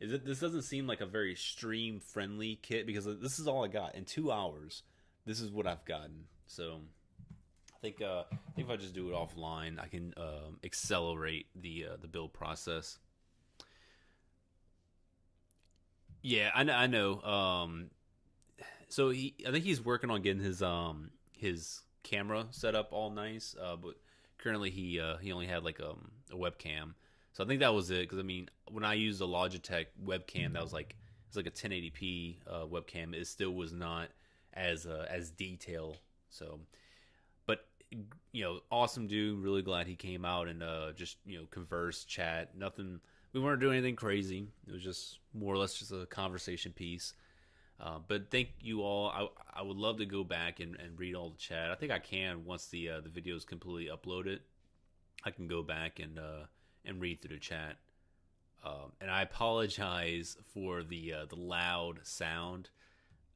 This doesn't seem like a very stream friendly kit, because this is all I got in 2 hours. This is what I've gotten. So I think if I just do it offline, I can accelerate the build process. Yeah, I know. So I think he's working on getting his camera set up all nice. But currently he only had like a webcam. So I think that was it. Because I mean, when I used a Logitech webcam, that was like it's like a 1080p webcam. It still was not as detailed. So, but you know, awesome dude. Really glad he came out and just, you know, converse, chat. Nothing. We weren't doing anything crazy. It was just more or less just a conversation piece. But thank you all. I would love to go back and read all the chat. I think I can once the video is completely uploaded. I can go back and read through the chat. And I apologize for the loud sound.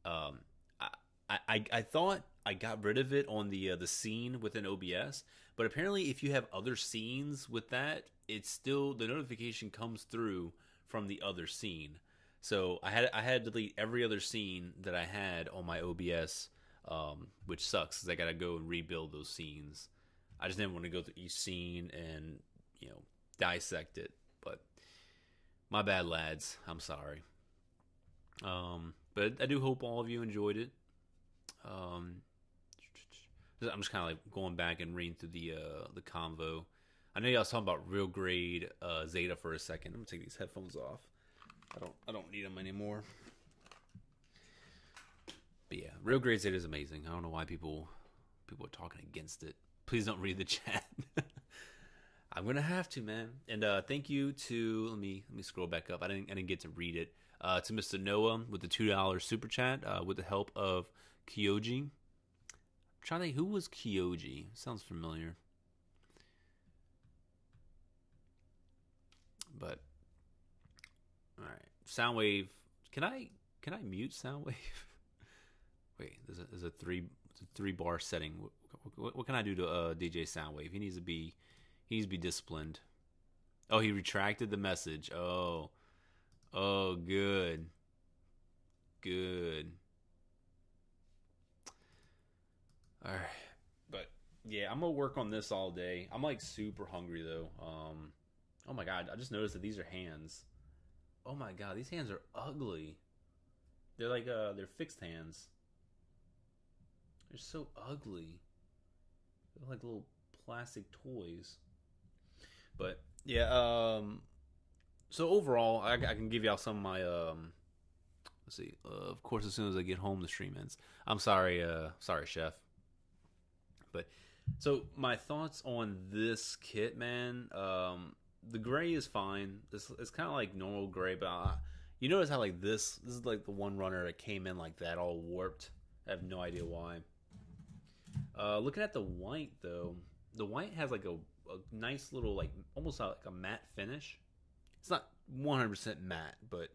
I thought I got rid of it on the scene within OBS, but apparently if you have other scenes with that, it's still, the notification comes through from the other scene. So I had to delete every other scene that I had on my OBS, which sucks because I got to go and rebuild those scenes. I just didn't want to go through each scene and, dissect it. But my bad, lads. I'm sorry. But I do hope all of you enjoyed it. I'm just kind of like going back and reading through the convo. I know y'all was talking about real grade Zeta for a second. I'm gonna take these headphones off. I don't need them anymore. But yeah, real grade Zeta is amazing. I don't know why people are talking against it. Please don't read the chat. I'm gonna have to, man. And thank you to let me scroll back up. I didn't get to read it. To Mr. Noah with the $2 super chat with the help of Kyoji. I'm trying to think, who was Kyoji? Sounds familiar. But all right, Soundwave. Can I mute Soundwave? Wait, there's a three bar setting. What can I do to DJ Soundwave? He needs to be disciplined. Oh, he retracted the message. Oh, good. All right, but yeah, I'm gonna work on this all day. I'm like super hungry though. Oh my god, I just noticed that these are hands. Oh my god, these hands are ugly. They're like they're fixed hands. They're so ugly. They're like little plastic toys. But yeah, so overall, I can give y'all some of my let's see. Of course, as soon as I get home, the stream ends. I'm sorry, chef. But so my thoughts on this kit, man. The gray is fine. It's kind of like normal gray, but you notice how like this is like the one runner that came in like that, all warped. I have no idea why. Looking at the white though, the white has like a nice little like almost like a matte finish. It's not 100% matte, but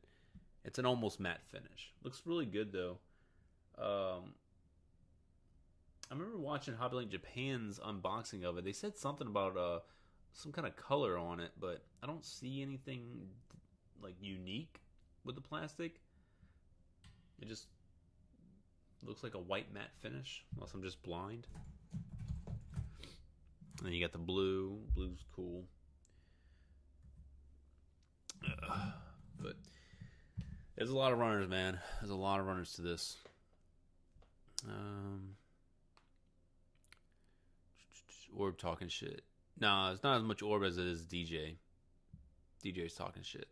it's an almost matte finish. Looks really good though. I remember watching Hobbylink Japan's unboxing of it. They said something about some kind of color on it, but I don't see anything like unique with the plastic. It just looks like a white matte finish, unless I'm just blind. And then you got the blue. Blue's cool. But there's a lot of runners, man. There's a lot of runners to this. Orb talking shit. Nah, it's not as much Orb as it is DJ. DJ's talking shit.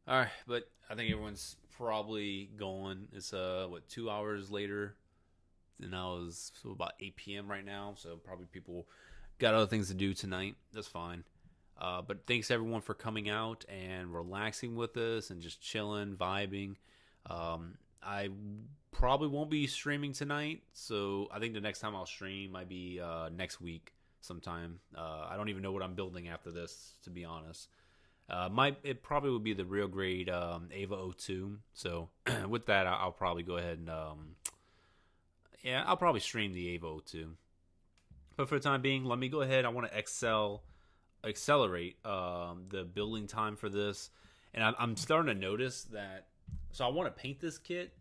Alright, but I think everyone's probably going. It's 2 hours later. And now it's about 8 p.m. right now, so probably people got other things to do tonight. That's fine. But thanks everyone for coming out and relaxing with us and just chilling, vibing. I probably won't be streaming tonight, so I think the next time I'll stream might be next week sometime. I don't even know what I'm building after this, to be honest. It probably would be the real grade Ava 02. So with that, I'll probably go ahead and I'll probably stream the Ava 02. But for the time being, let me go ahead. I want to accelerate the building time for this, and I'm starting to notice that. So I want to paint this kit.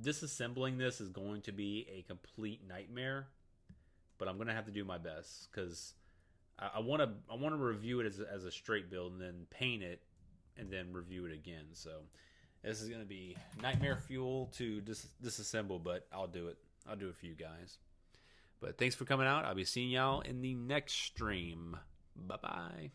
Disassembling this is going to be a complete nightmare, but I'm gonna have to do my best because I want to review it as a straight build and then paint it and then review it again. So this is gonna be nightmare fuel to disassemble, but I'll do it. I'll do it for you guys. But thanks for coming out. I'll be seeing y'all in the next stream. Bye bye.